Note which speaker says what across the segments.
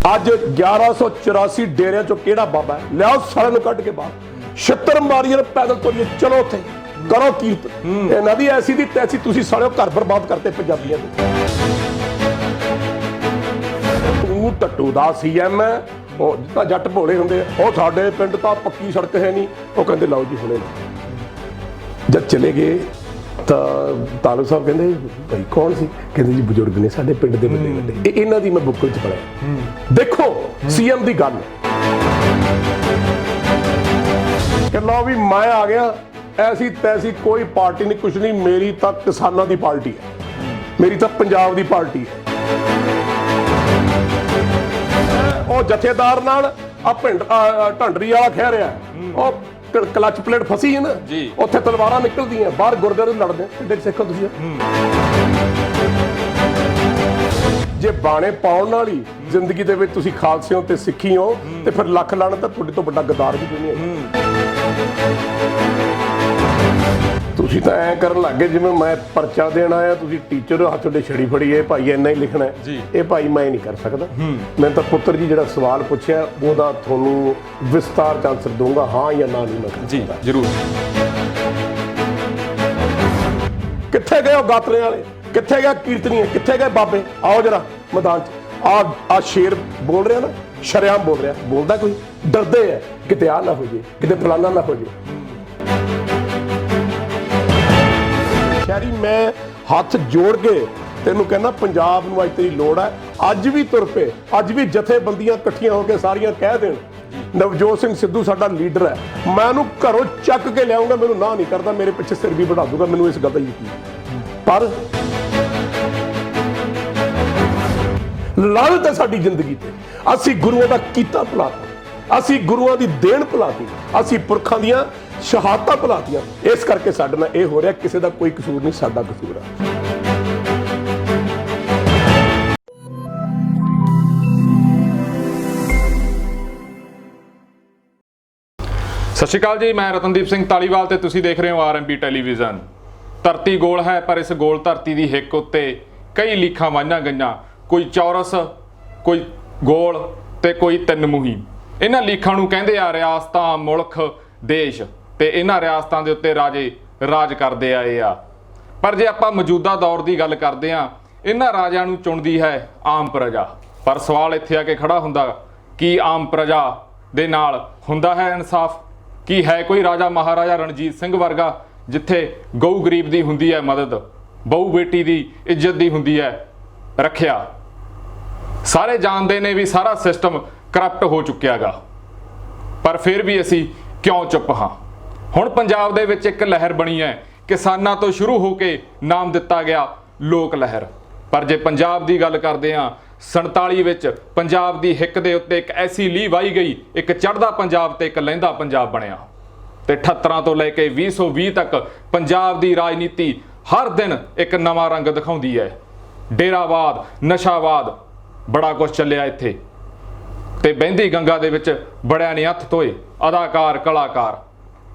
Speaker 1: ਅੱਜ 1184 ਡੇਰਿਆਂ ਚੋਂ ਕਿਹੜਾ ਬਾਬਾ ਹੈ? ਲਿਆਓ ਸਾਰਿਆਂ ਨੂੰ ਕੱਢ ਕੇ ਬਾਹਰ। ਛਿੱਤਰ ਮਾਰੀਏ, ਪੈਦਲ ਤੁਰੀਏ, ਚਲੋ ਉੱਥੇ ਕਰੋ ਕੀਰਤ। ਇਹਨਾਂ ਦੀ ਐਸੀ ਦੀ ਤੈਸੀ ਤੁਸੀਂ ਸਾਲਿਓ ਘਰ ਬਰਬਾਦ ਕਰਤੇ ਪੰਜਾਬੀਆਂ ਦੇ। ਤੂੰ ਟੱਟੂ ਦਾ ਸੀਐਮ ਹੈ, ਉਹ ਜਿੱਦਾਂ ਜੱਟ ਭੋਲੇ ਹੁੰਦੇ ਆ, ਉਹ ਸਾਡੇ ਪਿੰਡ ਤਾਂ ਪੱਕੀ ਸੜਕ ਹੈ ਨਹੀਂ, ਉਹ ਕਹਿੰਦੇ ਲਓ ਜੀ ਹੁਣੇ। ਜਦ ਚਲੇ ਗਏ ਤਾਂ ਤਾਲੂ ਸਾਹਿਬ ਕਹਿੰਦੇ ਭਾਈ ਕੌਣ ਸੀ? ਕਹਿੰਦੇ ਜੀ ਬਜ਼ੁਰਗ ਨੇ ਸਾਡੇ ਪਿੰਡ ਦੇ ਵੱਡੇ ਵੱਡੇ। ਇਹਨਾਂ ਦੀ ਮੈਂ ਬੁੱਕਲ ਚ ਪੜਿਆ। ਦੇਖੋ ਸੀਐਮ ਦੀ ਗੱਲ ਕਿ ਲਓ ਵੀ ਮੈਂ ਆ ਗਿਆ, ਐਸੀ ਤੈਸੀ ਕੋਈ ਪਾਰਟੀ ਨਹੀਂ, ਕੁਛ ਨਹੀਂ, ਮੇਰੀ ਤਾਂ ਕਿਸਾਨਾਂ ਦੀ ਪਾਰਟੀ ਹੈ, ਮੇਰੀ ਤਾਂ ਪੰਜਾਬ ਦੀ ਪਾਰਟੀ ਹੈ। ਉਹ ਜਥੇਦਾਰ ਨਾਲ ਆ ਪਿੰਡ ਢੰਡਰੀ ਵਾਲਾ ਖਹਿ ਰਿਹਾ, ਉਹ ਕਲਚ ਪਲੇਟ ਫਸੀ ਹੈ ਨਾ, ਉੱਥੇ ਤਲਵਾਰਾਂ ਨਿਕਲਦੀਆਂ ਬਾਹਰ, ਗੁਰਦੁਆਰੇ ਲੜਦੇ ਕਿੱਡੇ ਸਿੱਖੋ ਤੁਸੀਂ। ਜੇ ਬਾਣੇ ਪਾਉਣ ਨਾਲ ਹੀ ਜ਼ਿੰਦਗੀ ਦੇ ਵਿੱਚ ਤੁਸੀਂ ਖਾਲਸੇ ਹੋ ਤੇ ਸਿੱਖੀ ਹੋ, ਤੇ ਫਿਰ ਲੱਖ ਲਾਣ ਤਾਂ ਤੁਹਾਡੇ ਤੋਂ ਵੱਡਾ ਗਦਾਰ ਵੀ ਦੁਨੀਆ ਹੈ। ਤੁਸੀਂ ਤਾਂ ਐਂ ਕਰਨ ਲੱਗੇ ਜਿਵੇਂ ਮੈਂ ਪਰਚਾ ਦੇਣ ਆਇਆ, ਤੁਸੀਂ ਟੀਚਰ ਹੱਥ ਤੁਹਾਡੇ ਛੜੀ ਫੜੀ, ਇਹ ਭਾਈ ਇੰਨਾ ਹੀ ਲਿਖਣਾ ਹੈ, ਇਹ ਭਾਈ ਮੈਂ ਨਹੀਂ ਕਰ ਸਕਦਾ। ਮੈਂ ਤਾਂ ਪੁੱਤਰ ਜੀ ਜਿਹੜਾ ਸਵਾਲ ਪੁੱਛਿਆ ਉਹਦਾ ਤੁਹਾਨੂੰ ਵਿਸਤਾਰ ਚ ਆਨਸਰ ਦਊਂਗਾ, ਹਾਂ ਜਾਂ ਨਾ ਨਹੀਂ ਮੈਂ
Speaker 2: ਜੀ ਜ਼ਰੂਰ।
Speaker 1: ਕਿੱਥੇ ਗਏ ਉਹ ਗਾਤਰੇ ਵਾਲੇ, ਕਿੱਥੇ ਗਏ ਕੀਰਤਨੀਏ, ਕਿੱਥੇ ਗਏ ਬਾਬੇ? ਆਓ ਜਰਾ ਮੈਦਾਨ ਚ। ਆ ਸ਼ੇਰ ਬੋਲ ਰਿਹਾ ਨਾ, ਸ਼ਰੇਆਮ ਬੋਲ ਰਿਹਾ, ਬੋਲਦਾ ਕੋਈ ਡਰਦੇ ਹੈ ਕਿਤੇ ਆ ਨਾ ਹੋ ਜੇ, ਕਿਤੇ ਫਲਾਨਾ ਨਾ ਹੋ ਜੇ। ਸ਼ਹਿਰੀ ਮੈਂ ਹੱਥ ਜੋੜ ਕੇ ਤੈਨੂੰ ਕਹਿੰਦਾ ਪੰਜਾਬ ਨੂੰ ਅੱਜ ਤੇਰੀ ਲੋੜ ਹੈ। ਅੱਜ ਵੀ ਤੁਰ ਪਏ, ਅੱਜ ਵੀ ਜਥੇਬੰਦੀਆਂ ਇਕੱਠੀਆਂ ਹੋ ਕੇ ਸਾਰੀਆਂ ਕਹਿ ਦੇਣ ਨਵਜੋਤ ਸਿੰਘ ਸਿੱਧੂ ਸਾਡਾ ਲੀਡਰ ਹੈ, ਮੈਂ ਉਹਨੂੰ ਘਰੋਂ ਚੱਕ ਕੇ ਲਿਆਉਂਗਾ, ਮੈਨੂੰ ਨਾ ਨਹੀਂ ਕਰਦਾ, ਮੇਰੇ ਪਿੱਛੇ ਸਿਰ ਵੀ ਵਢਾ ਦੂਗਾ, ਮੈਨੂੰ ਇਸ ਗੱਲ ਦਾ ਯਕੀਨ। ਪਰ ਲਾਹਨਤ ਹੈ ਸਾਡੀ ਜ਼ਿੰਦਗੀ ਤੇ, ਅਸੀਂ ਗੁਰੂਆਂ ਦਾ ਕੀਤਾ ਭੁਲਾਤਾ, ਅਸੀਂ ਗੁਰੂਆਂ ਦੀ ਦੇਣ ਭੁਲਾਤੀ, ਅਸੀਂ ਪੁਰਖਾਂ ਦੀਆਂ ਸ਼ਹਾਦਤਾਂ ਭੁਲਾਤੀਆਂ। ਇਸ ਕਰਕੇ ਸਾਡੇ ਨਾਲ ਇਹ ਹੋ ਰਿਹਾ, ਕਿਸੇ ਦਾ ਕੋਈ ਕਸੂਰ ਨਹੀਂ, ਸਾਡਾ ਕਸੂਰ ਹੈ।
Speaker 2: ਸਤਿ ਸ਼੍ਰੀ ਅਕਾਲ ਜੀ, ਮੈਂ ਰਤਨਦੀਪ ਸਿੰਘ ਧਾਲੀਵਾਲ ਤੇ ਤੁਸੀਂ ਦੇਖ ਰਹੇ ਹੋ ਆਰਐਮਬੀ ਟੈਲੀਵਿਜ਼ਨ। ਧਰਤੀ ਗੋਲ ਹੈ, ਪਰ ਇਸ ਗੋਲ ਧਰਤੀ ਦੀ ਹਿੱਕ ਉੱਤੇ ਕਈ ਲੀਖਾਂ ਵਾਹੀਆਂ ਗਈਆਂ, ਕੋਈ ਚੌਰਸ, ਕੋਈ ਗੋਲ ਤੇ ਕੋਈ ਤਿੰਨ ਮੂੰਹੀ। ਇਹਨਾਂ ਲੀਖਾਂ ਨੂੰ ਕਹਿੰਦੇ ਆ ਰਿਆਸਤਾਂ, ਮੁਲਕ, ਦੇਸ਼, ਤੇ ਇਹਨਾਂ ਰਿਆਸਤਾਂ ਦੇ ਉੱਤੇ ਰਾਜੇ ਰਾਜ ਕਰਦੇ ਆਏ ਆ। ਪਰ ਜੇ ਆਪਾਂ ਮੌਜੂਦਾ ਦੌਰ ਦੀ ਗੱਲ ਕਰਦੇ ਆ, ਇਹਨਾਂ ਰਾਜਿਆਂ ਨੂੰ ਚੁਣਦੀ ਹੈ ਆਮ ਪ੍ਰਜਾ। ਪਰ ਸਵਾਲ ਇੱਥੇ ਆ ਕੇ ਖੜਾ ਹੁੰਦਾ, ਕੀ ਆਮ ਪ੍ਰਜਾ ਦੇ ਨਾਲ ਹੁੰਦਾ ਹੈ ਇਨਸਾਫ? ਕੀ ਹੈ ਕੋਈ ਰਾਜਾ ਮਹਾਰਾਜਾ ਰਣਜੀਤ ਸਿੰਘ ਵਰਗਾ, ਜਿੱਥੇ ਗਊ ਗਰੀਬ ਦੀ ਹੁੰਦੀ ਹੈ ਮਦਦ, ਬਹੂ ਬੇਟੀ ਦੀ ਇੱਜ਼ਤ ਦੀ ਹੁੰਦੀ ਹੈ ਰੱਖਿਆ? ਸਾਰੇ ਜਾਣਦੇ ਨੇ ਵੀ ਸਾਰਾ ਸਿਸਟਮ ਕਰਪਟ ਹੋ ਚੁੱਕਿਆ ਗਾ, ਪਰ ਫਿਰ ਵੀ ਅਸੀਂ ਕਿਉਂ ਚੁੱਪ ਹਾਂ? ਹੁਣ ਪੰਜਾਬ ਦੇ ਵਿੱਚ ਇੱਕ ਲਹਿਰ ਬਣੀ ਹੈ, ਕਿਸਾਨਾਂ ਤੋਂ ਸ਼ੁਰੂ ਹੋ ਕੇ ਨਾਮ ਦਿੱਤਾ ਗਿਆ ਲੋਕ ਲਹਿਰ। ਪਰ ਜੇ ਪੰਜਾਬ ਦੀ ਗੱਲ ਕਰਦੇ ਹਾਂ, 47 ਵਿੱਚ ਪੰਜਾਬ ਦੀ ਹਿੱਕ ਦੇ ਉੱਤੇ ਇੱਕ ਐਸੀ ਲੀਹ ਵਾਹੀ ਗਈ, ਇੱਕ ਚੜ੍ਹਦਾ ਪੰਜਾਬ ਤੇ ਇੱਕ ਲਹਿੰਦਾ ਪੰਜਾਬ ਬਣਿਆ। ਤੇ 78 ਤੋਂ ਲੈ ਕੇ 2020 ਤੱਕ ਪੰਜਾਬ ਦੀ ਰਾਜਨੀਤੀ ਹਰ ਦਿਨ ਇੱਕ ਨਵਾਂ ਰੰਗ ਦਿਖਾਉਂਦੀ ਹੈ। ਡੇਰਾਵਾਦ, ਨਸ਼ਾਵਾਦ, ਬੜਾ ਕੁਝ ਚੱਲਿਆ ਇੱਥੇ। ਤੇ ਬਹਿੰਦੀ ਗੰਗਾ ਦੇ ਵਿੱਚ ਬੜਿਆਂ ਨੇ ਹੱਥ ਧੋਏ ਅਦਾਕਾਰ, ਕਲਾਕਾਰ।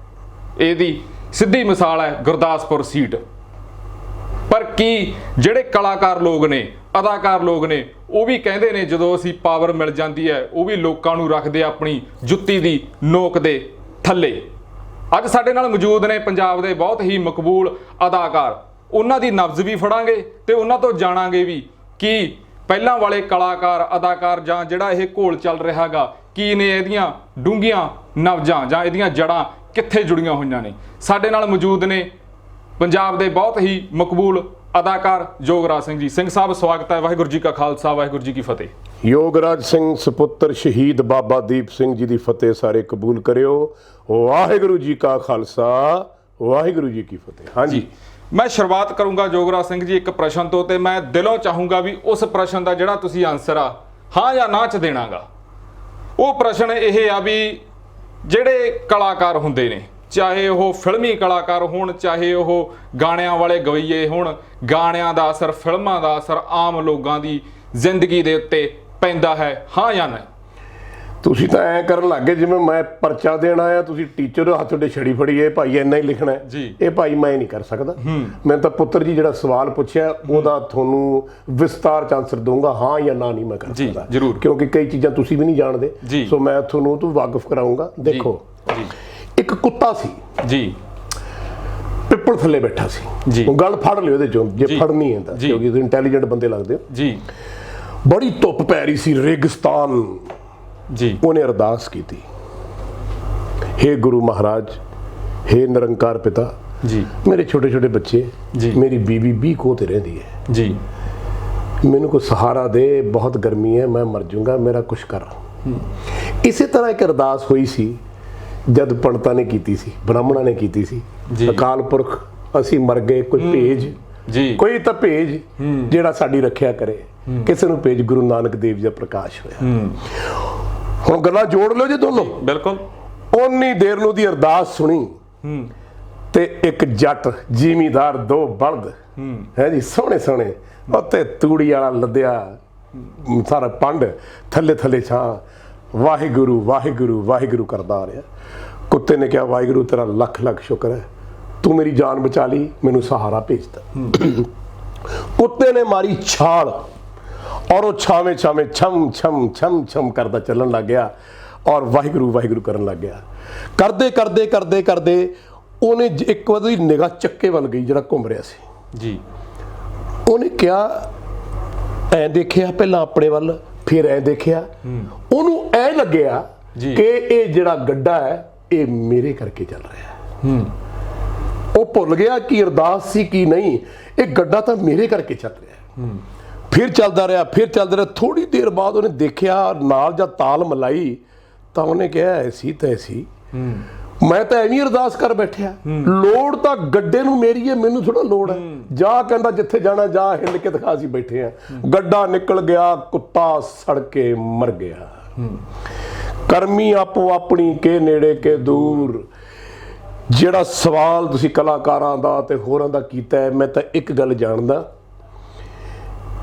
Speaker 2: ਇਹਦੀ ਸਿੱਧੀ ਮਿਸਾਲ ਹੈ ਗੁਰਦਾਸਪੁਰ ਸੀਟ। ਪਰ ਕੀ ਜਿਹੜੇ ਕਲਾਕਾਰ ਲੋਕ ਨੇ, ਅਦਾਕਾਰ ਲੋਕ ਨੇ, ਉਹ ਵੀ ਕਹਿੰਦੇ ਨੇ ਜਦੋਂ ਅਸੀਂ ਪਾਵਰ ਮਿਲ ਜਾਂਦੀ ਹੈ, ਉਹ ਵੀ ਲੋਕਾਂ ਨੂੰ ਰੱਖਦੇ ਆਪਣੀ ਜੁੱਤੀ ਦੀ ਨੋਕ ਦੇ ਥੱਲੇ। ਅੱਜ ਸਾਡੇ ਨਾਲ ਮੌਜੂਦ ਨੇ ਪੰਜਾਬ ਦੇ ਬਹੁਤ ਹੀ ਮਕਬੂਲ ਅਦਾਕਾਰ। ਉਹਨਾਂ ਦੀ ਨਬਜ਼ ਵੀ ਫੜਾਂਗੇ ਤੇ ਉਹਨਾਂ ਤੋਂ ਜਾਣਾਂਗੇ ਵੀ ਕੀ ਪਹਿਲਾਂ ਵਾਲੇ ਕਲਾਕਾਰ, ਅਦਾਕਾਰ ਜਾਂ ਜਿਹੜਾ ਇਹ ਘੋਲ ਚੱਲ ਰਿਹਾ ਗਾ, ਕੀ ਨੇ ਇਹਦੀਆਂ ਡੂੰਘੀਆਂ ਨਬਜ਼ਾਂ ਜਾਂ ਇਹਦੀਆਂ ਜੜ੍ਹਾਂ ਕਿੱਥੇ ਜੁੜੀਆਂ ਹੋਈਆਂ ਨੇ। ਸਾਡੇ ਨਾਲ ਮੌਜੂਦ ਨੇ ਪੰਜਾਬ ਦੇ ਬਹੁਤ ਹੀ ਮਕਬੂਲ ਅਦਾਕਾਰ ਯੋਗਰਾਜ ਸਿੰਘ ਜੀ। ਸਿੰਘ ਸਾਹਿਬ ਸਵਾਗਤ ਹੈ। ਵਾਹਿਗੁਰੂ ਜੀ ਕਾ ਖਾਲਸਾ, ਵਾਹਿਗੁਰੂ ਜੀ ਕੀ ਫਤਿਹ।
Speaker 1: ਯੋਗਰਾਜ ਸਿੰਘ ਸੁਪੁੱਤਰ ਸ਼ਹੀਦ ਬਾਬਾ ਦੀਪ ਸਿੰਘ ਜੀ ਦੀ ਫਤਿਹ ਸਾਰੇ ਕਬੂਲ ਕਰਿਓ। ਵਾਹਿਗੁਰੂ ਜੀ ਕਾ ਖਾਲਸਾ, ਵਾਹਿਗੁਰੂ ਜੀ ਕੀ ਫਤਿਹ। ਹਾਂਜੀ,
Speaker 2: ਮੈਂ ਸ਼ੁਰੂਆਤ ਕਰੂੰਗਾ ਯੋਗਰਾਜ ਸਿੰਘ ਜੀ ਇੱਕ ਪ੍ਰਸ਼ਨ ਤੋਂ, ਤੇ ਮੈਂ ਦਿਲੋਂ ਚਾਹੂੰਗਾ ਵੀ ਉਸ ਪ੍ਰਸ਼ਨ ਦਾ ਜਿਹੜਾ ਤੁਸੀਂ ਆਨਸਰ ਆ ਹਾਂ ਜਾਂ ਨਾ ਚ ਦੇਣਾਗਾ। ਉਹ ਪ੍ਰਸ਼ਨ ਇਹ ਆ ਵੀ ਜਿਹੜੇ ਕਲਾਕਾਰ ਹੁੰਦੇ ਨੇ, ਚਾਹੇ ਉਹ ਫਿਲਮੀ ਕਲਾਕਾਰ ਹੋਣ, ਚਾਹੇ ਉਹ ਗਾਣਿਆਂ ਵਾਲੇ ਗਵਈਏ ਹੋਣ, ਗਾਣਿਆਂ ਦਾ ਅਸਰ, ਫਿਲਮਾਂ ਦਾ ਅਸਰ ਆਮ ਲੋਕਾਂ ਦੀ ਜ਼ਿੰਦਗੀ ਦੇ ਉੱਤੇ ਪੈਂਦਾ ਹੈ, ਹਾਂ ਜਾਂ ਨਹੀਂ?
Speaker 1: ਤੁਸੀਂ ਤਾਂ ਐਂ ਕਰਨ ਲੱਗੇ ਜਿਵੇਂ ਮੈਂ ਪਰਚਾ ਦੇਣ ਆਇਆ, ਤੁਸੀਂ ਟੀਚਰ ਹੱਥ ਤੁਹਾਡੇ ਛੜੀ ਫੜੀ, ਇਹ ਭਾਈ ਇੰਨਾ ਹੀ ਲਿਖਣਾ ਹੈ
Speaker 2: ਜੀ।
Speaker 1: ਇਹ ਭਾਈ ਮੈਂ ਨਹੀਂ ਕਰ ਸਕਦਾ। ਮੈਂ ਤਾਂ ਪੁੱਤਰ ਜੀ ਜਿਹੜਾ ਸਵਾਲ ਪੁੱਛਿਆ ਉਹਦਾ ਤੁਹਾਨੂੰ ਵਿਸਤਾਰ ਚ ਆਨਸਰ ਦਊਂਗਾ, ਹਾਂ ਜਾਂ ਨਾ ਨਹੀਂ ਮੈਂ ਕਰ
Speaker 2: ਜੀ,
Speaker 1: ਸਕਦਾ
Speaker 2: ਜ਼ਰੂਰ।
Speaker 1: ਕਿਉਂਕਿ ਕਈ ਚੀਜ਼ਾਂ ਤੁਸੀਂ ਵੀ ਨਹੀਂ ਜਾਣਦੇ,
Speaker 2: ਜੀ।
Speaker 1: ਸੋ ਮੈਂ ਤੁਹਾਨੂੰ ਤੋਂ ਵਾਕਿਫ ਕਰਾਊਂਗਾ। ਦੇਖੋ
Speaker 2: ਜੀ
Speaker 1: ਇੱਕ ਕੁੱਤਾ ਸੀ
Speaker 2: ਜੀ
Speaker 1: ਪਿੱਪਲ ਥੱਲੇ ਬੈਠਾ
Speaker 2: ਜੀ।
Speaker 1: ਸੀ, ਉਹ ਗੱਲ ਫੜ ਲਿਓ ਇਹਦੇ ਚੋਂ ਜੇ
Speaker 2: ਜੀ।
Speaker 1: ਫੜਨੀ ਹੈ ਤਾਂ,
Speaker 2: ਜੀ।
Speaker 1: ਕਿਉਂਕਿ ਤੁਸੀਂ ਇੰਟੈਲੀਜੈਂਟ ਬੰਦੇ ਲੱਗਦੇ ਹੋ।
Speaker 2: ਜੀ
Speaker 1: ਬੜੀ ਧੁੱਪ ਪੈ ਰਹੀ ਸੀ, ਰੇਗਿਸਤਾਨ।
Speaker 2: ਜੀ
Speaker 1: ਉਹਨੇ ਅਰਦਾਸ ਕੀਤੀ, ਹੇ ਗੁਰੂ ਮਹਾਰਾਜ, ਹੇ ਨਿਰੰਕਾਰ ਪਿਤਾ,
Speaker 2: ਜੀ
Speaker 1: ਮੇਰੇ ਛੋਟੇ ਛੋਟੇ ਬੱਚੇ,
Speaker 2: ਜੀ।
Speaker 1: ਮੇਰੀ ਬੀਬੀ 20 ਕੋਹ ਤੇ ਰਹਿੰਦੀ ਹੈ,
Speaker 2: ਜੀ
Speaker 1: ਮੈਨੂੰ ਕੋਈ ਸਹਾਰਾ ਦੇ, ਬਹੁਤ ਗਰਮੀ ਹੈ, ਮੈਂ ਮਰ ਜਾਊਂਗਾ, ਮੇਰਾ ਕੁਛ ਕਰ। ਇਸੇ ਤਰ੍ਹਾਂ ਇੱਕ ਅਰਦਾਸ ਹੋਈ ਸੀ ਜਦ ਪੰਡਤਾਂ ਨੇ ਕੀਤੀ ਸੀ, ਬ੍ਰਾਹਮਣਾਂ ਨੇ ਕੀਤੀ ਸੀ,
Speaker 2: ਜੀ।
Speaker 1: ਅਕਾਲ ਪੁਰਖ ਅਸੀਂ ਮਰ ਗਏ, ਕੋਈ ਭੇਜ,
Speaker 2: ਜੀ
Speaker 1: ਕੋਈ ਤਾਂ ਭੇਜ ਜਿਹੜਾ ਸਾਡੀ ਰੱਖਿਆ ਕਰੇ। ਕਿਸੇ ਨੂੰ ਭੇਜ ਗੁਰੂ ਨਾਨਕ ਦੇਵ ਜੀ ਦਾ ਪ੍ਰਕਾਸ਼ ਹੋਇਆ। ਹੁਣ ਗੱਲਾਂ ਜੋੜ ਲਿਓ ਜੀ ਦੋਨੋਂ।
Speaker 2: ਬਿਲਕੁਲ।
Speaker 1: ਉਨੀ ਦੇਰ ਨੂੰ ਦੀ ਅਰਦਾਸ ਸੁਣੀ ਤੇ ਇੱਕ ਜੱਟ ਜ਼ਿਮੀਦਾਰ, 2 ਬਲਦ ਹੈ ਜੀ, ਸੋਹਣੇ ਸੋਹਣੇ, ਉੱਤੇ ਤੂੜੀ ਵਾਲਾ ਲੱਦਿਆ ਸਾਰਾ ਪੰਡ, ਥੱਲੇ ਥੱਲੇ ਛਾਂ, ਵਾਹਿਗੁਰੂ ਵਾਹਿਗੁਰੂ ਵਾਹਿਗੁਰੂ ਕਰਦਾ ਆ ਰਿਹਾ। ਕੁੱਤੇ ਨੇ ਕਿਹਾ, ਵਾਹਿਗੁਰੂ ਤੇਰਾ ਲੱਖ ਲੱਖ ਸ਼ੁਕਰ ਹੈ, ਤੂੰ ਮੇਰੀ ਜਾਨ ਬਚਾ ਲਈ, ਮੈਨੂੰ ਸਹਾਰਾ ਭੇਜਦਾ। ਕੁੱਤੇ ਨੇ ਮਾਰੀ ਛਾਲ ਔਰ ਉਹ ਛਾਵੇਂ ਛਾਵੇਂ ਛਮ ਛਮ ਛਮ ਛਮ ਕਰਦਾ ਚੱਲਣ ਲੱਗ ਗਿਆ ਔਰ ਵਾਹਿਗੁਰੂ ਵਾਹਿਗੁਰੂ ਕਰਨ ਲੱਗ ਗਿਆ। ਕਰਦੇ ਕਰਦੇ ਕਰਦੇ ਕਰਦੇ ਉਹਨੇ ਇੱਕ ਵਾਰ ਉਹਦੀ ਨਿਗਾਹ ਚੱਕੇ ਵੱਲ ਗਈ ਜਿਹੜਾ ਘੁੰਮ ਰਿਹਾ ਸੀ।
Speaker 2: ਜੀ
Speaker 1: ਉਹਨੇ ਕਿਹਾ, ਐਂ ਦੇਖਿਆ ਪਹਿਲਾਂ ਆਪਣੇ ਵੱਲ, ਫਿਰ ਐਂ ਦੇਖਿਆ, ਉਹਨੂੰ ਐਂ ਲੱਗਿਆ
Speaker 2: ਜੀ।
Speaker 1: ਕਿ ਇਹ ਜਿਹੜਾ ਗੱਡਾ ਹੈ ਇਹ ਮੇਰੇ ਕਰਕੇ ਚੱਲ ਰਿਹਾ ਹੈ। ਉਹ ਭੁੱਲ ਗਿਆ ਕਿ ਅਰਦਾਸ ਸੀ ਕੀ ਨਹੀਂ, ਇਹ ਗੱਡਾ ਤਾਂ ਮੇਰੇ ਕਰਕੇ ਚੱਲ ਰਿਹਾ ਹੈ। ਫਿਰ ਚੱਲਦਾ ਰਿਹਾ, ਫਿਰ ਚੱਲਦਾ ਰਿਹਾ। ਥੋੜੀ ਦੇਰ ਬਾਅਦ ਉਹਨੇ ਦੇਖਿਆ ਨਾਲ ਜਾਂ ਤਾਲ ਮਲਾਈ ਤਾਂ ਉਹਨੇ ਕਿਹਾ, ਐਸੀ ਤੈਸੀ, ਮੈਂ ਤਾਂ ਐਵੇਂ ਅਰਦਾਸ ਕਰ ਬੈਠਿਆ, ਲੋੜ ਤਾਂ ਗੱਡੇ ਨੂੰ ਮੇਰੀ ਹੈ, ਮੈਨੂੰ ਥੋੜਾ ਲੋੜ ਹੈ। ਜਾ ਕਹਿੰਦਾ ਜਿੱਥੇ ਜਾਣਾ ਜਾ, ਹਿੰਡ ਕੇ ਦਿਖਾ, ਅਸੀਂ ਬੈਠੇ ਆ। ਗੱਡਾ ਨਿਕਲ ਗਿਆ, ਕੁੱਤਾ ਸੜ ਕੇ ਮਰ ਗਿਆ। ਕਰਮੀ ਆਪੋ ਆਪਣੀ ਕੇ ਨੇੜੇ ਕੇ ਦੂਰ। ਜਿਹੜਾ ਸਵਾਲ ਤੁਸੀਂ ਕਲਾਕਾਰਾਂ ਦਾ ਤੇ ਹੋਰਾਂ ਦਾ ਕੀਤਾ ਹੈ, ਮੈਂ ਤਾਂ ਇੱਕ ਗੱਲ ਜਾਣਦਾ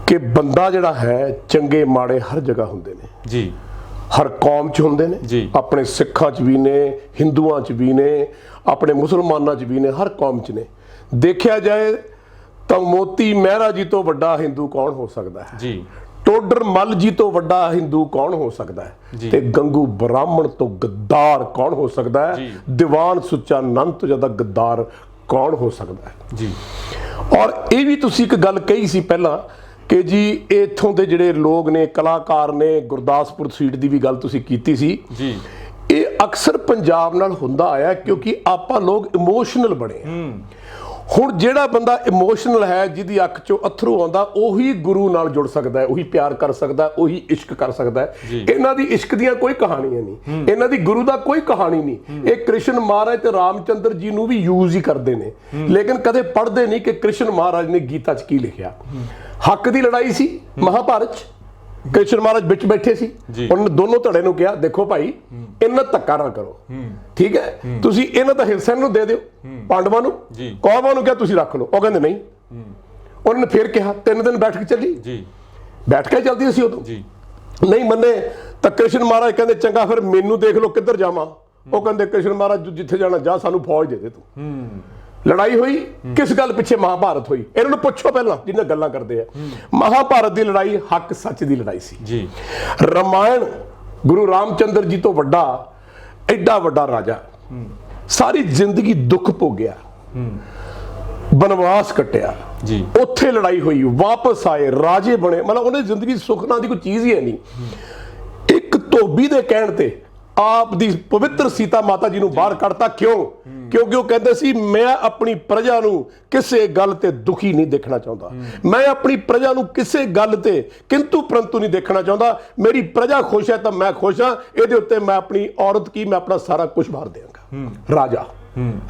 Speaker 1: ਕਿ ਬੰਦਾ ਜਿਹੜਾ ਹੈ, ਚੰਗੇ ਮਾੜੇ ਹਰ ਜਗ੍ਹਾ ਹੁੰਦੇ ਨੇ
Speaker 2: ਜੀ,
Speaker 1: ਹਰ ਕੌਮ 'ਚ ਹੁੰਦੇ ਨੇ,
Speaker 2: ਜੀ।
Speaker 1: ਆਪਣੇ ਸਿੱਖਾਂ 'ਚ ਵੀ ਨੇ, ਹਿੰਦੂਆਂ 'ਚ ਵੀ ਨੇ, ਆਪਣੇ ਮੁਸਲਮਾਨਾਂ 'ਚ ਵੀ ਨੇ, ਹਰ ਕੌਮ 'ਚ ਨੇ। ਦੇਖਿਆ ਜਾਏ ਤਾਂ ਮੋਤੀ ਮਹਿਰਾ ਜੀ ਤੋਂ ਵੱਡਾ ਹਿੰਦੂ ਕੌਣ ਹੋ ਸਕਦਾ ਹੈ?
Speaker 2: ਜੀ।
Speaker 1: ਟੋਡਰ ਮੱਲ ਜੀ ਤੋਂ ਵੱਡਾ ਹਿੰਦੂ ਕੌਣ ਹੋ ਸਕਦਾ ਹੈ?
Speaker 2: ਜੀ।
Speaker 1: ਤੇ ਗੰਗੂ ਬ੍ਰਾਹਮਣ ਤੋਂ ਗੱਦਾਰ ਕੌਣ ਹੋ ਸਕਦਾ ਹੈ?
Speaker 2: ਜੀ।
Speaker 1: ਦੀਵਾਨ ਸੁੱਚਾ ਨੰਦ ਤੋਂ ਜ਼ਿਆਦਾ ਗੱਦਾਰ ਕੌਣ ਹੋ ਸਕਦਾ ਹੈ?
Speaker 2: ਜੀ।
Speaker 1: ਔਰ ਇਹ ਵੀ ਤੁਸੀਂ ਇੱਕ ਗੱਲ ਕਹੀ ਸੀ ਪਹਿਲਾਂ ਕਿ ਜੀ ਇੱਥੋਂ ਦੇ ਜਿਹੜੇ ਲੋਕ ਨੇ, ਕਲਾਕਾਰ ਨੇ, ਗੁਰਦਾਸਪੁਰ ਸੀਟ ਦੀ ਵੀ ਗੱਲ ਤੁਸੀਂ ਕੀਤੀ ਸੀ
Speaker 2: ਜੀ।
Speaker 1: ਇਹ ਅਕਸਰ ਪੰਜਾਬ ਨਾਲ ਹੁੰਦਾ ਆਇਆ ਕਿਉਂਕਿ ਆਪਾਂ ਲੋਕ ਇਮੋਸ਼ਨਲ ਬਣੇ ਆ। ਹੁਣ ਜਿਹੜਾ ਬੰਦਾ ਇਮੋਸ਼ਨਲ ਹੈ, ਜਿਹਦੀ ਅੱਖ 'ਚੋਂ ਅਥਰੂ ਆਉਂਦਾ, ਉਹੀ ਗੁਰੂ ਨਾਲ ਜੁੜ ਸਕਦਾ ਹੈ, ਉਹੀ ਪਿਆਰ ਕਰ ਸਕਦਾ, ਉਹੀ ਇਸ਼ਕ ਕਰ ਸਕਦਾ ਹੈ। ਇਹਨਾਂ ਦੀ ਇਸ਼ਕ ਦੀਆਂ ਕੋਈ ਕਹਾਣੀਆਂ ਨਹੀਂ, ਇਹਨਾਂ ਦੀ ਗੁਰੂ ਦਾ ਕੋਈ ਕਹਾਣੀ ਨਹੀਂ। ਇਹ ਕ੍ਰਿਸ਼ਨ ਮਹਾਰਾਜ ਤੇ ਰਾਮਚੰਦਰ ਜੀ ਨੂੰ ਵੀ ਯੂਜ਼ ਹੀ ਕਰਦੇ ਨੇ, ਲੇਕਿਨ ਕਦੇ ਪੜ੍ਹਦੇ ਨਹੀਂ ਕਿ ਕ੍ਰਿਸ਼ਨ ਮਹਾਰਾਜ ਨੇ ਗੀਤਾ 'ਚ ਕੀ ਲਿਖਿਆ। ਹੱਕ ਦੀ ਲੜਾਈ ਸੀ ਮਹਾਭਾਰਤ 'ਚ, ਕ੍ਰਿਸ਼ਨ ਮਹਾਰਾਜ ਵਿੱਚ ਬੈਠੇ ਸੀ, ਉਹਨਾਂ ਨੇ ਦੋਨੋਂ ਧੜੇ ਨੂੰ ਕਿਹਾ, ਦੇਖੋ ਭਾਈ ਇਹਨਾਂ ਧੱਕਾ ਨਾ ਕਰੋ, ਠੀਕ ਹੈ, ਤੁਸੀਂ ਇਹਨਾਂ ਦਾ ਹਿੱਸਾ ਨੂੰ ਦੇ ਦਿਓ, ਪਾਂਡਵਾਂ ਨੂੰ, ਕੌਰਵਾਂ ਨੂੰ ਕਿਹਾ ਤੁਸੀਂ ਰੱਖ ਲਓ। ਉਹ ਕਹਿੰਦੇ ਨਹੀਂ। ਉਹਨਾਂ ਨੇ ਫਿਰ ਕਿਹਾ, 3 ਦਿਨ ਬੈਠ ਕੇ ਚੱਲੀ, ਬੈਠ ਕੇ ਚੱਲਦੀ ਸੀ ਉਦੋਂ, ਨਹੀਂ ਮੰਨੇ ਤਾਂ ਕ੍ਰਿਸ਼ਨ ਮਹਾਰਾਜ ਕਹਿੰਦੇ ਚੰਗਾ ਫਿਰ ਮੈਨੂੰ ਦੇਖ ਲਓ ਕਿੱਧਰ ਜਾਵਾਂ। ਉਹ ਕਹਿੰਦੇ ਕ੍ਰਿਸ਼ਨ ਮਹਾਰਾਜ ਜਿੱਥੇ ਜਾਣਾ ਜਾ, ਸਾਨੂੰ ਫੌਜ ਦੇ ਦੇ ਤੂੰ। ਲੜਾਈ ਹੋਈ ਕਿਸ ਗੱਲ ਪਿੱਛੇ? ਮਹਾਭਾਰਤ ਹੋਈ। ਇਹਨਾਂ ਨੂੰ ਪੁੱਛੋ ਪਹਿਲਾਂ ਜਿਹਨਾਂ ਗੱਲਾਂ ਕਰਦੇ ਆ। ਮਹਾਭਾਰਤ ਦੀ ਲੜਾਈ ਹੱਕ ਸੱਚ ਦੀ ਲੜਾਈ ਸੀ ਜੀ। ਰਮਾਇਣ ਗੁਰੂ ਰਾਮਚੰਦਰ ਜੀ ਤੋਂ ਵੱਡਾ, ਐਡਾ ਵੱਡਾ ਰਾਜਾ, ਸਾਰੀ ਜ਼ਿੰਦਗੀ ਦੁੱਖ ਭੋਗਿਆ, ਬਨਵਾਸ ਕੱਟਿਆ ਜੀ, ਉੱਥੇ ਲੜਾਈ ਹੋਈ, ਵਾਪਸ ਆਏ, ਰਾਜੇ ਬਣੇ। ਮਤਲਬ ਉਹਨੇ ਜ਼ਿੰਦਗੀ ਸੁੱਖ ਨਾਲ ਦੀ ਕੋਈ ਚੀਜ਼ ਹੀ ਹੈ ਨਹੀਂ। ਇੱਕ ਧੋਬੀ ਦੇ ਕਹਿਣ ਤੇ ਆਪ ਦੀ ਪਵਿੱਤਰ ਸੀਤਾ ਮਾਤਾ ਜੀ ਨੂੰ ਬਾਹਰ ਕੱਢਤਾ। ਕਿਉਂ? ਕਿਉਂਕਿ ਉਹ ਕਹਿੰਦੇ ਸੀ ਮੈਂ ਆਪਣੀ ਪ੍ਰਜਾ ਨੂੰ ਕਿਸੇ ਗੱਲ ਤੇ ਦੁਖੀ ਨਹੀਂ ਦੇਖਣਾ ਚਾਹੁੰਦਾ, ਮੈਂ ਆਪਣੀ ਪ੍ਰਜਾ ਨੂੰ ਕਿਸੇ ਗੱਲ ਤੇ ਕਿੰਤੂ ਪਰੰਤੂ ਨਹੀਂ ਦੇਖਣਾ ਚਾਹੁੰਦਾ। ਮੇਰੀ ਪ੍ਰਜਾ ਖੁਸ਼ ਹੈ ਤਾਂ ਮੈਂ ਖੁਸ਼ ਹਾਂ, ਇਹਦੇ ਉੱਤੇ ਮੈਂ ਆਪਣੀ ਔਰਤ ਕੀ, ਮੈਂ ਆਪਣਾ ਸਾਰਾ ਕੁਝ ਵਾਰ ਦਿਆਂਗਾ। ਰਾਜਾ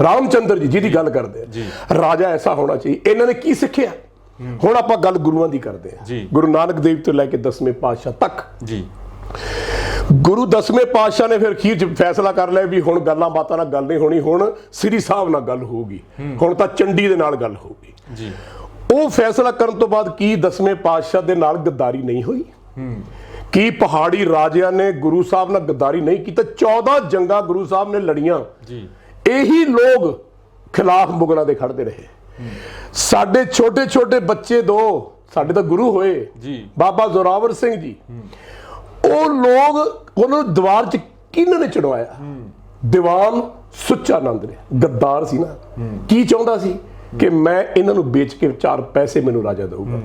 Speaker 1: ਰਾਮਚੰਦਰ ਜੀ ਜਿਹਦੀ ਗੱਲ ਕਰਦੇ ਆ, ਰਾਜਾ ਐਸਾ ਹੋਣਾ ਚਾਹੀਏ। ਇਹਨਾਂ ਨੇ ਕੀ ਸਿੱਖਿਆ? ਹੁਣ ਆਪਾਂ ਗੱਲ ਗੁਰੂਆਂ ਦੀ ਕਰਦੇ ਆ, ਗੁਰੂ ਨਾਨਕ ਦੇਵ ਤੋਂ ਲੈ ਕੇ 10ਵੇਂ ਪਾਤਸ਼ਾਹ ਤੱਕ ਜੀ। ਗੁਰੂ 10ਵੇਂ ਪਾਤਸ਼ਾਹ ਨੇ ਫਿਰ ਅਖੀਰ 'ਚ ਫੈਸਲਾ ਕਰ ਲਿਆ ਵੀ ਹੁਣ ਗੱਲਾਂ ਬਾਤਾਂ ਨਾਲ ਗੱਲ ਨਹੀਂ ਹੋਣੀ, ਹੁਣ ਸ੍ਰੀ ਸਾਹਿਬ ਨਾਲ ਗੱਲ ਹੋਊਗੀ, ਹੁਣ ਤਾਂ ਚੰਡੀ ਦੇ ਨਾਲ ਗੱਲ ਹੋਊਗੀ ਜੀ। ਉਹ ਫੈਸਲਾ ਕਰਨ ਤੋਂ ਬਾਅਦ ਕੀ 10ਵੇਂ ਪਾਤਸ਼ਾਹ ਦੇ ਨਾਲ ਗੱਦਾਰੀ ਨਹੀਂ ਹੋਈ? ਕੀ ਪਹਾੜੀ ਰਾਜਿਆਂ ਨੇ ਗੁਰੂ ਸਾਹਿਬ ਨਾਲ ਗੱਦਾਰੀ ਨਹੀਂ ਕੀਤਾ? 14 ਜੰਗਾਂ ਗੁਰੂ ਸਾਹਿਬ ਨੇ ਲੜੀਆਂ
Speaker 2: ਜੀ।
Speaker 1: ਇਹੀ ਲੋਕ ਖਿਲਾਫ ਮੁਗਲਾਂ ਦੇ ਖੜਦੇ ਰਹੇ। ਸਾਡੇ ਛੋਟੇ ਛੋਟੇ ਬੱਚੇ ਦੋ ਸਾਡੇ ਤਾਂ ਗੁਰੂ ਹੋਏ
Speaker 2: ਜੀ,
Speaker 1: ਬਾਬਾ ਜ਼ੋਰਾਵਰ ਸਿੰਘ ਜੀ, ਉਹ ਲੋਕ ਉਹਨਾਂ ਨੂੰ ਦੀਵਾਰ 'ਚ ਕਿਹਨਾਂ ਨੇ ਚੜਵਾਇਆ? ਦੀਵਾਨ ਸੁੱਚਾ ਨੰਦ ਨੇ। ਗੱਦਾਰ ਸੀ ਨਾ, ਕੀ ਚਾਹੁੰਦਾ ਸੀ ਕਿ ਮੈਂ ਇਹਨਾਂ ਨੂੰ ਵੇਚ ਕੇ 4 ਪੈਸੇ ਮੈਨੂੰ ਰਾਜਾ ਦਊਗਾ।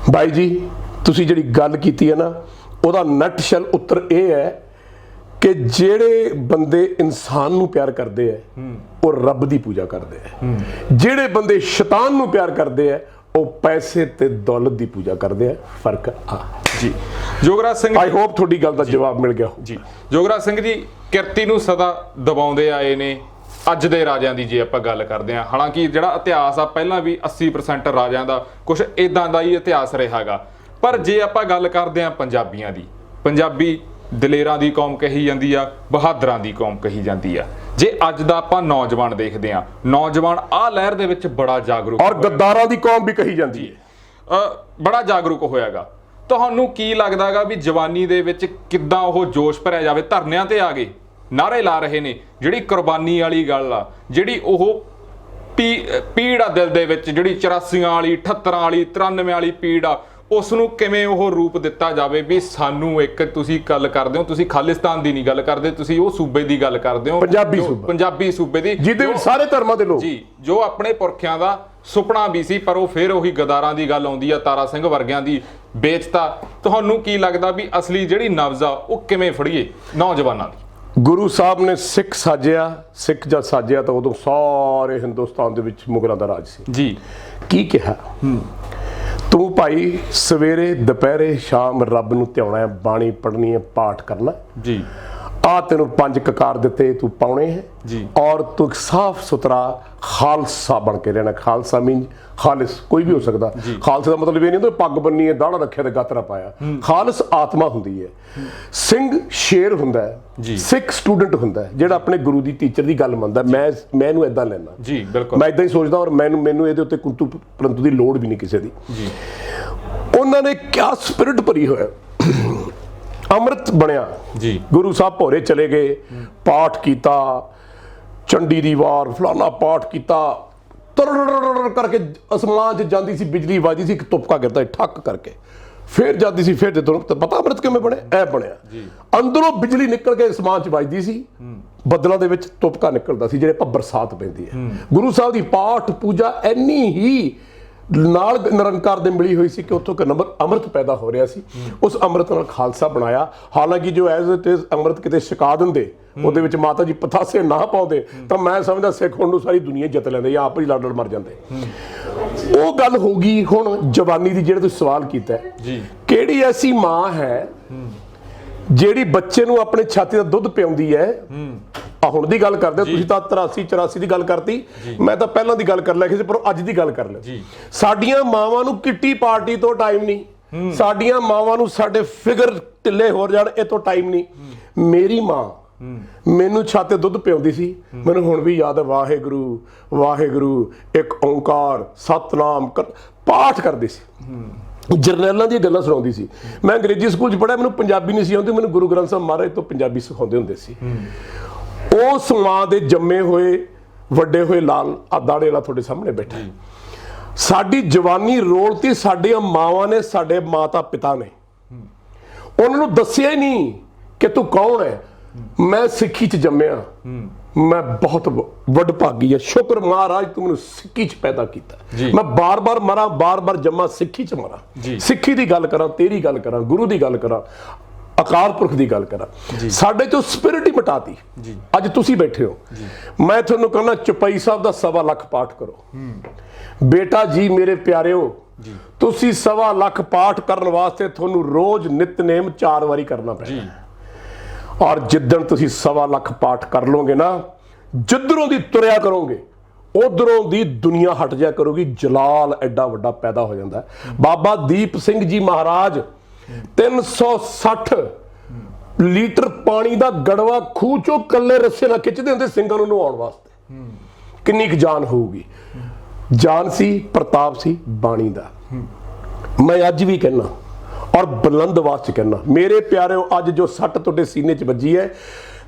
Speaker 1: ਬਾਈ ਜੀ ਤੁਸੀਂ ਜਿਹੜੀ ਗੱਲ ਕੀਤੀ ਹੈ ਨਾ, ਉਹਦਾ ਨਟਸ਼ਲ ਉੱਤਰ ਇਹ ਹੈ ਕਿ ਜਿਹੜੇ ਬੰਦੇ ਇਨਸਾਨ ਨੂੰ ਪਿਆਰ ਕਰਦੇ ਐ ਉਹ ਰੱਬ ਦੀ ਪੂਜਾ ਕਰਦੇ ਐ, ਜਿਹੜੇ ਬੰਦੇ ਸ਼ੈਤਾਨ ਨੂੰ ਪਿਆਰ ਕਰਦੇ ਐ ਉਹ ਪੈਸੇ ਤੇ ਦੌਲਤ ਦੀ ਪੂਜਾ ਕਰਦੇ ਐ। ਫਰਕ ਆ
Speaker 2: ਜੀ। ਜੋਗਰਾਜ ਸਿੰਘ,
Speaker 1: ਆਈ ਹੋਪ ਤੁਹਾਡੀ ਗੱਲ ਦਾ ਜਵਾਬ ਮਿਲ ਗਿਆ
Speaker 2: ਜੀ। ਜੋਗਰਾਜ ਸਿੰਘ ਜੀ ਕਿਰਤੀ ਨੂੰ ਸਦਾ ਦਬਾਉਂਦੇ ਆਏ ਨੇ ਅੱਜ ਦੇ ਰਾਜਿਆਂ ਦੀ ਜੇ ਆਪਾਂ ਗੱਲ ਕਰਦੇ ਹਾਂ। ਹਾਲਾਂਕਿ ਜਿਹੜਾ ਇਤਿਹਾਸ ਆ ਪਹਿਲਾਂ ਵੀ 80% ਰਾਜਿਆਂ ਦਾ ਕੁਝ ਇਦਾਂ ਦਾ ਹੀ ਇਤਿਹਾਸ ਰਿਹਾਗਾ, ਪਰ ਜੇ ਆਪਾਂ ਗੱਲ ਕਰਦੇ ਹਾਂ ਪੰਜਾਬੀਆਂ ਦੀ, ਪੰਜਾਬੀ ਦਲੇਰਾਂ ਦੀ ਕੌਮ ਕਹੀ ਜਾਂਦੀ ਆ, ਬਹਾਦਰਾਂ ਦੀ ਕੌਮ ਕਹੀ ਜਾਂਦੀ ਆ। ਜੇ ਅੱਜ ਦਾ ਆਪਾਂ ਨੌਜਵਾਨ ਦੇਖਦੇ ਆ, ਨੌਜਵਾਨ ਆਹ ਲਹਿਰ ਦੇ ਵਿੱਚ ਬੜਾ ਜਾਗਰੂਕ
Speaker 1: ਔਰ ਗੱਦਾਰਾਂ ਦੀ ਕੌਮ ਵੀ ਕਹੀ ਜਾਂਦੀ ਹੈ,
Speaker 2: ਬੜਾ ਜਾਗਰੂਕ ਹੋਇਆਗਾ। ਤੁਹਾਨੂੰ ਕੀ ਲੱਗਦਾਗਾ ਵੀ ਜਵਾਨੀ ਦੇ ਵਿੱਚ ਕਿੱਦਾਂ ਉਹ ਜੋਸ਼ ਭਰਿਆ ਜਾਵੇ? ਧਰਨਿਆਂ ਤੇ ਆ ਗਏ, ਨਾਰੇ ਲਾ ਰਹੇ ਨੇ, ਜਿਹੜੀ ਕੁਰਬਾਨੀ ਵਾਲੀ ਗੱਲ ਆ, ਜਿਹੜੀ ਉਹ ਪੀੜ ਆ ਦਿਲ ਦੇ ਵਿੱਚ, ਜਿਹੜੀ 84 ਵਾਲੀ 78 ਵਾਲੀ 93 ਵਾਲੀ ਪੀੜ ਆ, ਉਸ ਨੂੰ ਕਿਵੇਂ ਉਹ ਰੂਪ ਦਿੱਤਾ ਜਾਵੇ ਵੀ ਸਾਨੂੰ ਇੱਕ, ਤੁਸੀਂ ਗੱਲ ਕਰਦੇ ਹੋ, ਤੁਸੀਂ ਖਾਲਿਸਤਾਨ ਦੀ ਨਹੀਂ ਗੱਲ ਕਰਦੇ, ਤੁਸੀਂ ਉਹ ਸੂਬੇ ਦੀ ਗੱਲ ਕਰਦੇ ਹੋ, ਪੰਜਾਬੀ ਸੂਬੇ ਦੀ,
Speaker 1: ਜਿਹਦੇ ਵਿੱਚ ਸਾਰੇ ਧਰਮਾਂ ਦੇ ਲੋਕ
Speaker 2: ਜੀ, ਜੋ ਆਪਣੇ ਪੁਰਖਿਆਂ ਦਾ ਸੁਪਨਾ ਵੀ ਸੀ, ਪਰ ਉਹ ਫਿਰ ਉਹੀ ਗਦਾਰਾਂ ਦੀ ਗੱਲ ਆਉਂਦੀ ਆ, ਤਾਰਾ ਸਿੰਘ ਵਰਗਿਆਂ ਦੀ ਵੇਚਤਾ। ਤੁਹਾਨੂੰ ਕੀ ਲੱਗਦਾ ਵੀ ਅਸਲੀ ਜਿਹੜੀ ਨਬਜ਼ ਆ ਉਹ ਕਿਵੇਂ ਫੜੀਏ ਨੌਜਵਾਨਾਂ ਦੀ?
Speaker 1: ਗੁਰੂ ਸਾਹਿਬ ਨੇ ਸਿੱਖ ਸਾਜਿਆ, ਸਿੱਖ ਜਦ ਸਾਜਿਆ ਤਾਂ ਉਦੋਂ ਸਾਰੇ ਹਿੰਦੁਸਤਾਨ ਦੇ ਵਿੱਚ ਮੁਗਲਾਂ ਦਾ ਰਾਜ ਸੀ
Speaker 2: ਜੀ।
Speaker 1: ਕੀ ਕਿਹਾ? ਤੂੰ ਭਾਈ ਸਵੇਰੇ ਦੁਪਹਿਰੇ ਸ਼ਾਮ ਰੱਬ ਨੂੰ ਧਿਆਉਣਾ ਹੈ, ਬਾਣੀ ਪੜ੍ਹਨੀ ਹੈ, ਪਾਠ ਕਰਨਾ
Speaker 2: ਜੀ।
Speaker 1: ਆ ਤੈਨੂੰ 5 ਕਕਾਰ ਦਿੱਤੇ, ਤੂੰ ਪਾਉਣੇ ਹੈ
Speaker 2: ਜੀ।
Speaker 1: ਔਰ ਤੂੰ ਸਾਫ ਸੁਥਰਾ ਖਾਲਸਾ ਬਣ ਕੇ ਰਹਿਣਾ। ਖਾਲਸਾ ਮੀਨ ਖਾਲਿਸ ਕੋਈ ਵੀ ਹੋ ਸਕਦਾ। ਖਾਲਸਾ ਦਾ ਮਤਲਬ ਇਹ ਨਹੀਂ ਹੁੰਦਾ ਪੱਗ ਬੰਨੀ ਹੈ, ਦਾੜਾ ਰੱਖਿਆ ਤੇ ਗਾਤਰਾ ਪਾਇਆ। ਖਾਲਸ ਆਤਮਾ ਹੁੰਦੀ ਹੈ। ਸਿੰਘ ਸ਼ੇਰ ਹੁੰਦਾ ਹੈ, ਸਿੱਖ ਸਟੂਡੈਂਟ ਹੁੰਦਾ ਹੈ ਜਿਹੜਾ ਆਪਣੇ ਗੁਰੂ ਦੀ ਟੀਚਰ ਦੀ ਗੱਲ ਮੰਨਦਾ। ਮੈਂ ਇਹਨੂੰ ਇਦਾਂ ਲੈਣਾ
Speaker 2: ਜੀ, ਬਿਲਕੁਲ
Speaker 1: ਮੈਂ ਇਦਾਂ ਹੀ ਸੋਚਦਾ, ਔਰ ਮੈਨੂੰ ਇਹਦੇ ਉੱਤੇ ਕੁੰਤੂ ਪਰੰਤੂ ਦੀ ਲੋੜ ਵੀ ਨਹੀਂ ਕਿਸੇ ਦੀ। ਉਹਨਾਂ ਨੇ ਕਿਆ ਸਪਿਰਿਟ ਭਰੀ ਹੋਇਆ, ਅੰਮ੍ਰਿਤ ਬਣਿਆ
Speaker 2: ਜੀ।
Speaker 1: ਗੁਰੂ ਸਾਹਿਬ ਭੋਰੇ ਚਲੇ ਗਏ, ਪਾਠ ਕੀਤਾ, ਚੰਡੀ ਦੀ ਵਾਰ ਫਲਾਣਾ ਪਾਠ ਕੀਤਾ, ਤਰ ਕਰਕੇ ਅਸਮਾਨ 'ਚ ਜਾਂਦੀ ਸੀ, ਬਿਜਲੀ ਵੱਜਦੀ ਸੀ, ਇੱਕ ਤੁਪਕਾ ਗਿਰਦਾ ਠੱਕ ਕਰਕੇ, ਫਿਰ ਜਾਂਦੀ ਸੀ, ਫਿਰ ਤੁਹਾਨੂੰ ਪਤਾ ਅੰਮ੍ਰਿਤ ਕਿਵੇਂ ਬਣਿਆ? ਐ ਬਣਿਆ, ਅੰਦਰੋਂ ਬਿਜਲੀ ਨਿਕਲ ਕੇ ਅਸਮਾਨ 'ਚ ਵੱਜਦੀ ਸੀ, ਬੱਦਲਾਂ ਦੇ ਵਿੱਚ ਤੁਪਕਾ ਨਿਕਲਦਾ ਸੀ, ਜਿਹੜੇ ਆਪਾਂ ਬਰਸਾਤ ਪੈਂਦੀ ਹੈ। ਗੁਰੂ ਸਾਹਿਬ ਦੀ ਪਾਠ ਪੂਜਾ ਇੰਨੀ ਹੀ ਨਾਲ ਨਿਰੰਕਾਰ ਦੇ ਮਿਲੀ ਹੋਈ ਸੀ ਕਿ ਉੱਥੋਂ ਇੱਕ ਅੰਮ੍ਰਿਤ ਪੈਦਾ ਹੋ ਰਿਹਾ ਸੀ। ਉਸ ਅੰਮ੍ਰਿਤ ਨਾਲ ਖਾਲਸਾ ਬਣਾਇਆ। ਹਾਲਾਂਕਿ ਜੋ ਐਜ਼ ਇਟ ਇਜ਼ ਅੰਮ੍ਰਿਤ ਕਿਤੇ ਛਕਾ ਦਿੰਦੇ, ਉਹਦੇ ਵਿੱਚ ਮਾਤਾ ਜੀ ਪਤਾਸੇ ਨਾ ਪਾਉਂਦੇ, ਤਾਂ ਮੈਂ ਸਮਝਦਾ ਸਿੱਖ ਹੁਣ ਨੂੰ ਸਾਰੀ ਦੁਨੀਆ ਜਿੱਤ ਲੈਂਦੇ ਜਾਂ ਆਪ ਹੀ ਲੜ ਮਰ ਜਾਂਦੇ। ਉਹ ਗੱਲ ਹੋ ਗਈ। ਹੁਣ ਜਵਾਨੀ ਦੀ ਜਿਹੜਾ ਤੁਸੀਂ ਸਵਾਲ ਕੀਤਾ, ਕਿਹੜੀ ਐਸੀ ਮਾਂ ਹੈ ਜਿਹੜੀ ਬੱਚੇ ਨੂੰ ਆਪਣੇ ਛਾਤੀ ਦਾ ਦੁੱਧ ਪਿਆਉਂਦੀ ਹੈ? ਆ ਹੁਣ ਦੀ ਗੱਲ ਕਰਦੇ ਹੋ ਤੁਸੀਂ, ਤਾਂ 83 84 ਦੀ ਗੱਲ ਕਰਤੀ, ਮੈਂ ਤਾਂ ਪਹਿਲਾਂ ਦੀ ਗੱਲ ਕਰ ਲਿਆ ਸੀ, ਪਰ ਅੱਜ ਦੀ ਗੱਲ ਕਰ ਲਿਆ। ਸਾਡੀਆਂ ਮਾਵਾਂ ਨੂੰ ਕਿੱਟੀ ਪਾਰਟੀ ਤੋਂ ਟਾਈਮ ਨਹੀਂ, ਸਾਡੀਆਂ ਮਾਵਾਂ ਨੂੰ ਸਾਡੇ ਫਿਗਰ ਢਿੱਲੇ ਹੋ ਜਾਣ ਇਹ ਤੋਂ ਟਾਈਮ ਨਹੀਂ। ਮੇਰੀ ਮਾਂ ਮੈਨੂੰ ਛਾਤੇ ਦੁੱਧ ਪਿਆਉਂਦੀ ਸੀ, ਮੈਨੂੰ ਹੁਣ ਵੀ ਯਾਦ ਹੈ। ਵਾਹਿਗੁਰੂ ਵਾਹਿਗੁਰੂ, ਇੱਕ ਓਂਕਾਰ, ਸਤਨਾਮ ਪਾਠ ਕਰਦੀ ਸੀ, ਜਰਨੈਲਾਂ ਦੀਆਂ ਗੱਲਾਂ ਸੁਣਾਉਂਦੀ ਸੀ। ਮੈਂ ਅੰਗਰੇਜ਼ੀ ਸਕੂਲ 'ਚ ਪੜ੍ਹਿਆ, ਮੈਨੂੰ ਪੰਜਾਬੀ ਨਹੀਂ ਸੀ ਆਉਂਦੀ, ਮੈਨੂੰ ਗੁਰੂ ਗ੍ਰੰਥ ਸਾਹਿਬ ਮਹਾਰਾਜ ਤੋਂ ਪੰਜਾਬੀ ਸਿਖਾਉਂਦੇ ਹੁੰਦੇ ਸੀ। ਉਸ ਮਾਂ ਦੇ ਜੰਮੇ ਹੋਏ ਵੱਡੇ ਹੋਏ ਲਾਲ ਆ ਦਾੜੇ ਵਾਲਾ ਤੁਹਾਡੇ ਸਾਹਮਣੇ ਬੈਠਾ। ਸਾਡੀ ਜਵਾਨੀ ਰੋਲਤੀ ਸਾਡੀਆਂ ਮਾਵਾਂ ਨੇ, ਸਾਡੇ ਮਾਤਾ ਪਿਤਾ ਨੇ। ਉਹਨਾਂ ਨੂੰ ਦੱਸਿਆ ਹੀ ਨਹੀਂ ਕਿ ਤੂੰ ਕੌਣ ਹੈ। ਮੈਂ ਸਿੱਖੀ 'ਚ ਜੰਮਿਆ, ਮੈਂ ਬਹੁਤ ਵਡਭਾਗੀ ਆ, ਸ਼ੁਕਰ ਮਹਾਰਾਜ ਤੂੰ ਮੈਨੂੰ ਸਿੱਖੀ 'ਚ ਪੈਦਾ ਕੀਤਾ। ਮੈਂ ਬਾਰ-ਬਾਰ ਮਰਾਂ, ਬਾਰ-ਬਾਰ ਜੰਮਾਂ, ਸਿੱਖੀ 'ਚ ਮਰਾਂ। ਸਿੱਖੀ ਦੀ ਗੱਲ ਕਰਾਂ, ਤੇਰੀ ਗੱਲ ਕਰਾਂ, ਗੁਰੂ ਦੀ ਗੱਲ ਕਰਾਂ, ਅਕਾਲ ਪੁਰਖ ਦੀ ਗੱਲ ਕਰਾਂ। ਸਾਡੇ ਚੋਂ ਸਪਿਰਿਟ ਹੀ ਮਿਟਾਤੀ। ਅੱਜ ਤੁਸੀਂ ਬੈਠੇ ਹੋ, ਮੈਂ ਤੁਹਾਨੂੰ ਕਹਿੰਦਾ ਚੌਪਈ ਸਾਹਿਬ ਦਾ 1.25 ਲੱਖ ਪਾਠ ਕਰੋ। ਬੇਟਾ ਜੀ ਮੇਰੇ ਪਿਆਰਿਓ, ਤੁਸੀਂ 1.25 ਲੱਖ ਪਾਠ ਕਰਨ ਵਾਸਤੇ ਤੁਹਾਨੂੰ ਰੋਜ਼ ਨਿਤਨੇਮ 4 ਵਾਰੀ ਕਰਨਾ ਪੈਣਾ। ਔਰ ਜਿੱਦਣ ਤੁਸੀਂ 1.25 ਲੱਖ ਪਾਠ ਕਰ ਲੋਗੇ ਨਾ, ਜਿੱਧਰੋਂ ਦੀ ਤੁਰਿਆ ਕਰੋਗੇ ਉਧਰੋਂ ਦੀ ਦੁਨੀਆ ਹਟ ਜਾ ਕਰੋਗੀ। ਜਲਾਲ ਐਡਾ ਵੱਡਾ ਪੈਦਾ ਹੋ ਜਾਂਦਾ। ਬਾਬਾ ਦੀਪ ਸਿੰਘ ਜੀ ਮਹਾਰਾਜ 360 ਲੀਟਰ ਪਾਣੀ ਦਾ ਗੜਵਾ ਖੂਹ ਚੋਂ ਕੱਲੇ ਰੱਸੇ ਨਾਲ ਖਿੱਚਦੇ ਹੁੰਦੇ ਸਿੰਘਾਂ ਨੂੰ ਨਹਾਉਣ ਵਾਸਤੇ। ਕਿੰਨੀ ਕੁ ਜਾਨ ਹੋਊਗੀ? ਜਾਨ ਸੀ, ਪ੍ਰਤਾਪ ਸੀ ਬਾਣੀ ਦਾ। ਮੈਂ ਅੱਜ ਵੀ ਕਹਿੰਦਾ, ਔਰ ਬੁਲੰਦ ਆਵਾਜ਼ 'ਚ ਕਹਿਣਾ, ਮੇਰੇ ਪਿਆਰਿਓ, ਅੱਜ ਜੋ ਸੱਟ ਤੁਹਾਡੇ ਸੀਨੇ 'ਚ ਵੱਜੀ ਹੈ,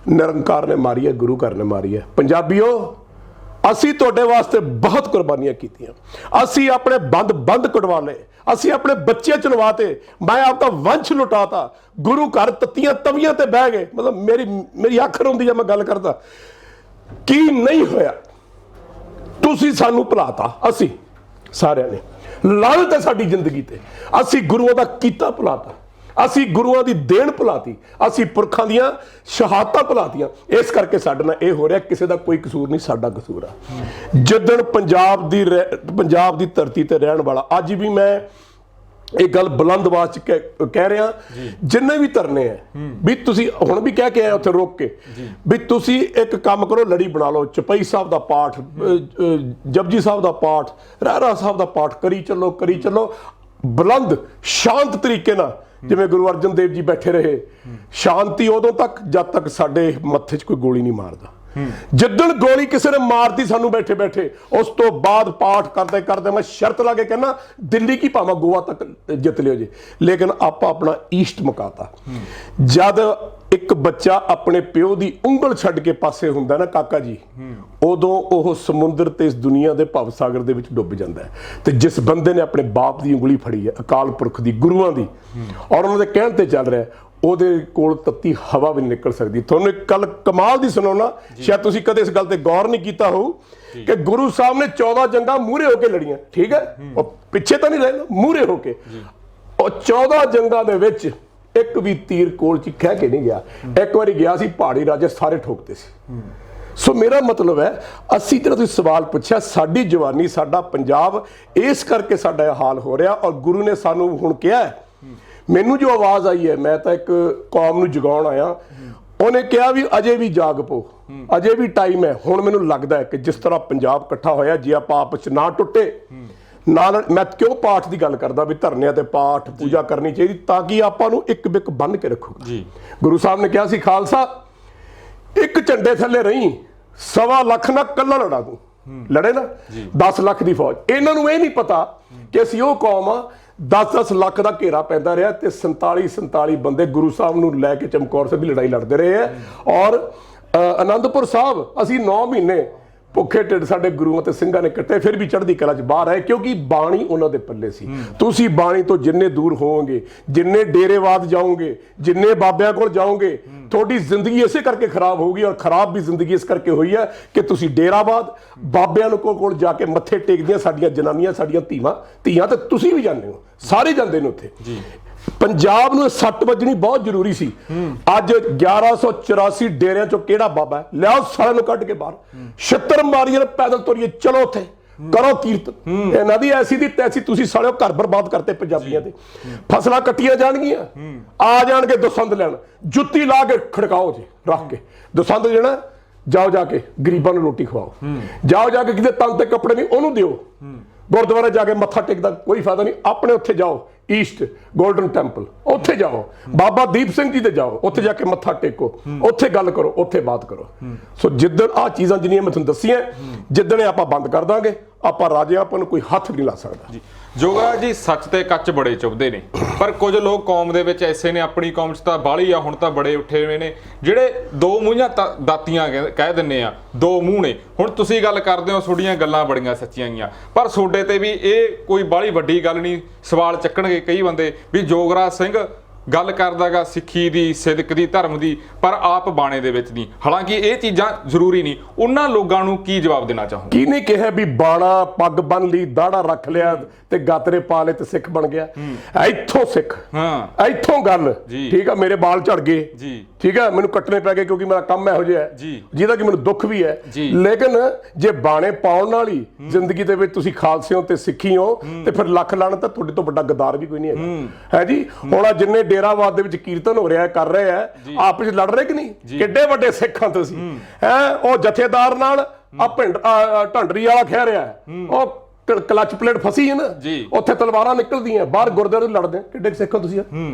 Speaker 1: ਨਿਰੰਕਾਰ ਨੇ ਮਾਰੀ ਹੈ, ਗੁਰੂ ਘਰ ਨੇ ਮਾਰੀ ਹੈ। ਪੰਜਾਬੀਓ, ਅਸੀਂ ਤੁਹਾਡੇ ਵਾਸਤੇ ਬਹੁਤ ਕੁਰਬਾਨੀਆਂ ਕੀਤੀਆਂ, ਅਸੀਂ ਆਪਣੇ ਬੰਦ ਕਢਵਾ ਲਏ, ਅਸੀਂ ਆਪਣੇ ਬੱਚੇ ਚੁਣਵਾਤੇ, ਮੈਂ ਆਪਦਾ ਵੰਸ਼ ਲੁਟਾਤਾ, ਗੁਰੂ ਘਰ ਤੱਤੀਆਂ ਤਵੀਆਂ ਤੇ ਬਹਿ ਗਏ। ਮਤਲਬ ਮੇਰੀ ਅੱਖ ਰੋਂਦੀ ਆ ਮੈਂ ਗੱਲ ਕਰਦਾ। ਕੀ ਨਹੀਂ ਹੋਇਆ? ਤੁਸੀਂ ਸਾਨੂੰ ਭੁਲਾਤਾ, ਅਸੀਂ ਸਾਰਿਆਂ ਨੇ ਲਾਹਨਤ ਹੈ ਸਾਡੀ ਜ਼ਿੰਦਗੀ ਤੇ। ਅਸੀਂ ਗੁਰੂਆਂ ਦਾ ਕੀਤਾ ਭੁਲਾਤਾ, ਅਸੀਂ ਗੁਰੂਆਂ ਦੀ ਦੇਣ ਭੁਲਾਤੀ, ਅਸੀਂ ਪੁਰਖਾਂ ਦੀਆਂ ਸ਼ਹਾਦਤਾਂ ਭੁਲਾਤੀਆਂ। ਇਸ ਕਰਕੇ ਸਾਡੇ ਨਾਲ ਇਹ ਹੋ ਰਿਹਾ, ਕਿਸੇ ਦਾ ਕੋਈ ਕਸੂਰ ਨਹੀਂ, ਸਾਡਾ ਕਸੂਰ ਆ। ਜਿੱਦਣ ਪੰਜਾਬ ਦੀ ਧਰਤੀ ਤੇ ਰਹਿਣ ਵਾਲਾ, ਅੱਜ ਵੀ ਮੈਂ ਇਹ ਗੱਲ ਬੁਲੰਦ ਆਵਾਜ਼ 'ਚ ਕਹਿ ਰਿਹਾ, ਜਿੰਨੇ ਵੀ ਧਰਨੇ ਹੈ ਵੀ ਤੁਸੀਂ ਹੁਣ ਵੀ ਕਹਿ ਕੇ ਆਏ ਉੱਥੇ ਰੋਕ ਕੇ, ਵੀ ਤੁਸੀਂ ਇੱਕ ਕੰਮ ਕਰੋ, ਲੜੀ ਬਣਾ ਲਓ, ਚੌਪਈ ਸਾਹਿਬ ਦਾ ਪਾਠ, ਜਪਜੀ ਸਾਹਿਬ ਦਾ ਪਾਠ, ਰਹਿਰਾਸ ਸਾਹਿਬ ਦਾ ਪਾਠ ਕਰੀ ਚੱਲੋ ਬੁਲੰਦ ਸ਼ਾਂਤ ਤਰੀਕੇ ਨਾਲ, ਜਿਵੇਂ ਗੁਰੂ ਅਰਜਨ ਦੇਵ ਜੀ ਬੈਠੇ ਰਹੇ। ਸ਼ਾਂਤੀ ਉਦੋਂ ਤੱਕ ਜਦ ਤੱਕ ਸਾਡੇ ਮੱਥੇ 'ਚ ਕੋਈ ਗੋਲੀ ਨਹੀਂ ਮਾਰਦਾ। ਜਿੱਦਣ ਗੋਲੀ ਕਿਸੇ ਨੇ ਮਾਰਤੀ ਸਾਨੂੰ ਬੈਠੇ ਬੈਠੇ, ਉਸ ਤੋਂ ਬਾਅਦ ਪਾਠ ਕਰਦੇ ਮੈਂ ਸ਼ਰਤ ਲਾ ਕੇ ਕਹਿੰਦਾ, ਦਿੱਲੀ ਕੀ ਭਾਵੇਂ ਗੋਆ ਤੱਕ ਜਿੱਤ ਲਿਓ ਜੀ, ਲੇਕਿਨ ਆਪਾਂ ਆਪਣਾ ਈਸਟ ਮੁਕਾਤਾ। ਜਦ ਇੱਕ ਬੱਚਾ ਆਪਣੇ ਪਿਓ ਦੀ ਉਂਗਲ ਛੱਡ ਕੇ ਪਾਸੇ ਹੁੰਦਾ ਨਾ ਕਾਕਾ ਜੀ, ਉਦੋਂ ਉਹ ਸਮੁੰਦਰ ਤੇ ਇਸ ਦੁਨੀਆ ਦੇ ਭਵ ਸਾਗਰ ਦੇ ਵਿੱਚ ਡੁੱਬ ਜਾਂਦਾ ਹੈ। ਤੇ ਜਿਸ ਬੰਦੇ ਨੇ ਆਪਣੇ ਬਾਪ ਦੀ ਉਂਗਲੀ ਫੜੀ ਹੈ, ਅਕਾਲ ਪੁਰਖ ਦੀ, ਗੁਰੂਆਂ ਦੀ, ਔਰ ਉਹਨਾਂ ਦੇ ਕਹਿਣ ਤੇ ਚੱਲ ਰਿਹਾ, ਉਹਦੇ ਕੋਲ ਤੱਤੀ ਹਵਾ ਵੀ ਨਹੀਂ ਨਿਕਲ ਸਕਦੀ। ਤੁਹਾਨੂੰ ਇੱਕ ਗੱਲ ਕਮਾਲ ਦੀ ਸੁਣਾਉਣਾ, ਸ਼ਾਇਦ ਤੁਸੀਂ ਕਦੇ ਇਸ ਗੱਲ ਤੇ ਗੌਰ ਨਹੀਂ ਕੀਤਾ ਹੋਊ ਕਿ ਗੁਰੂ ਸਾਹਿਬ ਨੇ 14 ਜੰਗਾਂ ਮੂਹਰੇ ਹੋ ਕੇ ਲੜੀਆਂ, ਠੀਕ ਹੈ, ਉਹ ਪਿੱਛੇ ਤਾਂ ਨਹੀਂ ਰਹੇ, ਮੂਹਰੇ ਹੋ ਕੇ। ਉਹ 14 ਜੰਗਾਂ ਦੇ ਵਿੱਚ ਇੱਕ ਵੀ ਤੀਰ ਕੋਲ 'ਚ ਖਹਿ ਕੇ ਨਹੀਂ ਗਿਆ। ਇੱਕ ਵਾਰੀ ਗਿਆ ਸੀ, ਪਹਾੜੀ ਰਾਜੇ ਸਾਰੇ ਠੋਕਦੇ ਸੀ। ਸੋ ਮੇਰਾ ਮਤਲਬ ਹੈ, ਅਸੀਂ ਜਿਹੜਾ ਤੁਸੀਂ ਸਵਾਲ ਪੁੱਛਿਆ, ਸਾਡੀ ਜਵਾਨੀ, ਸਾਡਾ ਪੰਜਾਬ, ਇਸ ਕਰਕੇ ਸਾਡਾ ਇਹ ਹਾਲ ਹੋ ਰਿਹਾ। ਔਰ ਗੁਰੂ ਨੇ ਸਾਨੂੰ ਹੁਣ ਕਿਹਾ, ਮੈਨੂੰ ਜੋ ਆਵਾਜ਼ ਆਈ ਹੈ, ਮੈਂ ਤਾਂ ਇੱਕ ਕੌਮ ਨੂੰ ਜਗਾਉਣ ਆਇਆ, ਉਹਨੇ ਕਿਹਾ ਵੀ ਅਜੇ ਵੀ ਜਾਗ ਪੋ, ਅਜੇ ਵੀ ਟਾਈਮ ਹੈ। ਹੁਣ ਮੈਨੂੰ ਲੱਗਦਾ ਹੈ ਕਿ ਜਿਸ ਤਰ੍ਹਾਂ ਪੰਜਾਬ ਇਕੱਠਾ ਹੋਇਆ, ਜੇ ਆਪਾਂ ਆਪਸ 'ਚ ਨਾ ਟੁੱਟੇ, ਨਾਲ ਮੈਂ ਕਿਉਂ ਪਾਠ ਦੀ ਗੱਲ ਕਰਦਾ ਵੀ ਧਰਨਿਆਂ ਤੇ ਪਾਠ ਪੂਜਾ ਕਰਨੀ ਚਾਹੀਦੀ, ਤਾਂ ਕਿ ਆਪਾਂ ਨੂੰ ਇੱਕ ਬਿੱਕ ਬੰਨ੍ਹ ਕੇ ਰੱਖੂਗਾ। ਗੁਰੂ ਸਾਹਿਬ ਨੇ ਕਿਹਾ ਸੀ, ਖਾਲਸਾ ਇੱਕ ਝੰਡੇ ਥੱਲੇ ਰਹੀ, 1.25 ਲੱਖ ਨਾਲ ਕੱਲਾ ਲੜਾ ਤੂੰ, ਲੜੇ ਨਾ 10 ਲੱਖ ਦੀ ਫੌਜ। ਇਹਨਾਂ ਨੂੰ ਇਹ ਨਹੀਂ ਪਤਾ ਕਿ ਅਸੀਂ ਉਹ ਕੌਮ ਆ, 10-10 ਲੱਖ ਦਾ ਘੇਰਾ ਪੈਂਦਾ ਰਿਹਾ ਤੇ 47 ਬੰਦੇ ਗੁਰੂ ਸਾਹਿਬ ਨੂੰ ਲੈ ਕੇ ਚਮਕੌਰ ਸਾਹਿਬ ਦੀ ਲੜਾਈ ਲੜਦੇ ਰਹੇ ਹੈ। ਔਰ ਅਨੰਦਪੁਰ ਸਾਹਿਬ ਅਸੀਂ 9 ਮਹੀਨੇ ਭੁੱਖੇ ਢਿੱਡ ਸਾਡੇ ਗੁਰੂਆਂ ਤੇ ਸਿੰਘਾਂ ਨੇ ਕੱਟੇ, ਫਿਰ ਵੀ ਚੜ੍ਹਦੀ ਕਲਾ 'ਚ ਬਾਹਰ ਆਏ, ਕਿਉਂਕਿ ਬਾਣੀ ਉਹਨਾਂ ਦੇ ਪੱਲੇ ਸੀ। ਤੁਸੀਂ ਬਾਣੀ ਤੋਂ ਜਿੰਨੇ ਦੂਰ ਹੋਵੋਗੇ, ਜਿੰਨੇ ਡੇਰੇਵਾਦ ਜਾਓਗੇ, ਜਿੰਨੇ ਬਾਬਿਆਂ ਕੋਲ ਜਾਓਗੇ, ਤੁਹਾਡੀ ਜ਼ਿੰਦਗੀ ਇਸੇ ਕਰਕੇ ਖਰਾਬ ਹੋਊਗੀ। ਔਰ ਖਰਾਬ ਵੀ ਜ਼ਿੰਦਗੀ ਇਸ ਕਰਕੇ ਹੋਈ ਹੈ ਕਿ ਤੁਸੀਂ ਡੇਰਾਵਾਦ, ਬਾਬਿਆਂ ਕੋਲ ਜਾ ਕੇ ਮੱਥੇ ਟੇਕਦੀਆਂ ਸਾਡੀਆਂ ਜਨਾਨੀਆਂ, ਸਾਡੀਆਂ ਧੀਆਂ, ਤੇ ਤੁਸੀਂ ਵੀ ਜਾਂਦੇ ਹੋ, ਸਾਰੇ ਜਾਂਦੇ ਨੇ ਉੱਥੇ। ਪੰਜਾਬ ਨੂੰ ਸੱਟ ਵੱਜਣੀ ਬਹੁਤ ਜ਼ਰੂਰੀ ਸੀ। ਅੱਜ 1184 ਡੇਰਿਆਂ ਚੋਂ ਕਿਹੜਾ ਬਾਬਾ ਹੈ? ਲਿਆਓ ਸਾਰਿਆਂ ਨੂੰ ਕੱਢ ਕੇ ਬਾਹਰ, ਛਿੱਤਰ ਮਾਰੀਏ, ਪੈਦਲ ਤੁਰੀਏ, ਚਲੋ ਉੱਥੇ ਕਰੋ ਕੀਰਤਨ। ਇਹਨਾਂ ਦੀ ਐਸੀ ਦੀ ਤੈਸੀ, ਤੁਸੀਂ ਸਾਲਿਓ ਘਰ ਬਰਬਾਦ ਕਰਤੇ ਪੰਜਾਬੀਆਂ ਦੇ। ਫਸਲਾਂ ਕੱਟੀਆਂ ਜਾਣਗੀਆਂ, ਆ ਜਾਣਗੇ ਦਸੰਦ ਲੈਣ, ਜੁੱਤੀ ਲਾ ਕੇ ਖੜਕਾਓ ਜੀ ਰੱਖ ਕੇ, ਦਸੰਦ ਲੈਣਾ, ਜਾਓ ਜਾ ਕੇ ਗਰੀਬਾਂ ਨੂੰ ਰੋਟੀ ਖਵਾਓ, ਜਾਓ ਜਾ ਕੇ ਕਿਤੇ ਤਨ ਤੇ ਕੱਪੜੇ ਨਹੀਂ ਉਹਨੂੰ ਦਿਓ, ਗੁਰਦੁਆਰੇ ਜਾ ਕੇ ਮੱਥਾ ਟੇਕਦਾ ਕੋਈ ਫਾਇਦਾ ਨਹੀਂ। ਆਪਣੇ ਉੱਥੇ ਜਾਓ, ਈਸਟ ਗੋਲਡਨ ਟੈਂਪਲ, ਉੱਥੇ ਜਾਓ, ਬਾਬਾ ਦੀਪ ਸਿੰਘ ਜੀ ਦੇ ਜਾਓ, ਉੱਥੇ ਜਾ ਕੇ ਮੱਥਾ ਟੇਕੋ, ਉੱਥੇ ਗੱਲ ਕਰੋ, ਉੱਥੇ ਬਾਤ ਕਰੋ। ਸੋ ਜਿੱਦਣ ਆਹ ਚੀਜ਼ਾਂ ਜਿੰਨੀਆਂ ਮੈਂ ਤੁਹਾਨੂੰ ਦੱਸੀਆਂ, ਜਿੱਦਣ ਆਪਾਂ ਬੰਦ ਕਰ ਦਾਂਗੇ, ਆਪਾਂ ਰਾਜੇ, ਆਪਾਂ ਨੂੰ ਕੋਈ ਹੱਥ ਨਹੀਂ ਲਾ ਸਕਦਾ।
Speaker 2: ਜੋਗਾ ਜੀ, ਸੱਚ ਤੇ ਕੱਚ ਬੜੇ ਚੁੱਭਦੇ ਨੇ, ਪਰ ਕੁਝ ਲੋਕ ਕੌਮ ਦੇ ਵਿੱਚ ਐਸੇ ਨੇ, ਆਪਣੀ ਕੌਮ 'ਚ ਤਾਂ ਬਾਹਲੀ ਆ, ਹੁਣ ਤਾਂ ਬੜੇ ਉੱਠੇ ਹੋਏ ਨੇ, ਜਿਹੜੇ ਦੋ ਮੂੰਹਾਂ ਦਾਤੀਆਂ ਕਹਿ ਦਿੰਦੇ ਆ, ਦੋ ਮੂੰਹ ਨੇ। ਹੁਣ ਤੁਸੀਂ ਗੱਲ ਕਰਦੇ ਹੋ, ਤੁਹਾਡੀਆਂ ਗੱਲਾਂ ਬੜੀਆਂ ਸੱਚੀਆਂ ਗਈਆਂ, ਪਰ ਤੁਹਾਡੇ ਤੇ ਵੀ ਇਹ ਕੋਈ ਬਾਹਲੀ ਵੱਡੀ ਗੱਲ ਨਹੀਂ, ਸਵਾਲ ਚੱਕਣਗੇ ਕਈ ਬੰਦੇ ਵੀ ਜੋਗਰਾਜ ਸਿੰਘ ਗੱਲ ਕਰਦਾਗਾ ਸਿੱਖੀ ਦੀ, ਸਿਦਕ ਦੀ, ਧਰਮ ਦੀ, ਪਰ ਆਪ ਬਾਣੇ ਦੇ ਵਿੱਚ ਨਹੀਂ। ਹਾਲਾਂਕਿ ਇਹ ਚੀਜ਼ਾਂ ਜ਼ਰੂਰੀ ਨਹੀਂ। ਉਹਨਾਂ ਲੋਕਾਂ ਨੂੰ ਕੀ ਜਵਾਬ ਦੇਣਾ ਚਾਹੋ?
Speaker 1: ਕਿਹਨੇ ਕਿਹਾ ਵੀ ਬਾਣਾ ਪੱਗ ਬੰਨ ਲਈ, ਦਾੜਾ ਰੱਖ ਲਿਆ ਤੇ ਗਾਤਰੇ ਪਾ ਲਏ ਤੇ ਸਿੱਖ ਬਣ ਗਿਆ? ਇੱਥੋਂ ਸਿੱਖ, ਇੱਥੋਂ ਗੱਲ, ਠੀਕ ਆ। ਮੇਰੇ ਬਾਲ ਝੜ ਗਏ, ਠੀਕ ਹੈ, ਮੈਨੂੰ ਕੱਟਣੇ ਪੈ ਗਏ ਕਿਉਂਕਿ ਮੇਰਾ ਕੰਮ ਇਹੋ ਜਿਹਾ ਹੈ ਜਿਹਦਾ ਕਿ ਮੈਨੂੰ ਦੁੱਖ ਵੀ ਹੈ। ਲੇਕਿਨ ਜੇ ਬਾਣੇ ਪਾਉਣ ਨਾਲ ਹੀ ਜ਼ਿੰਦਗੀ ਦੇ ਵਿੱਚ ਤੁਸੀਂ ਖਾਲਸੇ ਹੋ ਤੇ ਸਿੱਖੀ ਹੋ, ਤੇ ਫਿਰ ਲੱਖ ਲਾਣ ਤਾਂ ਤੁਹਾਡੇ ਤੋਂ ਵੱਡਾ ਗਦਾਰ ਵੀ ਕੋਈ ਨਹੀਂ ਹੈਗਾ, ਹੈ ਜੀ। ਹੁਣ ਜਿੰਨੇ ਡੇਰਾਵਾਦ ਦੇ ਵਿੱਚ ਕੀਰਤਨ ਹੋ ਰਿਹਾ, ਕਰ ਰਹੇ ਆ, ਆਪਸ ਵਿੱਚ ਲੜ ਰਹੇ ਕਿ ਨਹੀਂ? ਕਿੱਡੇ ਵੱਡੇ ਸਿੱਖਾਂ ਤੁਸੀਂ ਹੈ। ਉਹ ਜਥੇਦਾਰ ਨਾਲ ਢੰਡਰੀ ਵਾਲਾ ਖਹਿ ਰਿਹਾ, ਉਹ ਕਲਚ ਪਲੇਟ ਫਸੀ ਹੈ ਨਾ, ਉੱਥੇ ਤਲਵਾਰਾਂ ਨਿਕਲਦੀਆਂ, ਬਾਹਰ ਗੁਰਦੁਆਰੇ ਲੜਦੇ, ਕਿੱਡੇ ਸਿੱਖਾਂ ਤੁਸੀਂ?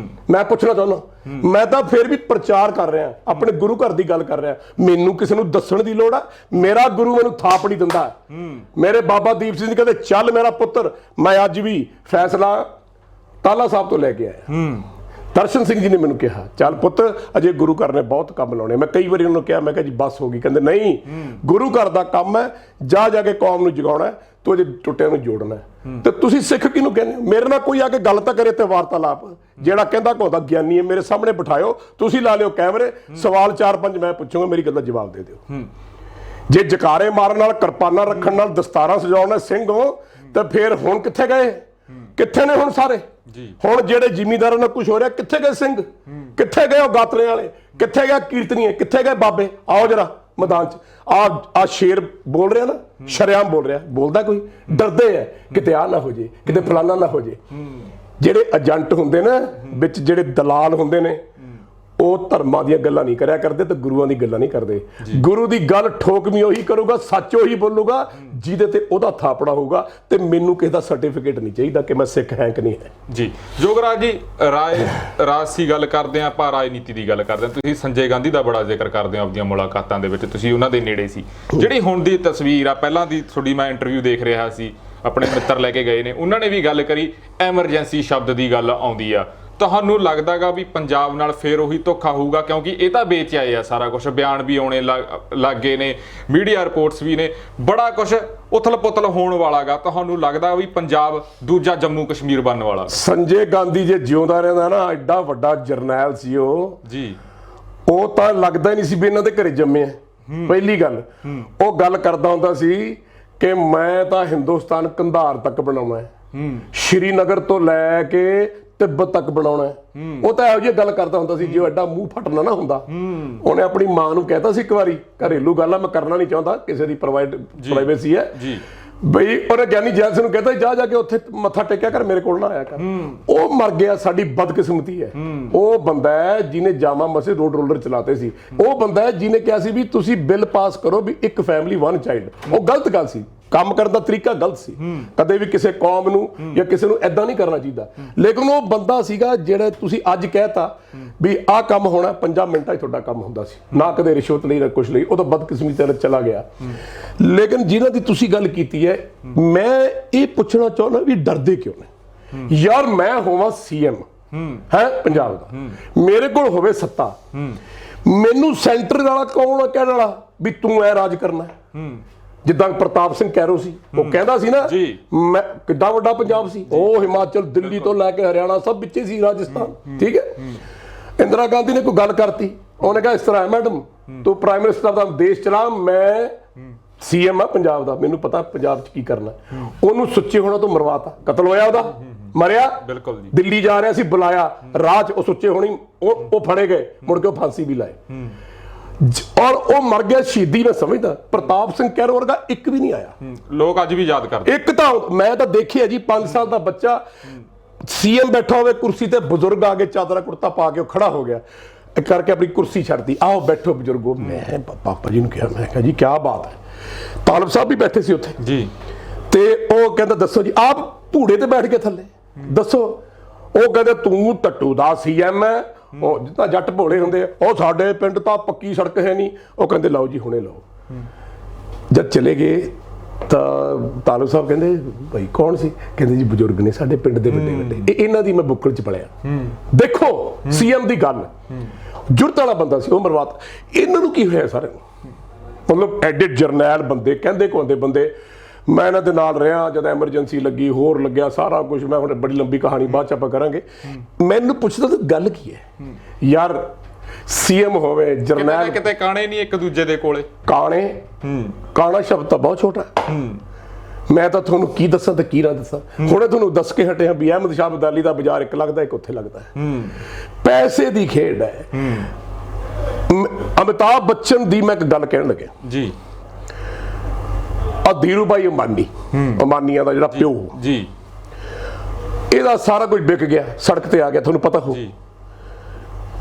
Speaker 1: ਮੈਂ ਪੁੱਛਣਾ ਚਾਹੁੰਦਾ, ਮੈਂ ਤਾਂ ਫਿਰ ਵੀ ਪ੍ਰਚਾਰ ਕਰ ਰਿਹਾ, ਆਪਣੇ ਗੁਰੂ ਘਰ ਦੀ ਗੱਲ ਕਰ ਰਿਹਾ। ਮੈਨੂੰ ਕਿਸੇ ਨੂੰ ਦੱਸਣ ਦੀ ਲੋੜ ਆ? ਮੇਰਾ ਗੁਰੂ ਮੈਨੂੰ ਥਾਪ ਨਹੀਂ ਦਿੰਦਾ। ਮੇਰੇ ਬਾਬਾ ਦੀਪ ਸਿੰਘ ਜੀ ਕਹਿੰਦੇ, ਚੱਲ ਮੇਰਾ ਪੁੱਤਰ, ਮੈਂ ਅੱਜ ਵੀ ਫੈਸਲਾ ਤਾਲਾ ਸਾਹਿਬ ਤੋਂ ਲੈ ਕੇ ਆਇਆ। ਦਰਸ਼ਨ ਸਿੰਘ ਜੀ ਨੇ ਮੈਨੂੰ ਕਿਹਾ ਚੱਲ ਪੁੱਤ ਅਜੇ ਗੁਰੂ ਘਰ ਨੇ ਬਹੁਤ ਕੰਮ ਲਾਉਣੇ। ਮੈਂ ਕਈ ਵਾਰੀ ਉਹਨਾਂ ਨੂੰ ਕਿਹਾ, ਮੈਂ ਕਿਹਾ ਜੀ ਬਸ ਹੋ ਗਈ। ਕਹਿੰਦੇ ਨਹੀਂ, ਗੁਰੂ ਘਰ ਦਾ ਕੰਮ ਹੈ, ਜਾ ਕੇ ਕੌਮ ਨੂੰ ਜਗਾਉਣਾ, ਤੂੰ ਅਜੇ ਟੁੱਟਿਆਂ ਨੂੰ ਜੋੜਨਾ। ਤੇ ਤੁਸੀਂ ਸਿੱਖ ਕਿਹਨੂੰ ਕਹਿੰਦੇ? ਮੇਰੇ ਨਾਲ ਕੋਈ ਆ ਕੇ ਗੱਲ ਤਾਂ ਕਰੇ ਤੇ ਵਾਰਤਾਲਾਪ। ਜਿਹੜਾ ਕਹਿੰਦਾ ਕੋਦਾ ਗਿਆਨੀ ਹੈ ਮੇਰੇ ਸਾਹਮਣੇ ਬਿਠਾਇਓ, ਤੁਸੀਂ ਲਾ ਲਿਓ ਕੈਮਰੇ, ਸਵਾਲ 4-5 ਮੈਂ ਪੁੱਛੂੰਗਾ, ਮੇਰੀ ਗੱਲ ਦਾ ਜਵਾਬ ਦੇ ਦਿਓ। ਜੇ ਜਕਾਰੇ ਮਾਰਨ ਨਾਲ, ਕਿਰਪਾਨਾਂ ਰੱਖਣ ਨਾਲ, ਦਸਤਾਰਾਂ ਸਜਾਉਣ ਨਾਲ ਸਿੰਘ ਹੋ ਤਾਂ ਫਿਰ ਹੁਣ ਕਿੱਥੇ ਗਏ? ਕਿੱਥੇ ਨੇ ਹੁਣ ਸਾਰੇ? ਹੁਣ ਜਿਹੜੇ ਜ਼ਿਮੀਂਦਾਰਾਂ ਨਾਲ ਕੁਝ ਹੋ ਰਿਹਾ, ਕਿੱਥੇ ਗਏ ਸਿੰਘ? ਕਿੱਥੇ ਗਏ ਉਹ ਗਾਤਰੇ ਵਾਲੇ? ਕਿੱਥੇ ਗਏ ਕੀਰਤਨੀਏ? ਕਿੱਥੇ ਗਏ ਬਾਬੇ? ਆਓ ਜਰਾ ਮੈਦਾਨ 'ਚ। ਆ ਸ਼ੇਰ ਬੋਲ ਰਿਹਾ ਨਾ, ਸ਼ਰੇਆਮ ਬੋਲ ਰਿਹਾ, ਬੋਲਦਾ ਕੋਈ? ਡਰਦੇ ਆ ਕਿਤੇ ਆ ਨਾ ਹੋ ਜੇ, ਕਿਤੇ ਫਲਾਨਾ ਨਾ ਹੋ ਜੇ। ਜਿਹੜੇ ਏਜੰਟ ਹੁੰਦੇ ਨਾ ਵਿੱਚ, ਜਿਹੜੇ ਦਲਾਲ ਹੁੰਦੇ ਨੇ, ਉਹ ਧਰਮਾਂ ਦੀਆਂ ਗੱਲਾਂ ਨਹੀਂ ਕਰਿਆ ਕਰਦੇ ਤੇ ਗੁਰੂਆਂ ਦੀ ਗੱਲਾਂ ਨਹੀਂ ਕਰਦੇ। ਗੁਰੂ ਦੀ ਗੱਲ ਠੋਕਵੀਂ ਉਹੀ ਕਰੂਗਾ, ਸੱਚ ਉਹੀ ਬੋਲੂਗਾ ਜਿਹਦੇ ਤੇ ਉਹਦਾ ਥਾਪੜਾ ਹੋਊਗਾ। ਤੇ ਮੈਨੂੰ ਕਿਸੇ ਦਾ ਸਰਟੀਫਿਕੇਟ ਨਹੀਂ ਚਾਹੀਦਾ ਕਿ ਮੈਂ ਸਿੱਖ ਹੈ ਕਿ ਨਹੀਂ ਹੈ।
Speaker 2: ਜੀ ਜੋਗਰਾਜ ਜੀ, ਰਾਜਸੀ ਗੱਲ ਕਰਦੇ ਆਂ, ਆਪਾਂ ਰਾਜਨੀਤੀ ਦੀ ਗੱਲ ਕਰਦੇ ਆਂ। ਤੁਸੀਂ ਸੰਜੇ ਗਾਂਧੀ ਦਾ ਬੜਾ ਜ਼ਿਕਰ ਕਰਦੇ ਹੋ ਆਪਣੀਆਂ ਮੁਲਾਕਾਤਾਂ ਦੇ ਵਿੱਚ, ਤੁਸੀਂ ਉਹਨਾਂ ਦੇ ਨੇੜੇ ਸੀ। ਜਿਹੜੀ ਹੁਣ ਦੀ ਤਸਵੀਰ ਆ, ਪਹਿਲਾਂ ਦੀ ਤੁਹਾਡੀ ਮੈਂ ਇੰਟਰਵਿਊ ਦੇਖ ਰਿਹਾ ਸੀ, ਆਪਣੇ ਮਿੱਤਰ ਲੈ ਕੇ ਗਏ ਨੇ, ਉਹਨਾਂ ਨੇ ਵੀ ਗੱਲ ਕਰੀ, ਐਮਰਜੈਂਸੀ ਸ਼ਬਦ ਦੀ ਗੱਲ ਆਉਂਦੀ ਆ। ਤੁਹਾਨੂੰ ਲੱਗਦਾਗਾ ਵੀ ਪੰਜਾਬ ਨਾਲ ਫੇਰ ਉਹੀ ਧੋਖਾ ਹੋਊਗਾ? ਕਿਉਂਕਿ ਇਹ ਤਾਂ ਵੇਚ ਆਏ ਆ ਸਾਰਾ ਕੁਝ, ਬਿਆਨ ਵੀ ਆਉਣੇ ਲੱਗ ਗਏ ਨੇ, ਮੀਡੀਆ ਰਿਪੋਰਟਸ ਵੀ ਨੇ, ਬੜਾ ਕੁਝ ਉਥਲ-ਪੁਥਲ ਹੋਣ ਵਾਲਾਗਾ। ਤੁਹਾਨੂੰ ਲੱਗਦਾ ਵੀ ਪੰਜਾਬ ਦੂਜਾ ਜੰਮੂ ਕਸ਼ਮੀਰ ਬਣਨ ਵਾਲਾ?
Speaker 1: ਸੰਜੇ ਗਾਂਧੀ ਜੇ ਜਿਉਂਦਾ ਰਹਿੰਦਾ ਨਾ, ਐਡਾ ਵੱਡਾ ਜਰਨੈਲ ਸੀ ਉਹ
Speaker 2: ਜੀ,
Speaker 1: ਉਹ ਤਾਂ ਲੱਗਦਾ ਹੀ ਨਹੀਂ ਸੀ ਵੀ ਇਹਨਾਂ ਦੇ ਘਰੇ ਜੰਮੇ ਆ। ਪਹਿਲੀ ਗੱਲ, ਉਹ ਗੱਲ ਕਰਦਾ ਹੁੰਦਾ ਸੀ ਕਿ ਮੈਂ ਤਾਂ ਹਿੰਦੁਸਤਾਨ ਕੰਧਾਰ ਤੱਕ ਬਣਾਉਣਾ ਹੈ, ਸ਼੍ਰੀਨਗਰ ਤੋਂ ਲੈ ਕੇ ਤਿੱਬਤ ਤੱਕ ਬਣਾਉਣਾ ਹੈ। ਉਹ ਤਾਂ ਇਹੋ ਜਿਹੀ ਗੱਲ ਕਰਦਾ ਹੁੰਦਾ ਸੀ ਜੋ ਐਡਾ ਮੂੰਹ ਫਟਣਾ ਨਾ ਹੁੰਦਾ। ਉਹਨੇ ਆਪਣੀ ਮਾਂ ਨੂੰ ਕਹਿਤਾ ਸੀ ਇੱਕ ਵਾਰੀ, ਘਰੇਲੂ ਗੱਲ ਆ, ਮੈਂ ਕਰਨਾ ਨਹੀਂ ਚਾਹੁੰਦਾ, ਕਿਸੇ ਦੀ ਪ੍ਰਾਈਵੇਸੀ ਹੈ ਬਈ। ਉਹਨੇ ਗਿਆਨੀ ਜੈਲ ਸਿੰਘ ਨੂੰ ਕਹਿੰਦਾ ਜਾ ਕੇ ਉੱਥੇ ਮੱਥਾ ਟੇਕਿਆ ਕਰ, ਮੇਰੇ ਕੋਲ ਨਾ ਆਇਆ ਕਰ। ਉਹ ਮਰ ਗਿਆ, ਸਾਡੀ ਬਦਕਿਸਮਤੀ ਹੈ। ਉਹ ਬੰਦਾ ਹੈ ਜਿਹਨੇ ਜਾਮਾ ਮਸਜਿਦ ਰੋਡ ਰੋਲਰ ਚਲਾਤੇ ਸੀ। ਉਹ ਬੰਦਾ ਹੈ ਜਿਹਨੇ ਕਿਹਾ ਸੀ ਵੀ ਤੁਸੀਂ ਬਿੱਲ ਪਾਸ ਕਰੋ ਵੀ ਇੱਕ ਫੈਮਿਲੀ 1 ਚਾਈਲਡ। ਉਹ ਗਲਤ ਗੱਲ ਸੀ, ਕੰਮ ਕਰਨ ਦਾ ਤਰੀਕਾ ਗਲਤ ਸੀ। ਕਦੇ ਵੀ ਕਿਸੇ ਕੌਮ ਨੂੰ ਜਾਂ ਕਿਸੇ ਨੂੰ ਐਦਾਂ ਨਹੀਂ ਕਰਨਾ ਚਾਹੀਦਾ। ਲੇਕਿਨ ਉਹ ਬੰਦਾ ਸੀਗਾ ਜਿਹੜਾ ਤੁਸੀਂ ਅੱਜ ਕਹਿਤਾ ਵੀ ਆਹ ਕੰਮ ਹੋਣਾ, 5 ਮਿੰਟਾਂ 'ਚ ਤੁਹਾਡਾ ਕੰਮ ਹੁੰਦਾ ਸੀ। ਨਾ ਕਦੇ ਰਿਸ਼ਵਤ ਲਈ ਨਾ ਕੁਛ ਲਈ, ਉਹ ਤਾਂ ਬਦਕਿਸਮਤੀ ਨਾਲ ਚਲਾ ਗਿਆ। ਲੇਕਿਨ ਜਿਨ੍ਹਾਂ ਦੀ ਤੁਸੀਂ ਗੱਲ ਕੀਤੀ ਹੈ, ਮੈਂ ਇਹ ਪੁੱਛਣਾ ਚਾਹੁੰਦਾ ਵੀ ਡਰਦੇ ਕਿਉਂ ਨੇ? ਯਾਰ ਮੈਂ ਹੋਵਾਂ CM ਹੈ ਪੰਜਾਬ ਦਾ, ਮੇਰੇ ਕੋਲ ਹੋਵੇ ਸੱਤਾ, ਮੈਨੂੰ ਸੈਂਟਰ ਵਾਲਾ ਕੌਣ ਕਹਿਣ ਵਾਲਾ ਵੀ ਤੂੰ ਐ ਰਾਜ ਕਰਨਾ? ਜਿੱਦਾਂ ਪ੍ਰਤਾਪ ਸਿੰਘ ਕੈਰੋ ਸੀ, ਉਹ ਕਹਿੰਦਾ ਸੀ ਨਾ, ਮੈਂ ਕਿੱਡਾ ਵੱਡਾ ਪੰਜਾਬ ਸੀ, ਉਹ ਹਿਮਾਚਲ, ਦਿੱਲੀ ਤੋਂ ਲੈ ਕੇ ਹਰਿਆਣਾ ਸਭ ਵਿੱਚੇ ਸੀ, ਰਾਜਸਥਾਨ, ਠੀਕ ਹੈ। ਇੰਦਰਾ ਗਾਂਧੀ ਨੇ ਕੋਈ ਗੱਲ ਕਰਤੀ, ਉਹਨੇ ਕਿਹਾ ਇਸ ਤਰ੍ਹਾਂ, ਮੈਡਮ ਤੂੰ ਪ੍ਰਾਈਮ ਮਿਨਿਸਟਰ ਦਾ ਦੇਸ਼ ਚਲਾ, ਮੈਂ CM ਆ ਪੰਜਾਬ ਦਾ, ਮੈਨੂੰ ਪਤਾ ਪੰਜਾਬ 'ਚ ਕੀ ਕਰਨਾ। ਉਹਨੂੰ ਸੁੱਚੇ ਹੋਣਾ ਤੋਂ ਮਰਵਾਤਾ, ਕਤਲ ਹੋਇਆ ਉਹਦਾ, ਮਰਿਆ। ਬਿਲਕੁਲ ਜੀ, ਦਿੱਲੀ ਜਾ ਰਿਹਾ ਸੀ, ਬੁਲਾਇਆ ਰਾਜ, ਉਹ ਸੁੱਚੇ ਹੋਣੀ ਉਹ ਫੜੇ ਗਏ, ਮੁੜ ਕੇ ਉਹ ਫਾਂਸੀ ਵੀ ਲਾਏ ਔਰ ਉਹ ਮਰ ਗਿਆ। ਸ਼ਹੀਦੀ ਮੈਂ ਸਮਝਦਾ ਪ੍ਰਤਾਪ ਸਿੰਘ ਕੈਰੋ ਵਰਗਾ ਇੱਕ ਵੀ ਨਹੀਂ ਆਇਆ।
Speaker 2: ਲੋਕ ਅੱਜ ਵੀ ਯਾਦ ਕਰਦੇ। ਇੱਕ
Speaker 1: ਤਾਂ ਮੈਂ ਤਾਂ ਦੇਖਿਆ ਜੀ, 5 ਸਾਲ ਦਾ ਬੱਚਾ CM ਬੈਠਾ ਹੋਵੇ ਕੁਰਸੀ ਤੇ, ਬਜ਼ੁਰਗ ਆ ਕੇ ਚਾਦਰਾ ਕੁੜਤਾ ਪਾ ਕੇ ਉਹ ਖੜਾ ਹੋ ਗਿਆ, ਕਰਕੇ ਆਪਣੀ ਕੁਰਸੀ ਛੱਡਤੀ, ਆਓ ਬੈਠੋ ਬਜ਼ੁਰਗੋ। ਮੈਂ ਪਾਪਾ ਜੀ ਨੂੰ ਕਿਹਾ, ਮੈਂ ਕਿਹਾ ਜੀ ਕੀ ਬਾਤ ਹੈ। ਤਾਲਬ ਸਾਹਿਬ ਵੀ ਬੈਠੇ ਸੀ ਉੱਥੇ ਜੀ, ਤੇ ਉਹ ਕਹਿੰਦਾ ਦੱਸੋ ਜੀ, ਆਪ ਭੂੜੇ ਤੇ ਬੈਠ ਕੇ ਥੱਲੇ ਦੱਸੋ। ਉਹ ਕਹਿੰਦੇ ਤੂੰ ਟੱਟੂ ਦਾ CM ਹੈ, ਉਹ ਜਿੱਦਾਂ ਜੱਟ ਭੋਲੇ ਹੁੰਦੇ ਆ, ਉਹ ਸਾਡੇ ਪਿੰਡ ਤਾਂ ਪੱਕੀ ਸੜਕ ਹੈ ਨਹੀਂ। ਉਹ ਕਹਿੰਦੇ ਲਓ ਜੀ ਹੁਣੇ ਲਓ। ਜਦ ਚਲੇ ਗਏ ਤਾਂ ਤਾਲਬ ਸਾਹਿਬ ਕਹਿੰਦੇ ਭਾਈ ਕੌਣ ਸੀ? ਕਹਿੰਦੇ ਜੀ ਬਜ਼ੁਰਗ ਨੇ ਸਾਡੇ ਪਿੰਡ ਦੇ ਵੱਡੇ ਵੱਡੇ, ਇਹਨਾਂ ਦੀ ਮੈਂ ਬੁੱਕਲ 'ਚ ਪਲਿਆ। ਦੇਖੋ CM ਦੀ ਗੱਲ, ਜੁਰਤ ਵਾਲਾ ਬੰਦਾ ਸੀ, ਉਹ ਮਰਵਾਤਾ। ਇਹਨਾਂ ਨੂੰ ਕੀ ਹੋਇਆ ਸਾਰੇ? ਮਤਲਬ ਐਡੇ ਜਰਨੈਲ ਬੰਦੇ, ਕਹਿੰਦੇ ਕੋਂਦੇ ਬੰਦੇ। ਮੈਂ ਇਹਨਾਂ ਦੇ ਨਾਲ ਰਿਹਾ ਜਦ ਐਮਰਜੈਂਸੀ ਲੱਗੀ, ਹੋਰ ਲੱਗਿਆ ਸਾਰਾ ਕੁਝ। ਮੈਂ ਹੁਣ ਬੜੀ ਲੰਬੀ ਕਹਾਣੀ ਬਾਅਦ 'ਚ ਆਪਾਂ ਕਰਾਂਗੇ। ਮੈਨੂੰ ਪੁੱਛਦਾ ਤਾਂ ਗੱਲ ਕੀ ਹੈ ਯਾਰ? CM ਹੋਵੇ, ਜਰਨੈਲ,
Speaker 2: ਕਿਤੇ ਕਾਣੇ ਨਹੀਂ ਇੱਕ ਦੂਜੇ ਦੇ ਕੋਲੇ।
Speaker 1: ਕਾਣੇ, ਕਾਣਾ ਸ਼ਬਦ ਤਾਂ ਬਹੁਤ ਛੋਟਾ। ਮੈਂ ਤਾਂ ਤੁਹਾਨੂੰ ਕੀ ਦੱਸਾਂ ਤੇ ਕੀ ਨਾ ਦੱਸਾਂ। ਹੁਣੇ ਤੁਹਾਨੂੰ ਦੱਸ ਕੇ ਹਟਿਆ ਵੀ ਅਹਿਮਦ ਸ਼ਾਹ ਅਬਦਾਲੀ ਦਾ ਬਾਜ਼ਾਰ ਇੱਕ ਲੱਗਦਾ, ਇੱਕ ਉੱਥੇ ਲੱਗਦਾ ਹੈ। ਪੈਸੇ ਦੀ ਖੇਡ ਹੈ। ਅਮਿਤਾਭ ਬੱਚਨ ਦੀ ਮੈਂ ਇੱਕ ਗੱਲ ਕਹਿਣ ਲੱਗਿਆ ਜੀ, ਧੀਰੂ ਭਾਈ ਅੰਬਾਨੀ, ਅੰਬਾਨੀਆਂ ਦਾ ਜਿਹੜਾ ਪਿਓ ਜੀ, ਇਹਦਾ ਸਾਰਾ ਕੁਝ ਵਿਕ ਗਿਆ, ਸੜਕ ਤੇ ਆ ਗਿਆ, ਤੁਹਾਨੂੰ ਪਤਾ ਹੋ।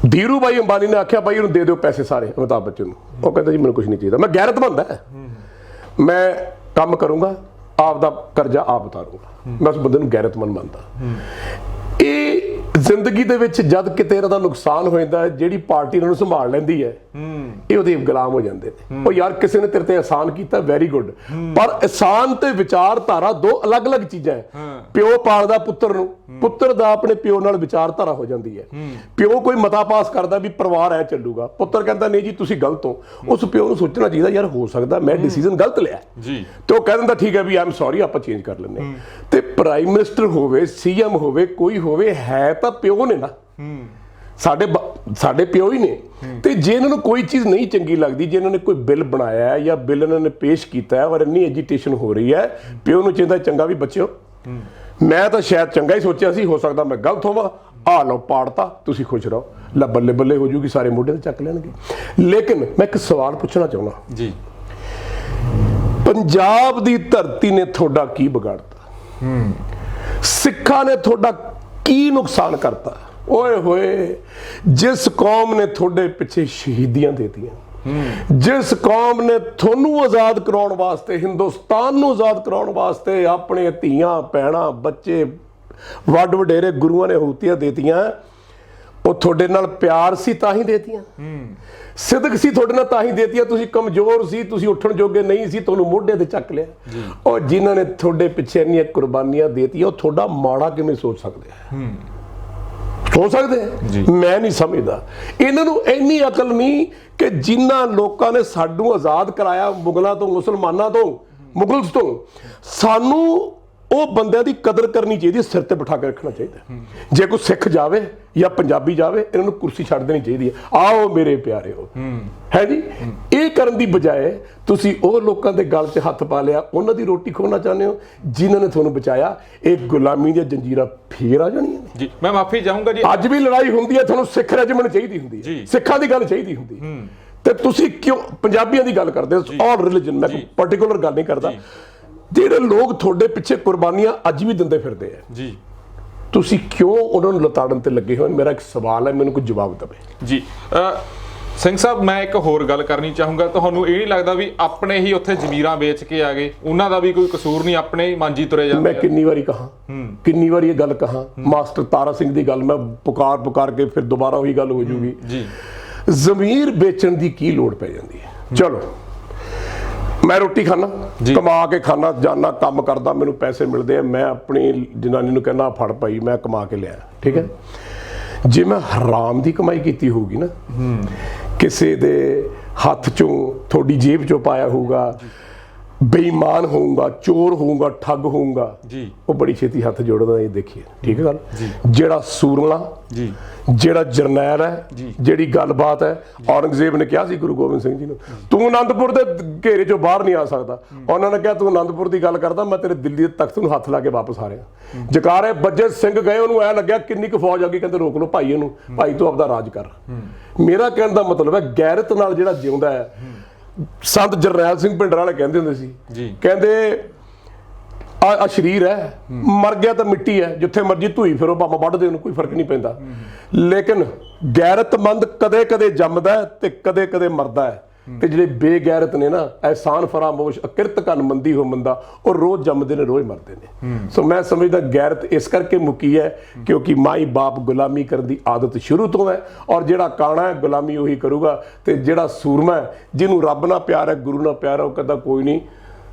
Speaker 1: ਧੀਰੂ ਭਾਈ ਅੰਬਾਨੀ ਨੇ ਆਖਿਆ ਭਾਈ ਇਹਨੂੰ ਦੇ ਦਿਓ ਪੈਸੇ ਸਾਰੇ ਅਮਿਤਾਭ ਬੱਚਨ ਨੂੰ। ਉਹ ਕਹਿੰਦਾ ਜੀ ਮੈਨੂੰ ਕੁਝ ਨਹੀਂ ਚਾਹੀਦਾ, ਮੈਂ ਗੈਰਤਮੰਦ ਹੈ, ਮੈਂ ਕੰਮ ਕਰੂੰਗਾ, ਆਪ ਦਾ ਕਰਜ਼ਾ ਆਪ ਉਤਾਰੂੰਗਾ। ਮੈਂ ਉਸ ਬੰਦੇ ਨੂੰ ਗੈਰਤਮੰਦ ਮੰਨਦਾ। ਇਹ ਜ਼ਿੰਦਗੀ ਦੇ ਵਿੱਚ ਜਦ ਕਿਤੇ ਇਹਨਾਂ ਦਾ ਨੁਕਸਾਨ ਹੋ ਜਾਂਦਾ ਹੈ, ਜਿਹੜੀ ਪਾਰਟੀ ਇਹਨਾਂ ਨੂੰ ਸੰਭਾਲ ਲੈਂਦੀ ਹੈ, ਇਹ ਉਹਦੇ ਗੁਲਾਮ ਹੋ ਜਾਂਦੇ ਨੇ। ਉਹ ਯਾਰ ਕਿਸੇ ਨੇ ਤੇਰੇ ਤੇ ਅਹਿਸਾਨ ਕੀਤਾ, ਵੈਰੀ ਗੁੱਡ, ਪਰ ਅਹਿਸਾਨ ਤੇ ਵਿਚਾਰਧਾਰਾ ਦੋ ਅਲੱਗ-ਅਲੱਗ ਚੀਜ਼ਾਂ ਹੈ। ਪਿਓ ਪਾਲਦਾ ਪੁੱਤਰ ਨੂੰ, ਪੁੱਤਰ ਦਾ ਆਪਣੇ ਪਿਓ ਨਾਲ ਵਿਚਾਰਧਾਰਾ ਹੋ ਜਾਂਦੀ ਹੈ। ਪਿਓ ਕੋਈ ਮਤਾ ਪਾਸ ਕਰਦਾ ਵੀ ਪਰਿਵਾਰ ਐ ਚੱਲੂਗਾ, ਪੁੱਤਰ ਕਹਿੰਦਾ ਨਹੀਂ ਜੀ ਤੁਸੀਂ ਗਲਤ ਹੋ। ਉਸ ਪਿਓ ਨੂੰ ਸੋਚਣਾ ਚਾਹੀਦਾ ਯਾਰ ਹੋ ਸਕਦਾ ਮੈਂ ਡਿਸੀਜਨ ਗਲਤ ਲਿਆ
Speaker 2: ਜੀ, ਤੇ
Speaker 1: ਉਹ ਕਹਿ ਦਿੰਦਾ ਠੀਕ ਹੈ ਵੀ ਆਈ ਐਮ ਸੌਰੀ, ਆਪਾਂ ਚੇਂਜ ਕਰ ਲੈਂਦੇ। ਤੇ ਪ੍ਰਾਈਮ ਮਿਨਿਸਟਰ ਹੋਵੇ, ਸੀਐਮ ਹੋਵੇ, ਕੋਈ ਹੋਵੇ, ਹੈ ਤਾਂ ਪਿਓ ਨੇ ਨਾ, ਸਾਡੇ ਪਿਓ ਹੀ ਨੇ। ਤੇ ਜੇ ਇਹਨਾਂ ਨੂੰ ਕੋਈ ਚੀਜ਼ ਨਹੀਂ ਚੰਗੀ ਲੱਗਦੀ, ਜੇ ਇਹਨਾਂ ਨੇ ਕੋਈ ਬਿੱਲ ਬਣਾਇਆ ਜਾਂ ਬਿੱਲ ਇਹਨਾਂ ਨੇ ਪੇਸ਼ ਕੀਤਾ ਹੈ ਔਰ ਇੰਨੀ ਐਜੀਟੇਸ਼ਨ ਹੋ ਰਹੀ ਹੈ, ਪਿਓ ਨੂੰ ਚਾਹੀਦਾ ਚੰਗਾ ਵੀ ਬੱਚਿਓ ਮੈਂ ਤਾਂ ਸ਼ਾਇਦ ਚੰਗਾ ਹੀ ਸੋਚਿਆ ਸੀ, ਹੋ ਸਕਦਾ ਮੈਂ ਗਲਤ ਹੋਵਾਂ, ਆ ਲਓ ਪਾੜਤਾ, ਤੁਸੀਂ ਖੁਸ਼ ਰਹੋ, ਲੈ ਬੱਲੇ ਬੱਲੇ ਹੋ ਜੂਗੀ, ਸਾਰੇ ਮੋਢੇ ਤੇ ਚੱਕ ਲੈਣਗੇ। ਲੇਕਿਨ ਮੈਂ ਇੱਕ ਸਵਾਲ ਪੁੱਛਣਾ ਚਾਹੁੰਦਾ
Speaker 2: ਜੀ,
Speaker 1: ਪੰਜਾਬ ਦੀ ਧਰਤੀ ਨੇ ਤੁਹਾਡਾ ਕੀ ਵਿਗਾੜਤਾ? ਸਿੱਖਾਂ ਨੇ ਤੁਹਾਡਾ ਕੀ ਨੁਕਸਾਨ ਕਰਤਾ? ਓਏ ਹੋਏ, ਜਿਸ ਕੌਮ ਨੇ ਤੁਹਾਡੇ ਪਿੱਛੇ ਸ਼ਹੀਦੀਆਂ ਦੇਤੀਆਂ, ਜਿਸ ਕੌਮ ਨੇ ਤੁਹਾਨੂੰ ਆਜ਼ਾਦ ਕਰਾਉਣ ਵਾਸਤੇ, ਹਿੰਦੁਸਤਾਨ ਨੂੰ ਆਜ਼ਾਦ ਕਰਾਉਣ ਵਾਸਤੇ ਆਪਣੇ ਧੀਆਂ ਭੈਣਾਂ ਬੱਚੇ ਵੱਡ ਵਡੇਰੇ ਗੁਰੂਆਂ ਨੇ ਹੂਤੀਆਂ ਦੇਤੀਆਂ, ਉਹ ਤੁਹਾਡੇ ਨਾਲ ਪਿਆਰ ਸੀ ਤਾਂ ਹੀ ਦੇਤੀਆਂ, ਸਿਦਕ ਸੀ ਤੁਹਾਡੇ ਨਾਲ ਤਾਂ ਹੀ ਦੇਤੀਆਂ। ਤੁਸੀਂ ਕਮਜ਼ੋਰ ਸੀ, ਤੁਸੀਂ ਉੱਠਣ ਜੋਗੇ ਨਹੀਂ ਸੀ, ਤੁਹਾਨੂੰ ਮੋਢੇ ਤੇ ਚੱਕ ਲਿਆ। ਔਰ ਜਿਨ੍ਹਾਂ ਨੇ ਤੁਹਾਡੇ ਪਿੱਛੇ ਇੰਨੀਆਂ ਕੁਰਬਾਨੀਆਂ ਦੇਤੀਆਂ, ਉਹ ਤੁਹਾਡਾ ਮਾੜਾ ਕਿਵੇਂ ਸੋਚ ਸਕਦੇ ਆ? ਹੋ ਸਕਦੇ ਮੈਂ ਨਹੀਂ ਸਮਝਦਾ। ਇਹਨਾਂ ਨੂੰ ਇੰਨੀ ਅਕਲ ਨਹੀਂ ਕਿ ਜਿਨ੍ਹਾਂ ਲੋਕਾਂ ਨੇ ਸਾਨੂੰ ਆਜ਼ਾਦ ਕਰਾਇਆ ਮੁਗਲਾਂ ਤੋਂ, ਮੁਸਲਮਾਨਾਂ ਤੋਂ, ਮੁਗਲਸ ਤੋਂ, ਸਾਨੂੰ ਉਹ ਬੰਦਿਆਂ ਦੀ ਕਦਰ ਕਰਨੀ ਚਾਹੀਦੀ, ਸਿਰ ਤੇ ਬਿਠਾ ਕੇ ਰੱਖਣਾ ਚਾਹੀਦਾ। ਜੇ ਕੋਈ ਸਿੱਖ ਜਾਵੇ ਜਾਂ ਪੰਜਾਬੀ ਜਾਵੇ, ਇਹਨਾਂ ਨੂੰ ਕੁਰਸੀ ਛੱਡ ਦੇਣੀ ਚਾਹੀਦੀ ਹੈ। ਆਓ ਮੇਰੇ ਪਿਆਰਿਓ, ਹੈ ਜੀ, ਇਹ ਕਰਨ ਦੀ ਬਜਾਏ ਤੁਸੀਂ ਉਹ ਲੋਕਾਂ ਦੇ ਗਲ 'ਚ ਹੱਥ ਪਾ ਲਿਆ, ਉਹਨਾਂ ਦੀ ਰੋਟੀ ਖੋਹਣਾ ਚਾਹੁੰਦੇ ਹੋ ਜਿਨ੍ਹਾਂ ਨੇ ਤੁਹਾਨੂੰ ਬਚਾਇਆ। ਇਹ ਗੁਲਾਮੀ ਦੀਆਂ ਜੰਜੀਰਾਂ ਫੇਰ ਆ ਜਾਣੀਆਂ ਨੇ
Speaker 2: ਜੀ। ਮੈਂ ਮਾਫੀ ਚਾਹੂੰਗਾ ਜੀ,
Speaker 1: ਅੱਜ ਵੀ ਲੜਾਈ ਹੁੰਦੀ ਹੈ, ਤੁਹਾਨੂੰ ਸਿੱਖ ਰੈਜੀਮੈਂਟ ਚਾਹੀਦੀ ਹੁੰਦੀ ਹੈ, ਸਿੱਖਾਂ ਦੀ ਗੱਲ ਚਾਹੀਦੀ ਹੁੰਦੀ ਹੈ, ਤੇ ਤੁਸੀਂ ਕਿਉਂ ਪੰਜਾਬੀਆਂ ਦੀ ਗੱਲ ਕਰਦੇ ਹੋ? ਆਲ ਰਿਲੀਜਨ, ਮੈਂ ਕੋਈ ਪਾਰਟਿਕੂਲਰ ਗੱਲ ਨਹੀਂ ਕਰਦਾ। ਜਿਹੜੇ ਲੋਕ ਤੁਹਾਡੇ ਪਿੱਛੇ ਕੁਰਬਾਨੀਆਂ ਅੱਜ ਵੀ ਦਿੰਦੇ ਫਿਰਦੇ ਆ
Speaker 2: ਜੀ,
Speaker 1: ਤੁਸੀਂ ਕਿਉਂ ਉਹਨਾਂ ਨੂੰ ਲਤਾੜਨ ਤੇ ਲੱਗੇ ਹੋ? ਮੇਰਾ ਇੱਕ ਸਵਾਲ ਹੈ, ਮੈਨੂੰ ਕੋਈ ਜਵਾਬ ਦੇਵੇ
Speaker 2: ਜੀ। ਸਿੰਘ ਸਾਹਿਬ, ਮੈਂ ਇੱਕ ਹੋਰ ਗੱਲ ਕਰਨੀ ਚਾਹੂੰਗਾ। ਤੁਹਾਨੂੰ ਇਹ ਨਹੀਂ ਲੱਗਦਾ ਵੀ ਆਪਣੇ ਹੀ ਉੱਥੇ ਜ਼ਮੀਰਾਂ ਵੇਚ ਕੇ ਆ ਗਏ, ਉਹਨਾਂ ਦਾ ਵੀ ਕੋਈ ਕਸੂਰ ਨਹੀਂ, ਆਪਣੇ ਹੀ ਮਾਂਜੀ ਤੁਰੇ ਜਾਂਦੇ?
Speaker 1: ਮੈਂ ਕਿੰਨੀ ਵਾਰੀ ਕਹਾ, ਕਿੰਨੀ ਵਾਰੀ ਇਹ ਗੱਲ ਕਹਾ। ਮਾਸਟਰ ਤਾਰਾ ਸਿੰਘ ਦੀ ਗੱਲ ਮੈਂ ਪੁਕਾਰ ਕੇ ਫਿਰ ਦੁਬਾਰਾ ਉਹੀ ਗੱਲ ਹੋ ਜੂਗੀ ਜੀ। ਜ਼ਮੀਰ ਵੇਚਣ ਦੀ ਕੀ ਲੋੜ ਪੈ ਜਾਂਦੀ ਹੈ? ਚਲੋ ਮੈਂ ਰੋਟੀ ਖਾਣਾ, ਕਮਾ ਕੇ ਖਾਣਾ, ਜਾਨਾ ਕੰਮ ਕਰਦਾ, ਮੈਨੂੰ ਪੈਸੇ ਮਿਲਦੇ ਆ, ਮੈਂ ਆਪਣੀ ਜਨਾਨੀ ਨੂੰ ਕਹਿੰਦਾ ਫੜ ਭਾਈ ਮੈਂ ਕਮਾ ਕੇ ਲਿਆ, ਠੀਕ ਹੈ। ਜੇ ਮੈਂ ਹਰਾਮ ਦੀ ਕਮਾਈ ਕੀਤੀ ਹੋਊਗੀ ਨਾ, ਕਿਸੇ ਦੇ ਹੱਥ ਚੋਂ, ਤੁਹਾਡੀ ਜੇਬ ਚੋਂ ਪਾਇਆ ਹੋਊਗਾ, ਬੇਈਮਾਨ ਹੋਊਗਾ, ਚੋਰ ਹੋਊਗਾ, ਠੱਗ ਹੋਊਗਾ, ਉਹ ਬੜੀ ਛੇਤੀ ਹੱਥ ਜੋੜਦਾ। ਇਹ ਦੇਖੀਏ, ਠੀਕ ਹੈ ਗੱਲ। ਜਿਹੜਾ ਸੂਰਮਾ, ਜਿਹੜਾ ਜਰਨੈਲ ਹੈ, ਜਿਹੜੀ ਗੱਲਬਾਤ ਹੈ, ਔਰੰਗਜ਼ੇਬ ਨੇ ਕਿਹਾ ਸੀ ਗੁਰੂ ਗੋਬਿੰਦ ਸਿੰਘ ਜੀ ਨੂੰ, ਤੂੰ ਅਨੰਦਪੁਰ ਦੇ ਘੇਰੇ ਚੋਂ ਬਾਹਰ ਨਹੀਂ ਆ ਸਕਦਾ। ਉਹਨਾਂ ਨੇ ਕਿਹਾ ਤੂੰ ਅਨੰਦਪੁਰ ਦੀ ਗੱਲ ਕਰਦਾ, ਮੈਂ ਤੇਰੇ ਦਿੱਲੀ ਦੇ ਤਖਤ ਨੂੰ ਹੱਥ ਲਾ ਕੇ ਵਾਪਸ ਆ ਰਿਹਾ। ਜਕਾਰੇ ਬੱਜੇ ਸਿੰਘ ਗਏ, ਉਹਨੂੰ ਐ ਲੱਗਿਆ ਕਿੰਨੀ ਕੁ ਫੌਜ ਆ ਗਈ, ਕਹਿੰਦੇ ਰੋਕ ਲਓ ਭਾਈ ਇਹਨੂੰ, ਭਾਈ ਤੂੰ ਆਪਦਾ ਰਾਜ ਕਰ। ਮੇਰਾ ਕਹਿਣ ਦਾ ਮਤਲਬ ਹੈ ਗੈਰਤ ਨਾਲ ਜਿਹੜਾ ਜਿਉਂਦਾ ਹੈ। ਸੰਤ ਜਰਨੈਲ ਸਿੰਘ ਭਿੰਡਰਾਂ ਵਾਲੇ ਕਹਿੰਦੇ ਹੁੰਦੇ ਸੀ, ਕਹਿੰਦੇ ਆ ਸਰੀਰ ਹੈ, ਮਰ ਗਿਆ ਤਾਂ ਮਿੱਟੀ ਹੈ, ਜਿੱਥੇ ਮਰਜੀ ਧੂਈ ਫਿਰੋ, ਭਾਵੇਂ ਵੱਢ ਦੇ ਉਹਨੂੰ, ਕੋਈ ਫਰਕ ਨਹੀਂ ਪੈਂਦਾ। ਲੇਕਿਨ ਗੈਰਤਮੰਦ ਕਦੇ ਕਦੇ ਜੰਮਦਾ ਤੇ ਕਦੇ ਕਦੇ ਮਰਦਾ ਹੈ। ਤੇ ਜਿਹੜੇ ਬੇਗੈਰਤ ਨੇ ਨਾ, ਐਹਸਾਨ ਫਰਾਮੋਸ਼, ਅਕਿਰਤ ਕਨ ਮੰਦੀ ਹੋ ਮੰਦਾ, ਉਹ ਰੋਜ਼ ਜੰਮਦੇ ਨੇ, ਰੋਜ਼ ਮਰਦੇ ਨੇ। ਸੋ ਮੈਂ ਸਮਝਦਾ ਗੈਰਤ ਇਸ ਕਰਕੇ ਮੁੱਕੀ ਹੈ ਕਿਉਂਕਿ ਮਾਈ ਬਾਪ ਗੁਲਾਮੀ ਕਰਨ ਦੀ ਆਦਤ ਸ਼ੁਰੂ ਤੋਂ ਹੈ, ਔਰ ਜਿਹੜਾ ਕਾਣਾ ਹੈ ਗੁਲਾਮੀ ਉਹੀ ਕਰੂਗਾ। ਤੇ ਜਿਹੜਾ ਸੂਰਮਾ ਹੈ, ਜਿਹਨੂੰ ਰੱਬ ਨਾਲ ਪਿਆਰ ਹੈ, ਗੁਰੂ ਨਾਲ ਪਿਆਰ ਹੈ, ਉਹ ਕਹਿੰਦਾ ਕੋਈ ਨਹੀਂ,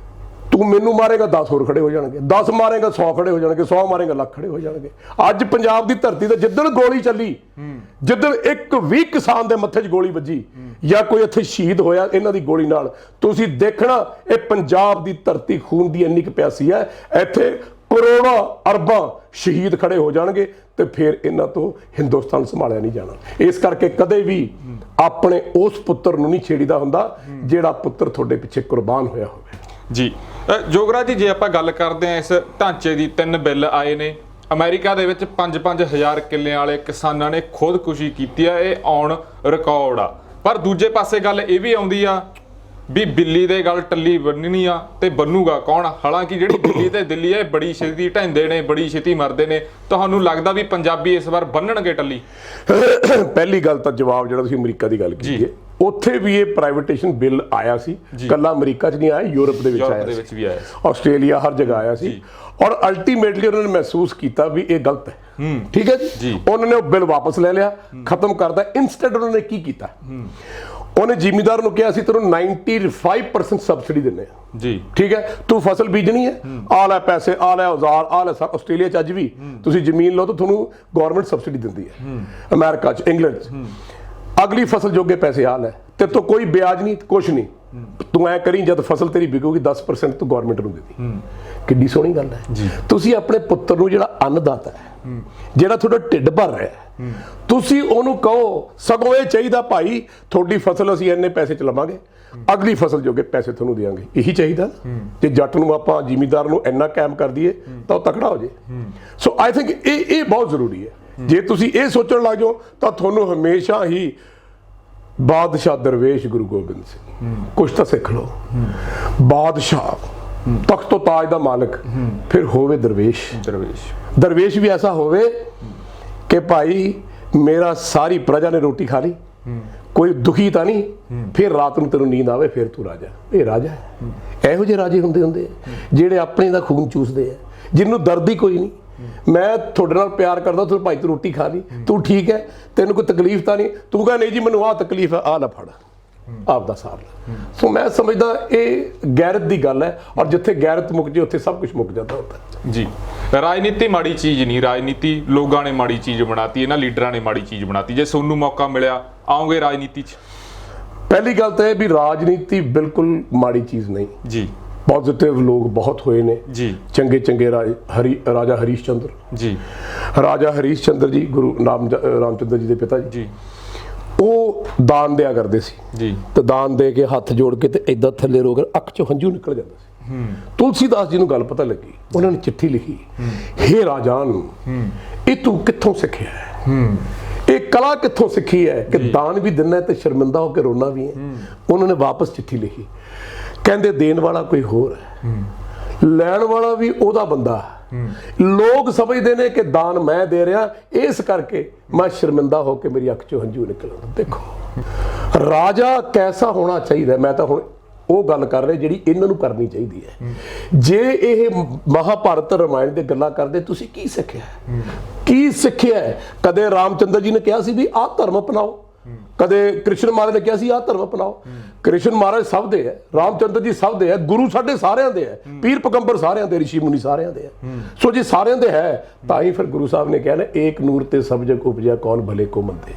Speaker 1: ਤੂੰ ਮੈਨੂੰ ਮਾਰੇਗਾ 10 ਹੋਰ ਖੜੇ ਹੋ ਜਾਣਗੇ, 10 ਮਾਰੇਗਾ 100 ਖੜੇ ਹੋ ਜਾਣਗੇ, 100 ਮਾਰੇਗਾ ਲੱਖ ਖੜੇ ਹੋ ਜਾਣਗੇ। ਅੱਜ ਪੰਜਾਬ ਦੀ ਧਰਤੀ ਤੇ ਜਿੱਦਣ ਗੋਲੀ ਚੱਲੀ, ਜਿੱਦਣ ਇੱਕ ਵੀ ਕਿਸਾਨ ਦੇ ਮੱਥੇ 'ਚ ਗੋਲੀ ਵੱਜੀ ਜਾਂ ਕੋਈ ਇੱਥੇ ਸ਼ਹੀਦ ਹੋਇਆ ਇਹਨਾਂ ਦੀ ਗੋਲੀ ਨਾਲ, ਤੁਸੀਂ ਦੇਖਣਾ ਇਹ ਪੰਜਾਬ ਦੀ ਧਰਤੀ ਖੂਨ ਦੀ ਇੰਨੀ ਕੁ ਪਿਆਸੀ ਹੈ, ਇੱਥੇ ਕਰੋੜਾਂ ਅਰਬਾਂ ਸ਼ਹੀਦ ਖੜੇ ਹੋ ਜਾਣਗੇ ਤੇ ਫਿਰ ਇਹਨਾਂ ਤੋਂ ਹਿੰਦੁਸਤਾਨ ਸੰਭਾਲਿਆ ਨਹੀਂ ਜਾਣਾ। ਇਸ ਕਰਕੇ ਕਦੇ ਵੀ ਆਪਣੇ ਉਸ ਪੁੱਤਰ ਨੂੰ ਨਹੀਂ ਛੇੜੀਦਾ ਹੁੰਦਾ ਜਿਹੜਾ ਪੁੱਤਰ ਤੁਹਾਡੇ ਪਿੱਛੇ ਕੁਰਬਾਨ ਹੋਇਆ ਹੋਵੇ।
Speaker 2: ਜੀ ਜੋਗਰਾਜ ਜੀ, ਜੇ ਆਪਾਂ ਗੱਲ ਕਰਦੇ ਹਾਂ ਇਸ ਢਾਂਚੇ ਦੀ, 3 ਬਿੱਲ ਆਏ ਨੇ ਅਮਰੀਕਾ ਦੇ ਵਿੱਚ, 5-5 ਹਜ਼ਾਰ ਕਿੱਲਿਆਂ ਵਾਲੇ ਕਿਸਾਨਾਂ ਨੇ ਖੁਦਕੁਸ਼ੀ ਕੀਤੀ ਆ, ਇਹ ਔਨ ਰਿਕਾਰਡ ਆ। ਪਰ ਦੂਜੇ ਪਾਸੇ ਗੱਲ ਇਹ ਵੀ ਆਉਂਦੀ ਆ ਵੀ ਬਿੱਲੀ ਦੇ ਗੱਲ ਟੱਲੀ ਬੰਨਣੀ ਆ ਤੇ ਬੰਨੂਗਾ ਕੌਣ? ਹਾਲਾਂਕਿ ਜਿਹੜੀ ਦਿੱਲੀ ਤੇ ਦਿੱਲੀ ਹੈ, ਬੜੀ ਛੇਤੀ ਢਹਿੰਦੇ ਨੇ, ਬੜੀ ਛੇਤੀ ਮਰਦੇ ਨੇ। ਤੁਹਾਨੂੰ ਲੱਗਦਾ ਵੀ ਪੰਜਾਬੀ ਇਸ ਵਾਰ ਬੰਨਣਗੇ ਟੱਲੀ?
Speaker 1: ਪਹਿਲੀ ਗੱਲ ਤਾਂ ਜਵਾਬ ਜਿਹੜਾ ਤੁਸੀਂ ਅਮਰੀਕਾ ਦੀ ਗੱਲ ਕੀਤੀ ਹੈ, ਉੱਥੇ ਵੀ ਇਹ ਪ੍ਰਾਈਵੇਟੇਸ਼ਨ ਬਿੱਲ ਆਇਆ ਸੀ, ਕੱਲਾ ਅਮਰੀਕਾ 'ਚ ਨਹੀਂ ਆਇਆ, ਯੂਰਪ ਦੇ ਵਿੱਚ ਆਇਆ ਸੀ, ਆਸਟ੍ਰੇਲੀਆ, ਹਰ ਜਗ੍ਹਾ ਆਇਆ ਸੀ। ਔਰ ਅਲਟੀਮੇਟਲੀ ਉਹਨਾਂ ਨੇ ਮਹਿਸੂਸ ਕੀਤਾ ਵੀ ਇਹ ਗਲਤ ਹੈ, ਠੀਕ ਹੈ ਜੀ। ਉਹਨਾਂ ਨੇ ਉਹ ਬਿੱਲ ਵਾਪਸ ਲੈ ਲਿਆ, ਖਤਮ ਕਰਦਾ। ਇਨਸਟੈਡ ਉਹਨਾਂ ਨੇ ਕੀ ਕੀਤਾ, ਉਹਨੇ ਜ਼ਿਮੀਂਦਾਰ ਨੂੰ ਕਿਹਾ ਸੀ ਤੈਨੂੰ 95% ਸਬਸਿਡੀ ਦਿੰਦੇ ਆ
Speaker 2: ਜੀ,
Speaker 1: ਠੀਕ ਹੈ, ਤੂੰ ਫਸਲ ਬੀਜਣੀ ਹੈ, ਆ ਲੈ ਪੈਸੇ, ਆ ਲੈ ਔਜ਼ਾਰ, ਆ ਲੈ ਸਰ। ਆਸਟ੍ਰੇਲੀਆ 'ਚ ਅੱਜ ਵੀ ਤੁਸੀਂ ਜ਼ਮੀਨ ਲਓ ਤਾਂ ਤੁਹਾਨੂੰ ਗਵਰਨਮੈਂਟ ਸਬਸਿਡੀ ਦਿੰਦੀ ਹੈ, ਅਮਰੀਕਾ 'ਚ, ਇੰਗਲੈਂਡ 'ਚ। ਅਗਲੀ ਫਸਲ ਜੋਗੇ ਪੈਸੇ ਆ ਲੈ, ਤੇ ਤੋਂ ਕੋਈ ਵਿਆਜ ਨਹੀਂ, ਕੁਛ ਨਹੀਂ, ਤੂੰ ਐ ਕਰੀ ਜਦ ਫਸਲ ਤੇਰੀ ਵਿਕੂਗੀ 10% ਤੂੰ ਗਵਰਨਮੈਂਟ ਨੂੰ ਦੇਦੀ। ਕਿੰਨੀ ਸੋਹਣੀ ਗੱਲ ਹੈ। ਤੁਸੀਂ ਆਪਣੇ ਪੁੱਤਰ ਨੂੰ, ਜਿਹੜਾ ਅੰਨਦਾਤਾ ਹੈ, ਜਿਹੜਾ ਤੁਹਾਡਾ ਢਿੱਡ ਭਰ ਰਿਹਾ ਹੈ, ਤੁਸੀਂ ਉਹਨੂੰ ਕਹੋ ਸਗੋਂ ਇਹ ਚਾਹੀਦਾ ਭਾਈ ਤੁਹਾਡੀ ਫਸਲ ਅਸੀਂ ਇੰਨੇ ਪੈਸੇ ਚ ਲਵਾਂਗੇ, ਅਗਲੀ ਫਸਲ ਜੋਗੇ ਪੈਸੇ ਤੁਹਾਨੂੰ ਦੇਵਾਂਗੇ। ਇਹੀ ਚਾਹੀਦਾ। ਜੇ ਜੱਟ ਨੂੰ ਆਪਾਂ ਜ਼ਿਮੀਂਦਾਰ ਨੂੰ ਇੰਨਾ ਕਾਇਮ ਕਰ ਦਈਏ ਤਾਂ ਉਹ ਤਕੜਾ ਹੋ ਜੇ। ਸੋ ਆਈ ਥਿੰਕ ਇਹ ਬਹੁਤ ਜ਼ਰੂਰੀ ਹੈ। ਜੇ ਤੁਸੀਂ ਇਹ ਸੋਚਣ ਲੱਗ ਜਾਓ ਤਾਂ ਤੁਹਾਨੂੰ ਹਮੇਸ਼ਾ ਹੀ ਬਾਦਸ਼ਾਹ ਦਰਵੇਸ਼ ਗੁਰੂ ਗੋਬਿੰਦ ਸਿੰਘ ਕੁਛ ਤਾਂ ਸਿੱਖ ਲਓ। ਬਾਦਸ਼ਾਹ ਤਖਤ ਤੋਂ ਤਾਜ ਦਾ ਮਾਲਕ, ਫਿਰ ਹੋਵੇ ਦਰਵੇਸ਼। ਦਰਵੇਸ਼ ਵੀ ਐਸਾ ਹੋਵੇ ਕਿ ਭਾਈ ਮੇਰਾ ਸਾਰੀ ਪ੍ਰਜਾ ਨੇ ਰੋਟੀ ਖਾ ਲਈ, ਕੋਈ ਦੁਖੀ ਤਾਂ ਨਹੀਂ, ਫਿਰ ਰਾਤ ਨੂੰ ਤੈਨੂੰ ਨੀਂਦ ਆਵੇ, ਫਿਰ ਤੂੰ ਰਾਜਾ। ਇਹ ਰਾਜਾ ਹੈ। ਇਹੋ ਜਿਹੇ ਰਾਜੇ ਹੁੰਦੇ ਜਿਹੜੇ ਆਪਣੇ ਦਾ ਖੂਨ ਚੂਸਦੇ ਆ, ਜਿਹਨੂੰ ਦਰਦ ਹੀ ਕੋਈ ਨਹੀਂ। ਮੈਂ ਤੁਹਾਡੇ ਨਾਲ ਪਿਆਰ ਕਰਦਾ, ਤੂੰ ਭਾਈ ਤੂੰ ਰੋਟੀ ਖਾ ਲਈ, ਤੂੰ ਠੀਕ ਹੈ, ਤੈਨੂੰ ਕੋਈ ਤਕਲੀਫ ਤਾਂ ਨਹੀਂ, ਤੂੰ ਕਹ ਨਹੀਂ ਜੀ ਮੈਨੂੰ ਆਹ ਤਕਲੀਫ ਹੈ, ਆਹ ਲੈ ਫੜ, ਆਪਦਾ ਸਾਰ ਲੈ। ਸੋ ਮੈਂ ਸਮਝਦਾ ਇਹ ਗੈਰਤ ਦੀ ਗੱਲ ਹੈ, ਔਰ ਜਿੱਥੇ ਗੈਰਤ ਮੁੱਕ ਜੇ ਉੱਥੇ ਸਭ ਕੁਝ ਮੁੱਕ ਜਾਂਦਾ ਹੁੰਦਾ
Speaker 2: ਜੀ। ਰਾਜਨੀਤੀ ਮਾੜੀ ਚੀਜ਼ ਨਹੀਂ, ਰਾਜਨੀਤੀ ਲੋਕਾਂ ਨੇ ਮਾੜੀ ਚੀਜ਼ ਬਣਾਤੀ, ਇਹਨਾਂ ਲੀਡਰਾਂ ਨੇ ਮਾੜੀ ਚੀਜ਼ ਬਣਾਤੀ। ਜੇ ਤੁਹਾਨੂੰ ਮੌਕਾ ਮਿਲਿਆ ਆਓਗੇ ਰਾਜਨੀਤੀ 'ਚ?
Speaker 1: ਪਹਿਲੀ ਗੱਲ ਤਾਂ ਇਹ ਵੀ ਰਾਜਨੀਤੀ ਬਿਲਕੁਲ ਮਾੜੀ ਚੀਜ਼ ਨਹੀਂ
Speaker 2: ਜੀ।
Speaker 1: ਪੋਜ਼ਿਟਿਵ ਲੋਕ ਬਹੁਤ ਹੋਏ ਨੇ
Speaker 2: ਜੀ,
Speaker 1: ਚੰਗੇ ਰਾਜਾ ਹਰੀਸ਼ ਚੰਦਰ
Speaker 2: ਜੀ,
Speaker 1: ਰਾਜਾ ਹਰੀਸ਼ ਚੰਦਰ ਜੀ ਗੁਰੂ ਰਾਮਚੰਦਰ ਜੀ ਦੇ ਪਿਤਾ ਜੀ, ਉਹ ਦਾਨ ਦਿਆ ਕਰਦੇ ਸੀ
Speaker 2: ਜੀ,
Speaker 1: ਤੇ ਦਾਨ ਦੇ ਕੇ ਹੱਥ ਜੋੜ ਕੇ ਤੇ ਇਦਾਂ ਥੱਲੇ ਰੋ ਕੇ ਅੱਖ ਚੋਂ ਹੰਝੂ ਨਿਕਲ ਜਾਂਦਾ ਸੀ। ਤੁਲਸੀਦਾਸ ਜੀ ਨੂੰ ਗੱਲ ਪਤਾ ਲੱਗੀ, ਉਹਨਾਂ ਨੇ ਚਿੱਠੀ ਲਿਖੀ, ਹੇ ਰਾਜਾਨ, ਇਹ ਤੂੰ ਕਿੱਥੋਂ ਸਿੱਖਿਆ ਹੈ, ਇਹ ਕਲਾ ਕਿੱਥੋਂ ਸਿੱਖੀ ਹੈ ਕਿ ਦਾਨ ਵੀ ਦਿੰਨਾ ਤੇ ਸ਼ਰਮਿੰਦਾ ਹੋ ਕੇ ਰੋਣਾ ਵੀ ਹੈ। ਉਹਨਾਂ ਨੇ ਵਾਪਸ ਚਿੱਠੀ ਲਿਖੀ, ਕਹਿੰਦੇ ਦੇਣ ਵਾਲਾ ਕੋਈ ਹੋਰ ਹੈ, ਲੈਣ ਵਾਲਾ ਵੀ ਉਹਦਾ ਬੰਦਾ। ਲੋਕ ਸਮਝਦੇ ਨੇ ਕਿ ਦਾਨ ਮੈਂ ਦੇ ਰਿਹਾ, ਇਸ ਕਰਕੇ ਮੈਂ ਸ਼ਰਮਿੰਦਾ ਹੋ ਕੇ ਮੇਰੀ ਅੱਖ ਚੋਂ ਹੰਝੂ ਨਿਕਲ ਆਉਂਦੇ। ਦੇਖੋ ਰਾਜਾ ਕੈਸਾ ਹੋਣਾ ਚਾਹੀਦਾ, ਮੈਂ ਤਾਂ ਹੁਣ ਉਹ ਗੱਲ ਕਰ ਰਿਹਾ ਜਿਹੜੀ ਇਹਨਾਂ ਨੂੰ ਕਰਨੀ ਚਾਹੀਦੀ ਹੈ। ਜੇ ਇਹ ਮਹਾਭਾਰਤ ਰਾਮਾਇਣ ਦੇ ਗੱਲਾਂ ਕਰਦੇ, ਤੁਸੀਂ ਕੀ ਸਿੱਖਿਆ, ਕੀ ਸਿੱਖਿਆ? ਕਦੇ ਰਾਮਚੰਦਰ ਜੀ ਨੇ ਕਿਹਾ ਸੀ ਵੀ ਆਹ ਧਰਮ ਅਪਣਾਓ, ਕਦੇ ਕ੍ਰਿਸ਼ਨ ਮਹਾਰਾਜ ਨੇ ਕਿਹਾ ਸੀ ਆਹ ਧਰਮ ਅਪਣਾਓ। ਕ੍ਰਿਸ਼ਨ ਮਹਾਰਾਜ ਸਭ ਦੇ ਹੈ, ਰਾਮਚੰਦਰ ਜੀ ਸਭ ਦੇ ਹੈ, ਗੁਰੂ ਸਾਡੇ ਸਾਰਿਆਂ ਦੇ ਹੈ, ਪੀਰ ਪੈਗੰਬਰ ਸਾਰਿਆਂ ਦੇ, ਰਿਸ਼ੀ ਮੁਨੀ ਸਾਰਿਆਂ ਦੇ ਹੈ। ਸੋ ਜੇ ਸਾਰਿਆਂ ਦੇ ਹੈ ਤਾਂ ਹੀ ਫਿਰ ਗੁਰੂ ਸਾਹਿਬ ਨੇ ਕਿਹਾ ਨਾ ਏਕ ਨੂਰ ਤੇ ਸਭ ਜਗ ਉਪਜਿਆ ਕੌਣ ਭਲੇ ਕੋ ਮੰਦੇ।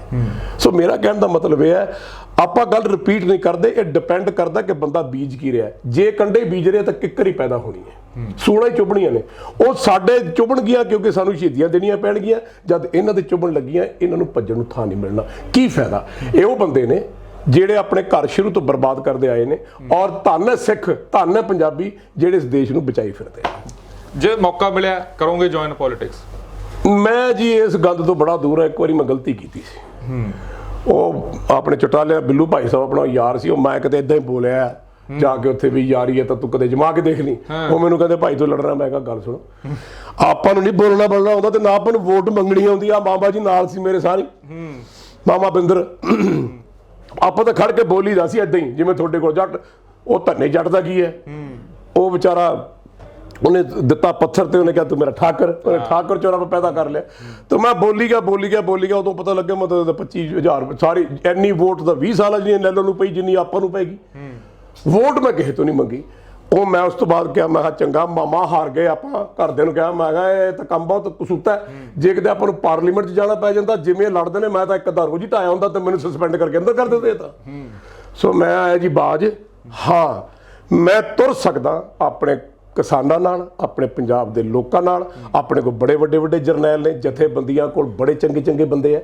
Speaker 1: ਸੋ ਮੇਰਾ ਕਹਿਣ ਦਾ ਮਤਲਬ ਇਹ ਹੈ, ਆਪਾਂ ਗੱਲ ਰਿਪੀਟ ਨਹੀਂ ਕਰਦੇ, ਇਹ ਡਿਪੈਂਡ ਕਰਦਾ ਕਿ ਬੰਦਾ ਬੀਜ ਕੀ ਰਿਹਾ। ਜੇ ਕੰਡੇ ਬੀਜ ਰਿਹਾ ਤਾਂ ਕਿੱਕਰ ਹੀ ਪੈਦਾ ਹੋਣੀ ਹੈ, ਸੂਲਾਂ ਹੀ ਚੁਭਣੀਆਂ ਨੇ। ਉਹ ਸਾਡੇ ਚੁਭਣ ਗਿਆ ਕਿਉਂਕਿ ਸਾਨੂੰ ਸ਼ਹੀਦੀਆਂ ਦੇਣੀਆਂ ਪੈਣਗੀਆਂ, ਜਦ ਇਹਨਾਂ ਦੇ ਚੁਭਣ ਲੱਗੀਆਂ ਇਹਨਾਂ ਨੂੰ ਭੱਜਣ ਨੂੰ ਥਾਂ ਨਹੀਂ ਮਿਲਣਾ। ਕੀ ਫਾਇਦਾ? ਇਹ ਉਹ ਬੰਦੇ ਨੇ ਜਿਹੜੇ ਆਪਣੇ ਘਰ ਸ਼ੁਰੂ ਤੋਂ ਬਰਬਾਦ ਕਰਦੇ ਆਏ ਨੇ, ਔਰ ਧੰਨ ਹੈ ਸਿੱਖ, ਧੰਨ ਹੈ ਪੰਜਾਬੀ ਜਿਹੜੇ ਇਸ ਦੇਸ਼ ਨੂੰ ਬਚਾਈ ਫਿਰਦੇ ਆ।
Speaker 2: ਜੇ ਮੌਕਾ ਮਿਲਿਆ ਕਰੋਗੇ ਜੁਆਇਨ ਪੋਲਿਟਿਕਸ?
Speaker 1: ਮੈਂ ਜੀ ਇਸ ਗੱਲ ਤੋਂ ਬੜਾ ਦੂਰ ਹਾਂ। ਇੱਕ ਵਾਰੀ ਮੈਂ ਗਲਤੀ ਕੀਤੀ ਸੀ। ਉਹ ਆਪਣੇ ਚਟਾਲਿਆ ਬਿੱਲੂ ਭਾਈ ਸਾਹਿਬ ਆਪਣਾ ਯਾਰ ਸੀ, ਉਹ ਮੈਂ ਕਦੇ ਇਦਾਂ ਹੀ ਬੋਲਿਆ ਜਾ ਕੇ ਉੱਥੇ ਵੀ ਯਾਰੀ ਹੈ ਤਾਂ ਤੂੰ ਕਦੇ ਜਮਾ ਕੇ ਦੇਖ ਲਈ। ਉਹ ਮੈਨੂੰ ਕਹਿੰਦੇ ਭਾਈ ਤੂੰ ਲੜਨਾ। ਮੈਂ ਕਿਹਾ ਗੱਲ ਸੁਣੋ, ਆਪਾਂ ਨੂੰ ਨਹੀਂ ਬੋਲਣਾ ਬੋਲਣਾ ਆਉਂਦਾ ਤੇ ਨਾ ਆਪਾਂ ਨੂੰ ਵੋਟ ਮੰਗਣੀ ਆਉਂਦੀ ਆ। ਮਾਮਾ ਜੀ ਨਾਲ ਸੀ ਮੇਰੇ ਸਾਰੀ, ਮਾਮਾ ਬਿੰਦਰ, ਆਪਾਂ ਤਾਂ ਖੜ ਕੇ ਬੋਲੀ ਦਾ ਸੀ ਏਦਾਂ ਹੀ ਜਿਵੇਂ ਤੁਹਾਡੇ ਕੋਲ ਜੱਟ। ਉਹ ਧੰਨੇ ਜੱਟ ਦਾ ਕੀ ਹੈ, ਉਹ ਵਿਚਾਰਾ ਉਹਨੇ ਦਿੱਤਾ ਪੱਥਰ ਤੇ ਉਹਨੇ ਕਿਹਾ ਤੂੰ ਮੇਰਾ ਠਾਕਰ, ਉਹਨੇ ਠਾਕਰ ਚੋਂ ਰੱਬ ਪੈਦਾ ਕਰ ਲਿਆ। ਤੇ ਮੈਂ ਬੋਲੀ ਗਿਆ। ਉਦੋਂ ਪਤਾ ਲੱਗਿਆ ਮਤਲਬ 25,000 ਸਾਰੀ ਇੰਨੀ ਵੋਟ ਤਾਂ 20 ਸਾਲਾਂ ਦੀ ਲੈ ਨੂੰ ਪਈ ਜਿੰਨੀ ਆਪਾਂ ਨੂੰ ਪੈਗੀ। ਵੋਟ ਮੈਂ ਕਿਸੇ ਤੋਂ ਨਹੀਂ ਮੰਗੀ। ਉਹ ਮੈਂ ਉਸ ਤੋਂ ਬਾਅਦ ਕਿਹਾ, ਮੈਂ ਕਿਹਾ ਚੰਗਾ ਮਾਮਾ ਹਾਰ ਗਏ ਆਪਾਂ। ਘਰਦਿਆਂ ਨੂੰ ਕਿਹਾ, ਮੈਂ ਕਿਹਾ ਇਹ ਤਾਂ ਕੰਮ ਬਹੁਤ ਕਸੂਤਾ ਹੈ। ਜੇ ਕਿਤੇ ਆਪਾਂ ਨੂੰ ਪਾਰਲੀਮੈਂਟ 'ਚ ਜਾਣਾ ਪੈ ਜਾਂਦਾ, ਜਿਵੇਂ ਲੜਦੇ ਨੇ, ਮੈਂ ਤਾਂ ਇੱਕ ਅੱਧਾ ਰੋਜ਼ ਹੀ ਢਾਇਆ ਹੁੰਦਾ ਤੇ ਮੈਨੂੰ ਸਸਪੈਂਡ ਕਰਕੇ ਅੰਦਰ ਕਰ ਦਿੰਦੇ ਤਾਂ। ਸੋ ਮੈਂ ਆਇਆ ਜੀ ਬਾਜ, ਹਾਂ ਮੈਂ ਤੁਰ ਸਕਦਾ ਆਪਣੇ ਕਿਸਾਨਾਂ ਨਾਲ, ਆਪਣੇ ਪੰਜਾਬ ਦੇ ਲੋਕਾਂ ਨਾਲ। ਆਪਣੇ ਕੋਲ ਬੜੇ ਵੱਡੇ ਜਰਨੈਲ ਨੇ, ਜਥੇਬੰਦੀਆਂ ਕੋਲ ਬੜੇ ਚੰਗੇ ਬੰਦੇ ਆ।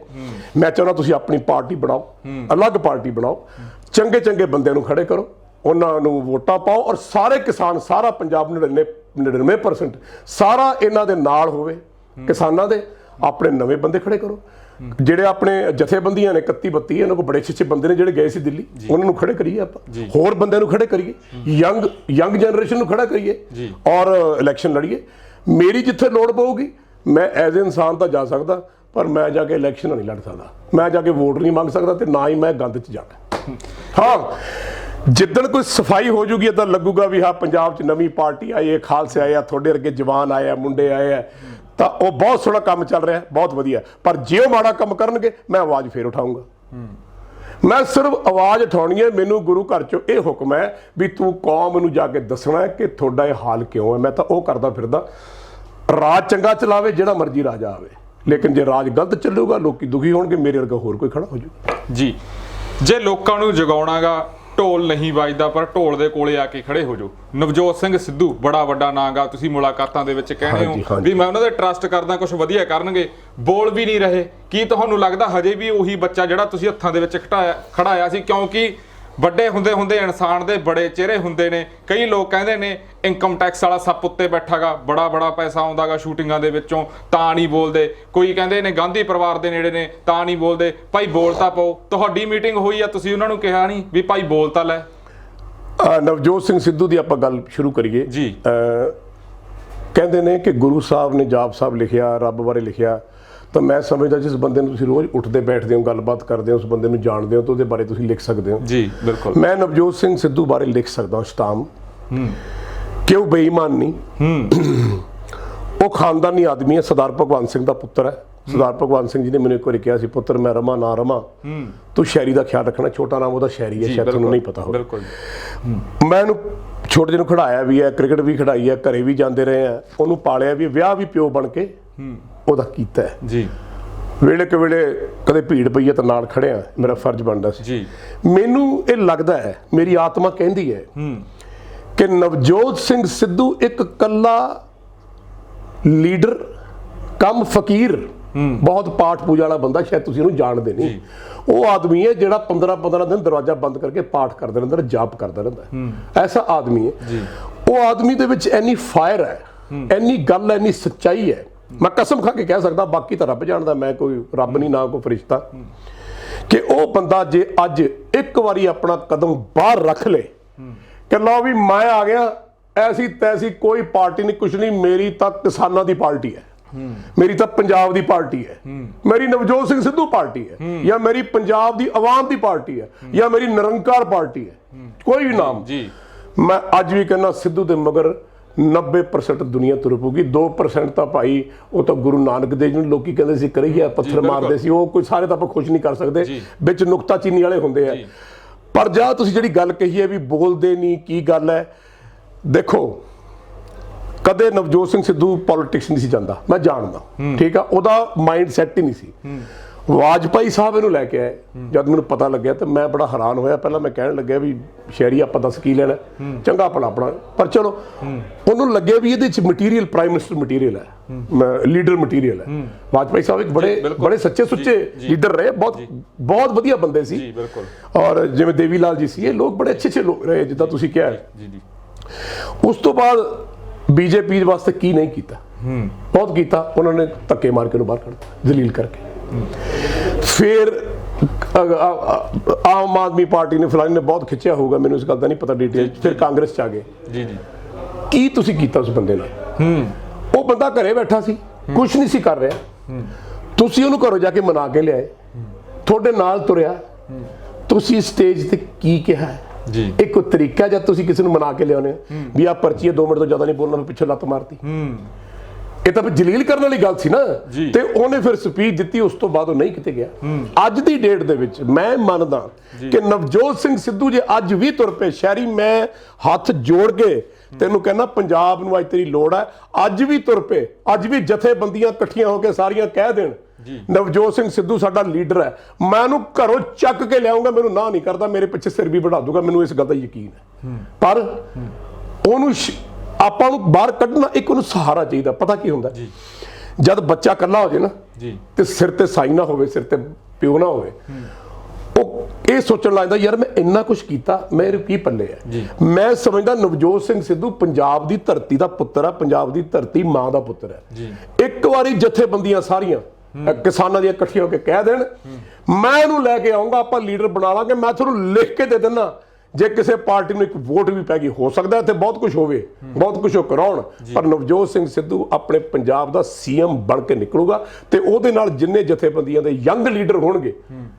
Speaker 1: ਮੈਂ ਚਾਹੁੰਦਾ ਤੁਸੀਂ ਆਪਣੀ ਪਾਰਟੀ ਬਣਾਓ, ਅਲੱਗ ਪਾਰਟੀ ਬਣਾਓ, ਚੰਗੇ ਬੰਦਿਆਂ ਨੂੰ ਖੜੇ ਕਰੋ, ਉਹਨਾਂ ਨੂੰ ਵੋਟਾਂ ਪਾਓ, ਔਰ ਸਾਰੇ ਕਿਸਾਨ, ਸਾਰਾ ਪੰਜਾਬ 99% ਸਾਰਾ ਇਹਨਾਂ ਦੇ ਨਾਲ ਹੋਵੇ। ਕਿਸਾਨਾਂ ਦੇ ਆਪਣੇ ਨਵੇਂ ਬੰਦੇ ਖੜੇ ਕਰੋ। ਜਿਹੜੇ ਆਪਣੇ ਜਥੇਬੰਦੀਆਂ ਨੇ 31-32, ਇਹਨਾਂ ਕੋਲ ਬੜੇ ਅੱਛੇ ਬੰਦੇ ਨੇ ਜਿਹੜੇ ਗਏ ਸੀ ਦਿੱਲੀ, ਉਹਨਾਂ ਨੂੰ ਖੜੇ ਕਰੀਏ ਆਪਾਂ। ਹੋਰ ਬੰਦਿਆਂ ਨੂੰ ਖੜੇ ਕਰੀਏ, ਯੰਗ ਜਨਰੇਸ਼ਨ ਨੂੰ ਖੜਾ ਕਰੀਏ, ਔਰ ਇਲੈਕਸ਼ਨ ਲੜੀਏ। ਮੇਰੀ ਜਿੱਥੇ ਲੋੜ ਪਊਗੀ ਮੈਂ ਐਜ਼ ਇਨਸਾਨ ਤਾਂ ਜਾ ਸਕਦਾ, ਪਰ ਮੈਂ ਜਾ ਕੇ ਇਲੈਕਸ਼ਨ ਨਹੀਂ ਲੜ ਸਕਦਾ, ਮੈਂ ਜਾ ਕੇ ਵੋਟ ਨਹੀਂ ਮੰਗ ਸਕਦਾ, ਤੇ ਨਾ ਹੀ ਮੈਂ ਗੰਦ 'ਚ ਜਾਣਾ। ਹਾਂ, ਜਿੱਦਣ ਕੋਈ ਸਫਾਈ ਹੋ ਜੂਗੀ, ਇਦਾਂ ਲੱਗੂਗਾ ਵੀ ਹਾਂ ਪੰਜਾਬ 'ਚ ਨਵੀਂ ਪਾਰਟੀ ਆਈ ਹੈ, ਖਾਲਸੇ ਆਏ ਆ, ਤੁਹਾਡੇ ਵਰਗੇ ਜਵਾਨ ਆਏ ਆ, ਮੁੰਡੇ ਆਏ ਆ, ਤਾਂ ਉਹ ਬਹੁਤ ਸੋਹਣਾ ਕੰਮ ਚੱਲ ਰਿਹਾ, ਬਹੁਤ ਵਧੀਆ। ਪਰ ਜੇ ਉਹ ਮਾੜਾ ਕੰਮ ਕਰਨਗੇ ਮੈਂ ਆਵਾਜ਼ ਫੇਰ ਉਠਾਊਂਗਾ। ਮੈਂ ਸਿਰਫ ਆਵਾਜ਼ ਉਠਾਉਣੀ ਹੈ। ਮੈਨੂੰ ਗੁਰੂ ਘਰ ਚੋਂ ਇਹ ਹੁਕਮ ਹੈ ਵੀ ਤੂੰ ਕੌਮ ਨੂੰ ਜਾ ਕੇ ਦੱਸਣਾ ਹੈ ਕਿ ਤੁਹਾਡਾ ਇਹ ਹਾਲ ਕਿਉਂ ਹੈ। ਮੈਂ ਤਾਂ ਉਹ ਕਰਦਾ ਫਿਰਦਾ, ਰਾਜ ਚੰਗਾ ਚਲਾਵੇ ਜਿਹੜਾ ਮਰਜ਼ੀ ਰਾਜਾ ਆਵੇ, ਲੇਕਿਨ ਜੇ ਰਾਜ ਗਲਤ ਚੱਲੂਗਾ ਲੋਕੀ ਦੁਖੀ ਹੋਣਗੇ, ਮੇਰੇ ਵਰਗਾ ਹੋਰ ਕੋਈ ਖੜਾ ਹੋ ਜਾਊਗਾ
Speaker 2: ਜੀ। ਜੇ ਲੋਕਾਂ ਨੂੰ ਜਗਾਉਣਾਗਾ, ਢੋਲ ਨਹੀਂ ਵੱਜਦਾ ਪਰ ਢੋਲ ਦੇ ਕੋਲੇ ਆ ਕੇ ਖੜੇ ਹੋ ਜਾਓ। ਨਵਜੋਤ ਸਿੰਘ ਸਿੱਧੂ ਬੜਾ ਵੱਡਾ ਨਾਂ ਗਾ, ਤੁਸੀਂ ਮੁਲਾਕਾਤਾਂ ਦੇ ਵਿੱਚ ਕਹਿੰਦੇ ਹੋ ਵੀ ਮੈਂ ਉਹਨਾਂ ਦੇ ਟਰਸਟ ਕਰਦਾ, ਕੁਝ ਵਧੀਆ ਕਰਨਗੇ, ਬੋਲ ਵੀ ਨਹੀਂ ਰਹੇ। ਕੀ ਤੁਹਾਨੂੰ ਲੱਗਦਾ ਹਜੇ ਵੀ ਉਹੀ ਬੱਚਾ ਜਿਹੜਾ ਤੁਸੀਂ ਹੱਥਾਂ ਦੇ ਵਿੱਚ ਖੜਾਇਆ ਸੀ? ਕਿਉਂਕਿ ਵੱਡੇ ਹੁੰਦੇ ਹੁੰਦੇ ਇਨਸਾਨ ਦੇ ਬੜੇ ਚਿਹਰੇ ਹੁੰਦੇ ਨੇ। ਕਈ ਲੋਕ ਕਹਿੰਦੇ ਨੇ ਇਨਕਮ ਟੈਕਸ ਵਾਲਾ ਸੱਪ ਉੱਤੇ ਬੈਠਾਗਾ, ਬੜਾ ਪੈਸਾ ਆਉਂਦਾਗਾ ਸ਼ੂਟਿੰਗਾਂ ਦੇ ਵਿੱਚੋਂ, ਤਾਂ ਨਹੀਂ ਬੋਲਦੇ। ਕੋਈ ਕਹਿੰਦੇ ਨੇ ਗਾਂਧੀ ਪਰਿਵਾਰ ਦੇ ਨੇੜੇ ਨੇ, ਤਾਂ ਨਹੀਂ ਬੋਲਦੇ। ਭਾਈ ਬੋਲ ਤਾਂ ਪਾਓ। ਤੁਹਾਡੀ ਮੀਟਿੰਗ ਹੋਈ ਆ, ਤੁਸੀਂ ਉਹਨਾਂ ਨੂੰ ਕਿਹਾ ਨਹੀਂ ਵੀ ਭਾਈ ਬੋਲ ਤਾਂ ਲੈ?
Speaker 1: ਨਵਜੋਤ ਸਿੰਘ ਸਿੱਧੂ ਦੀ ਆਪਾਂ ਗੱਲ ਸ਼ੁਰੂ ਕਰੀਏ
Speaker 2: ਜੀ।
Speaker 1: ਕਹਿੰਦੇ ਨੇ ਕਿ ਗੁਰੂ ਸਾਹਿਬ ਨੇ ਜਾਪ ਸਾਹਿਬ ਲਿਖਿਆ, ਰੱਬ ਬਾਰੇ ਲਿਖਿਆ, ਤਾਂ ਮੈਂ ਸਮਝਦਾ ਜਿਸ ਬੰਦੇ ਨੂੰ ਤੁਸੀਂ ਰੋਜ਼ ਉੱਠਦੇ ਬੈਠਦੇ ਹੋ, ਗੱਲਬਾਤ ਕਰਦੇ ਹੋ, ਉਸ ਬੰਦੇ ਨੂੰ ਜਾਣਦੇ ਹੋ, ਤਾਂ ਉਹਦੇ ਬਾਰੇ ਤੁਸੀਂ ਲਿਖ ਸਕਦੇ ਹੋ।
Speaker 2: ਜੀ ਬਿਲਕੁਲ।
Speaker 1: ਮੈਂ ਨਵਜੋਤ ਸਿੰਘ ਸਿੱਧੂ ਬਾਰੇ ਲਿਖ ਸਕਦਾ ਸਟਾਮ ਕਿ ਉਹ ਬੇਈਮਾਨ ਨਹੀਂ, ਉਹ ਖਾਨਦਾਨੀ ਆਦਮੀ ਹੈ। ਸਰਦਾਰ ਭਗਵੰਤ ਸਿੰਘ ਦਾ ਪੁੱਤਰ ਹੈ। ਸਰਦਾਰ ਭਗਵੰਤ ਸਿੰਘ ਜੀ ਨੇ ਮੈਨੂੰ ਇੱਕ ਵਾਰੀ ਕਿਹਾ ਸੀ, ਪੁੱਤਰ ਮੈਂ ਰਮਾ ਨਾ ਰਮਾ, ਤੂੰ ਸ਼ਾਇਰੀ ਦਾ ਖਿਆਲ ਰੱਖਣਾ। ਛੋਟਾ ਨਾਮ ਉਹਦਾ ਸ਼ਾਇਰੀ ਹੈ, ਸ਼ਾਇਦ ਤੁਹਾਨੂੰ ਨਹੀਂ ਪਤਾ ਹੋਵੇ।
Speaker 2: ਬਿਲਕੁਲ।
Speaker 1: ਮੈਂ ਉਹਨੂੰ ਛੋਟੇ ਜਿਹੇ ਨੂੰ ਖਿਡਾਇਆ ਵੀ ਹੈ, ਕ੍ਰਿਕਟ ਵੀ ਖਿਡਾਈ ਹੈ, ਘਰੇ ਵੀ ਜਾਂਦੇ ਰਹੇ ਆ, ਉਹਨੂੰ ਪਾਲਿਆ ਵੀ, ਵਿਆਹ ਵੀ ਪਿਓ ਬਣ ਕੇ ਉਹਦਾ ਕੀਤਾ ਹੈ
Speaker 2: ਜੀ।
Speaker 1: ਵੇਲੇ ਕਿ ਵੇਲੇ ਕਦੇ ਭੀੜ ਪਈ ਹੈ ਤਾਂ ਨਾਲ ਖੜਿਆ, ਮੇਰਾ ਫਰਜ਼ ਬਣਦਾ ਸੀ
Speaker 2: ਜੀ।
Speaker 1: ਮੈਨੂੰ ਇਹ ਲੱਗਦਾ ਹੈ, ਮੇਰੀ ਆਤਮਾ ਕਹਿੰਦੀ ਹੈ ਕਿ ਨਵਜੋਤ ਸਿੰਘ ਸਿੱਧੂ ਇੱਕ ਕੱਲਾ ਲੀਡਰ ਕਮ ਫਕੀਰ, ਬਹੁਤ ਪਾਠ ਪੂਜਾ ਵਾਲਾ ਬੰਦਾ, ਸ਼ਾਇਦ ਤੁਸੀਂ ਉਹਨੂੰ ਜਾਣਦੇ ਨਹੀਂ। ਉਹ ਆਦਮੀ ਹੈ ਜਿਹੜਾ 15 ਦਿਨ ਦਰਵਾਜ਼ਾ ਬੰਦ ਕਰਕੇ ਪਾਠ ਕਰਦਾ ਰਹਿੰਦਾ, ਜਾਪ ਕਰਦਾ ਰਹਿੰਦਾ। ਐਸਾ ਆਦਮੀ ਹੈ। ਉਹ ਆਦਮੀ ਦੇ ਵਿੱਚ ਇੰਨੀ ਫਾਇਰ ਹੈ, ਇੰਨੀ ਗੱਲ ਹੈ, ਇੰਨੀ ਸੱਚਾਈ ਹੈ, ਮੈਂ ਕਸਮ ਖਾ ਕੇ ਕਹਿ ਸਕਦਾ, ਬਾਕੀ ਤਾਂ ਰੱਬ ਜਾਣਦਾ, ਮੈਂ ਕੋਈ ਰੱਬ ਨਹੀਂ, ਨਾ ਕੋਈ ਫਰਿਸ਼ਤਾ, ਕਿ ਉਹ ਬੰਦਾ ਜੇ ਅੱਜ ਇੱਕ ਵਾਰੀ ਆਪਣਾ ਕਦਮ ਬਾਹਰ ਰੱਖ ਲੇ ਕਿ ਲਓ ਵੀ ਮੈਂ ਆ ਗਿਆ, ਐਸੀ ਤੈਸੀ ਕੋਈ ਪਾਰਟੀ ਨਹੀਂ, ਕੁਛ ਨਹੀਂ, ਮੇਰੀ ਤਾਂ ਕਿਸਾਨਾਂ ਦੀ ਪਾਰਟੀ ਹੈ, ਮੇਰੀ ਤਾਂ ਪੰਜਾਬ ਦੀ ਪਾਰਟੀ ਹੈ, ਮੇਰੀ ਨਵਜੋਤ ਸਿੰਘ ਸਿੱਧੂ ਪਾਰਟੀ ਹੈ, ਜਾਂ ਮੇਰੀ ਪੰਜਾਬ ਦੀ ਆਵਾਮ ਦੀ ਪਾਰਟੀ ਹੈ, ਜਾਂ ਮੇਰੀ ਨਿਰੰਕਾਰ ਪਾਰਟੀ ਹੈ, ਕੋਈ ਵੀ ਨਾਮ। ਮੈਂ ਅੱਜ ਵੀ ਕਹਿੰਦਾ ਸਿੱਧੂ ਦੇ ਮਗਰ 90% ਦੁਨੀਆ ਤੁਰ ਪਊਗੀ। 2% ਤਾਂ ਭਾਈ ਉਹ ਤਾਂ ਗੁਰੂ ਨਾਨਕ ਦੇਵ ਜੀ ਨੂੰ ਲੋਕੀ ਕਹਿੰਦੇ ਸੀ ਕਰਈਆ, ਪੱਥਰ ਮਾਰਦੇ ਸੀ, ਉਹ ਕੋਈ ਸਾਰੇ ਤਾਂ ਆਪਾਂ ਖੁਸ਼ ਨਹੀਂ ਕਰ ਸਕਦੇ, ਵਿੱਚ ਨੁਕਤਾ ਚੀਨੀ ਵਾਲੇ ਹੁੰਦੇ ਆ। ਪਰ ਜਾਂ ਤੁਸੀਂ ਜਿਹੜੀ ਗੱਲ ਕਹੀ ਹੈ ਵੀ ਬੋਲਦੇ ਨਹੀਂ, ਕੀ ਗੱਲ ਹੈ? ਦੇਖੋ, ਕਦੇ ਨਵਜੋਤ ਸਿੰਘ ਸਿੱਧੂ ਪੋਲਿਟਿਕਸ ਨਹੀਂ ਸੀ ਜਾਂਦਾ, ਮੈਂ ਜਾਣਦਾ, ਠੀਕ ਆ, ਉਹਦਾ ਮਾਈਂਡ ਸੈੱਟ ਹੀ ਨਹੀਂ ਸੀ। ਵਾਜਪਾਈ ਸਾਹਿਬ ਇਹਨੂੰ ਲੈ ਕੇ ਆਏ, ਜਦ ਮੈਨੂੰ ਪਤਾ ਲੱਗਿਆ ਤਾਂ ਮੈਂ ਬੜਾ ਹੈਰਾਨ ਹੋਇਆ। ਪਹਿਲਾਂ ਮੈਂ ਕਹਿਣ ਲੱਗਿਆ ਵੀ ਸ਼ਹਿਰੀ ਆਪਾਂ ਦੱਸ ਕੀ ਲੈਣਾ, ਚੰਗਾ ਭਲਾ ਆਪਣਾ, ਪਰ ਚਲੋ ਉਹਨੂੰ ਲੱਗਿਆ ਵੀ ਇਹਦੇ ਚ ਮਟੀਰੀਅਲ ਪ੍ਰਾਈਮ ਮਿਨਿਸਟਰ ਮਟੀਰੀਅਲ ਹੈ, ਲੀਡਰ ਮਟੀਰੀਅਲ ਹੈ। ਵਾਜਪਾਈ ਸਾਹਿਬ ਇੱਕ ਬੜੇ ਸੱਚੇ ਸੁੱਚੇ ਲੀਡਰ ਰਹੇ, ਬਹੁਤ ਵਧੀਆ ਬੰਦੇ ਸੀ। ਔਰ ਜਿਵੇਂ ਦੇਵੀ ਲਾਲ ਜੀ ਸੀ, ਇਹ ਲੋਕ ਬੜੇ ਅੱਛੇ ਲੋਕ ਰਹੇ, ਜਿੱਦਾਂ ਤੁਸੀਂ ਕਿਹਾ। ਉਸ ਤੋਂ ਬਾਅਦ ਬੀਜੇਪੀ ਵਾਸਤੇ ਕੀ ਨਹੀਂ ਕੀਤਾ, ਬਹੁਤ ਕੀਤਾ। ਉਹਨਾਂ ਨੇ ਧੱਕੇ ਮਾਰ ਕੇ ਉਹਨੂੰ ਬਾਹਰ ਕੱਢਤਾ, ਜ਼ਲੀਲ ਕਰਕੇ। ਫਿਰ ਆਮ ਆਦਮੀ ਪਾਰਟੀ ਨੇ, ਫਲਾਣੀ ਨੇ ਬਹੁਤ ਖਿੱਚਿਆ ਹੋਊਗਾ, ਮੈਨੂੰ ਇਸ ਗੱਲ ਦਾ ਨਹੀਂ ਪਤਾ ਡਿਟੇਲ। ਫਿਰ ਕਾਂਗਰਸ ਚ ਆ ਗਏ। ਕੀ ਤੁਸੀਂ ਕੀਤਾ ਉਸ ਬੰਦੇ ਨਾਲ? ਉਹ ਬੰਦਾ ਘਰੇ ਬੈਠਾ ਸੀ, ਕੁਝ ਨਹੀਂ ਸੀ ਕਰ ਰਿਹਾ, ਤੁਸੀਂ ਉਹਨੂੰ ਘਰੋਂ ਜਾ ਕੇ ਮਨਾ ਕੇ ਲਿਆਏ, ਤੁਹਾਡੇ ਨਾਲ ਤੁਰਿਆ, ਤੁਸੀਂ ਸਟੇਜ ਤੇ ਕੀ ਕਿਹਾ? ਇੱਕ ਤਰੀਕਾ ਜਦ ਤੁਸੀਂ ਕਿਸੇ ਨੂੰ ਮਨਾ ਕੇ ਲਿਆਉਨੇ ਵੀ ਆਹ ਪਰਚੀ 2 ਮਿੰਟ ਤੋਂ ਜ਼ਿਆਦਾ ਨਹੀਂ ਬੋਲਣਾ, ਪਿੱਛੇ ਲੱਤ ਮਾਰਤੀ, ਇਹ ਤਾਂ ਜਲੀਲ ਕਰਨ ਵਾਲੀ ਗੱਲ ਸੀ ਨਾ। ਤੇ ਉਹਨੇ ਫਿਰ ਸਪੀਚ ਦਿੱਤੀ, ਉਸ ਤੋਂ ਬਾਅਦ ਉਹ ਨਹੀਂ ਕਿਤੇ ਗਿਆ। ਅੱਜ ਦੀ ਡੇਟ ਦੇ ਵਿੱਚ ਮੈਂ ਮੰਨਦਾ ਕਿ ਨਵਜੋਤ ਸਿੰਘ ਸਿੱਧੂ ਜੇ ਅੱਜ ਵੀ ਤੁਰ ਪਏ ਸ਼ਹਿਰੀ, ਮੈਂ ਹੱਥ ਜੋੜ ਕੇ ਤੈਨੂੰ ਕਹਿੰਦਾ ਪੰਜਾਬ ਨੂੰ ਅੱਜ ਤੇਰੀ ਲੋੜ ਹੈ, ਅੱਜ ਵੀ ਤੁਰ ਪਏ, ਅੱਜ ਵੀ ਜਥੇਬੰਦੀਆਂ ਇਕੱਠੀਆਂ ਹੋ ਕੇ ਸਾਰੀਆਂ ਕਹਿ ਦੇਣ ਨਵਜੋਤ ਸਿੰਘ ਸਿੱਧੂ ਸਾਡਾ ਲੀਡਰ ਹੈ, ਮੈਂ ਉਹਨੂੰ ਘਰੋਂ ਚੱਕ ਕੇ ਲਿਆਉਂਗਾ, ਮੈਨੂੰ ਨਾ ਨਹੀਂ ਕਰਦਾ, ਮੇਰੇ ਪਿੱਛੇ ਸਿਰ ਵੀ ਵਧਾ ਦੂਗਾ, ਮੈਨੂੰ ਇਸ ਗੱਲ ਦਾ ਯਕੀਨ ਹੈ। ਪਰ ਉਹਨੂੰ ਆਪਾਂ ਨੂੰ ਬਾਹਰ ਕੱਢਣਾ, ਇੱਕ ਉਹਨੂੰ ਸਹਾਰਾ ਚਾਹੀਦਾ। ਪਤਾ ਕੀ ਹੁੰਦਾ, ਜਦ ਬੱਚਾ ਇਕੱਲਾ ਹੋ ਜਾਏ ਨਾ ਤੇ ਸਿਰ ਤੇ ਸਾਈ ਨਾ ਹੋਵੇ, ਸਿਰ ਤੇ ਪਿਓ ਨਾ ਹੋਵੇ, ਉਹ ਇਹ ਸੋਚਣ ਲੱਗਦਾ ਯਾਰ ਮੈਂ ਇੰਨਾ ਕੁਝ ਕੀਤਾ, ਮੇਰੇ ਕੀ ਪੱਲੇ ਹੈ। ਮੈਂ ਸਮਝਦਾ ਨਵਜੋਤ ਸਿੰਘ ਸਿੱਧੂ ਪੰਜਾਬ ਦੀ ਧਰਤੀ ਦਾ ਪੁੱਤਰ ਆ, ਪੰਜਾਬ ਦੀ ਧਰਤੀ ਮਾਂ ਦਾ ਪੁੱਤਰ ਹੈ। ਇੱਕ ਵਾਰੀ ਜਥੇਬੰਦੀਆਂ ਸਾਰੀਆਂ ਕਿਸਾਨਾਂ ਦੀਆਂ ਇਕੱਠੀਆਂ ਹੋ ਕੇ ਕਹਿ ਦੇਣ, ਮੈਂ ਇਹਨੂੰ ਲੈ ਕੇ ਆਉਂਗਾ, ਆਪਾਂ ਲੀਡਰ ਬਣਾ ਲਾਂਗੇ, ਮੈਂ ਤੁਹਾਨੂੰ ਲਿਖ ਕੇ ਦੇ ਦਿੰਦਾ, ਜੇ ਕਿਸੇ ਪਾਰਟੀ ਨੂੰ ਇੱਕ ਵੋਟ ਵੀ ਪੈ ਗਈ, ਹੋ ਸਕਦਾ ਇੱਥੇ ਬਹੁਤ ਕੁਝ ਹੋਵੇ, ਬਹੁਤ ਕੁਝ ਉਹ ਕਰਾਉਣ, ਪਰ ਨਵਜੋਤ ਸਿੰਘ ਸਿੱਧੂ ਆਪਣੇ ਪੰਜਾਬ ਦਾ ਸੀਐਮ ਬਣ ਕੇ ਨਿਕਲੂਗਾ। ਤੇ ਉਹਦੇ ਨਾਲ ਜਿੰਨੇ ਜਥੇਬੰਦੀਆਂ ਦੇ ਯੰਗ ਲੀਡਰ ਹੋਣਗੇ,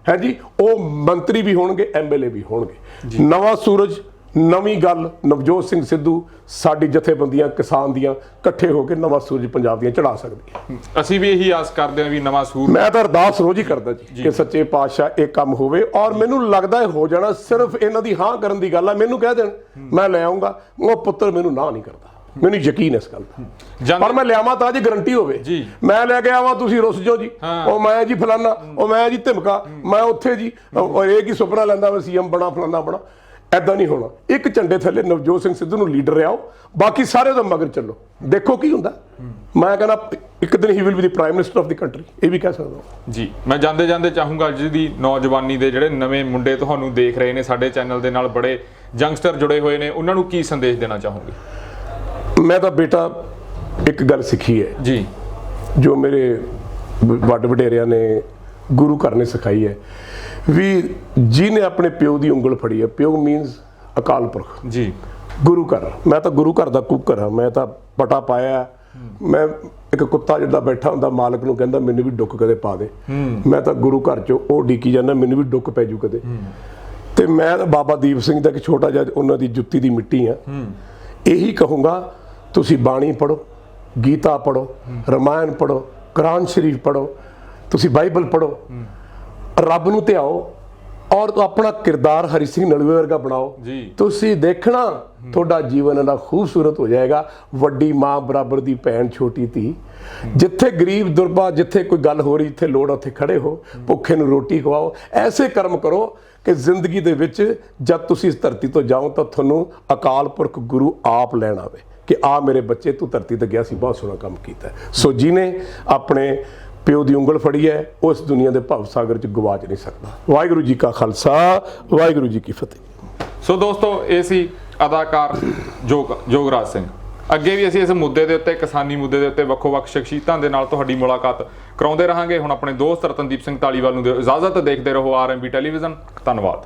Speaker 1: ਹੈ ਜੀ, ਉਹ ਮੰਤਰੀ ਵੀ ਹੋਣਗੇ, ਐਮਐਲਏ ਵੀ ਹੋਣਗੇ। ਨਵਾਂ ਸੂਰਜ, ਨਵੀਂ ਗੱਲ ਨਵਜੋਤ ਸਿੰਘ ਸਿੱਧੂ ਸਾਡੀ ਜਥੇਬੰਦੀਆਂ ਕਿਸਾਨ ਦੀਆਂ ਇਕੱਠੇ ਹੋ ਕੇ ਨਵਾਂ ਸੂਰਜ ਪੰਜਾਬ ਦੀਆਂ ਚੜਾ ਸਕਦੀ।
Speaker 2: ਅਸੀਂ ਵੀ ਇਹੀ ਆਸ ਕਰਦੇ ਹਾਂ ਵੀ ਨਵਾਂ ਸੂਰ।
Speaker 1: ਮੈਂ ਤਾਂ ਅਰਦਾਸ ਰੋਜ਼ ਹੀ ਕਰਦਾ ਜੀ ਕਿ ਸੱਚੇ ਪਾਤਸ਼ਾਹ ਇਹ ਕੰਮ ਹੋਵੇ, ਔਰ ਮੈਨੂੰ ਲੱਗਦਾ ਇਹ ਹੋ ਜਾਣਾ। ਸਿਰਫ ਇਹਨਾਂ ਦੀ ਹਾਂ ਕਰਨ ਦੀ ਗੱਲ ਆ, ਮੈਨੂੰ ਕਹਿ ਦੇਣ ਮੈਂ ਲੈ ਆਉਂਗਾ, ਉਹ ਪੁੱਤਰ ਮੈਨੂੰ ਨਾ ਨਹੀਂ ਕਰਦਾ, ਮੈਨੂੰ ਯਕੀਨ ਇਸ ਗੱਲ ਦਾ। ਪਰ ਮੈਂ ਲਿਆਵਾਂ ਤਾਂ ਜੀ ਗਰੰਟੀ ਹੋਵੇ। ਮੈਂ ਲੈ ਕੇ ਆਵਾਂ ਤੁਸੀਂ ਰੁੱਸ ਜਾਓ ਜੀ, ਉਹ ਮੈਂ ਜੀ ਫਲਾਨਾ, ਉਹ ਮੈਂ ਜੀ ਧਮਕਾ, ਮੈਂ ਉੱਥੇ ਜੀ, ਉਹ ਇਹ ਕੀ ਸੁਪਨਾ ਲੈਂਦਾ ਮੈਂ ਸੀਐਮ ਬਣਾ ਫਲਾਨਾ ਬਣਾ, ਐਦਾਂ ਨਹੀਂ ਹੋਣਾ। ਇੱਕ ਝੰਡੇ ਥੱਲੇ ਨਵਜੋਤ ਸਿੰਘ ਸਿੱਧੂ ਨੂੰ ਲੀਡਰ ਰਿਆਓ, ਬਾਕੀ ਸਾਰੇ ਦਾ ਮਗਰ ਚੱਲੋ, ਦੇਖੋ ਕੀ ਹੁੰਦਾ। ਮੈਂ ਕਹਿੰਦਾ ਇੱਕ ਦਿਨ he will be the prime minister of the country, ਇਹ ਵੀ ਕਹਿ ਸਕਦਾ
Speaker 2: ਜੀ। ਮੈਂ ਜਾਂਦੇ ਜਾਂਦੇ ਚਾਹੂੰਗਾ ਅੱਜ ਦੀ ਨੌਜਵਾਨੀ ਦੇ ਜਿਹੜੇ ਨਵੇਂ ਮੁੰਡੇ ਤੁਹਾਨੂੰ ਦੇਖ ਰਹੇ ਨੇ, ਸਾਡੇ ਚੈਨਲ ਦੇ ਨਾਲ ਬੜੇ ਯੰਗਸਟਰ ਜੁੜੇ ਹੋਏ ਨੇ, ਉਹਨਾਂ ਨੂੰ ਕੀ ਸੰਦੇਸ਼ ਦੇਣਾ ਚਾਹੋਗੇ?
Speaker 1: ਮੈਂ ਤਾਂ ਬੇਟਾ ਇੱਕ ਗੱਲ ਸਿੱਖੀ ਹੈ
Speaker 2: ਜੀ,
Speaker 1: ਜੋ ਮੇਰੇ ਵੱਡ ਵਡੇਰਿਆਂ ਨੇ ਗੁਰੂ ਘਰ ਨੇ ਸਿਖਾਈ ਹੈ ਵੀ ਜਿਹਨੇ ਆਪਣੇ ਪਿਓ ਦੀ ਉਂਗਲ ਫੜੀ ਹੈ, ਪਿਓ ਮੀਨਸ ਅਕਾਲ ਪੁਰਖ
Speaker 2: ਜੀ,
Speaker 1: ਗੁਰੂ ਘਰ। ਮੈਂ ਤਾਂ ਗੁਰੂ ਘਰ ਦਾ ਕੁੱਕਰ ਹਾਂ, ਮੈਂ ਤਾਂ ਪਟਾ ਪਾਇਆ। ਮੈਂ ਇੱਕ ਕੁੱਤਾ ਜਿੱਦਾਂ ਬੈਠਾ ਹੁੰਦਾ ਮਾਲਕ ਨੂੰ ਕਹਿੰਦਾ ਮੈਨੂੰ ਵੀ ਡੁੱਕ ਕਦੇ ਪਾ ਦੇ। ਮੈਂ ਤਾਂ ਗੁਰੂ ਘਰ ਚੋਂ ਉਹ ਡੀਕੀ ਜਾਂਦਾ ਮੈਨੂੰ ਵੀ ਡੁੱਕ ਪੈ ਜੂ ਕਦੇ। ਤੇ ਮੈਂ ਤਾਂ ਬਾਬਾ ਦੀਪ ਸਿੰਘ ਦਾ ਇੱਕ ਛੋਟਾ ਜਿਹਾ ਉਹਨਾਂ ਦੀ ਜੁੱਤੀ ਦੀ ਮਿੱਟੀ ਆ। ਇਹੀ ਕਹੂੰਗਾ ਤੁਸੀਂ ਬਾਣੀ ਪੜੋ, ਗੀਤਾ ਪੜੋ, ਰਮਾਇਣ ਪੜੋ, ਕੁਰਾਨ ਸ਼ਰੀਫ ਪੜੋ, ਤੁਸੀਂ ਬਾਈਬਲ ਪੜੋ, ਰੱਬ ਨੂੰ ਧਿਆਓ, ਔਰ ਆਪਣਾ ਕਿਰਦਾਰ ਹਰੀ ਸਿੰਘ ਨਲੂਏ ਵਰਗਾ ਬਣਾਓ। ਤੁਸੀਂ ਦੇਖਣਾ ਤੁਹਾਡਾ ਜੀਵਨ ਇੰਨਾ ਖੂਬਸੂਰਤ ਹੋ ਜਾਏਗਾ। ਵੱਡੀ ਮਾਂ ਬਰਾਬਰ ਦੀ ਭੈਣ, ਛੋਟੀ ਧੀ, ਜਿੱਥੇ ਗਰੀਬ ਦੁਰਬਾ, ਜਿੱਥੇ ਕੋਈ ਗੱਲ ਹੋ ਰਹੀ, ਜਿੱਥੇ ਲੋੜ ਉੱਥੇ ਖੜੇ ਹੋ, ਭੁੱਖੇ ਨੂੰ ਰੋਟੀ ਖਵਾਓ। ਐਸੇ ਕਰਮ ਕਰੋ ਕਿ ਜ਼ਿੰਦਗੀ ਦੇ ਵਿੱਚ ਜਦ ਤੁਸੀਂ ਇਸ ਧਰਤੀ ਤੋਂ ਜਾਓ ਤਾਂ ਤੁਹਾਨੂੰ ਅਕਾਲ ਪੁਰਖ ਗੁਰੂ ਆਪ ਲੈਣ ਆਵੇ ਕਿ ਆ ਮੇਰੇ ਬੱਚੇ ਤੂੰ ਧਰਤੀ ਤੇ ਗਿਆ ਸੀ, ਬਹੁਤ ਸੋਹਣਾ ਕੰਮ ਕੀਤਾ। ਸੋ ਜਿਹਨੇ ਆਪਣੇ ਪਿਓ ਦੀ ਉਂਗਲ ਫੜੀ ਹੈ ਉਸ ਦੁਨੀਆ ਦੇ ਭਵ ਸਾਗਰ 'ਚ ਗਵਾਚ ਨਹੀਂ ਸਕਦਾ। ਵਾਹਿਗੁਰੂ ਜੀ ਕਾ ਖਾਲਸਾ, ਵਾਹਿਗੁਰੂ ਜੀ ਕੀ ਫਤਿਹ।
Speaker 2: ਸੋ ਦੋਸਤੋ, ਇਹ ਸੀ ਅਦਾਕਾਰ ਜੋਗਰਾਜ ਸਿੰਘ। ਅੱਗੇ ਵੀ ਅਸੀਂ ਇਸ ਮੁੱਦੇ ਦੇ ਉੱਤੇ, ਕਿਸਾਨੀ ਮੁੱਦੇ ਦੇ ਉੱਤੇ ਵੱਖੋ-ਵੱਖ ਸ਼ਖਸੀਅਤਾਂ ਦੇ ਨਾਲ ਤੁਹਾਡੀ ਮੁਲਾਕਾਤ ਕਰਾਉਂਦੇ ਰਹਾਂਗੇ। ਹੁਣ ਆਪਣੇ ਦੋਸਤ ਰਤਨਦੀਪ ਸਿੰਘ ਧਾਲੀਵਾਲ ਨੂੰ ਦਿਓ ਇਜਾਜ਼ਤ। ਦੇਖਦੇ ਰਹੋ RMB ਟੈਲੀਵਿਜ਼ਨ। ਧੰਨਵਾਦ।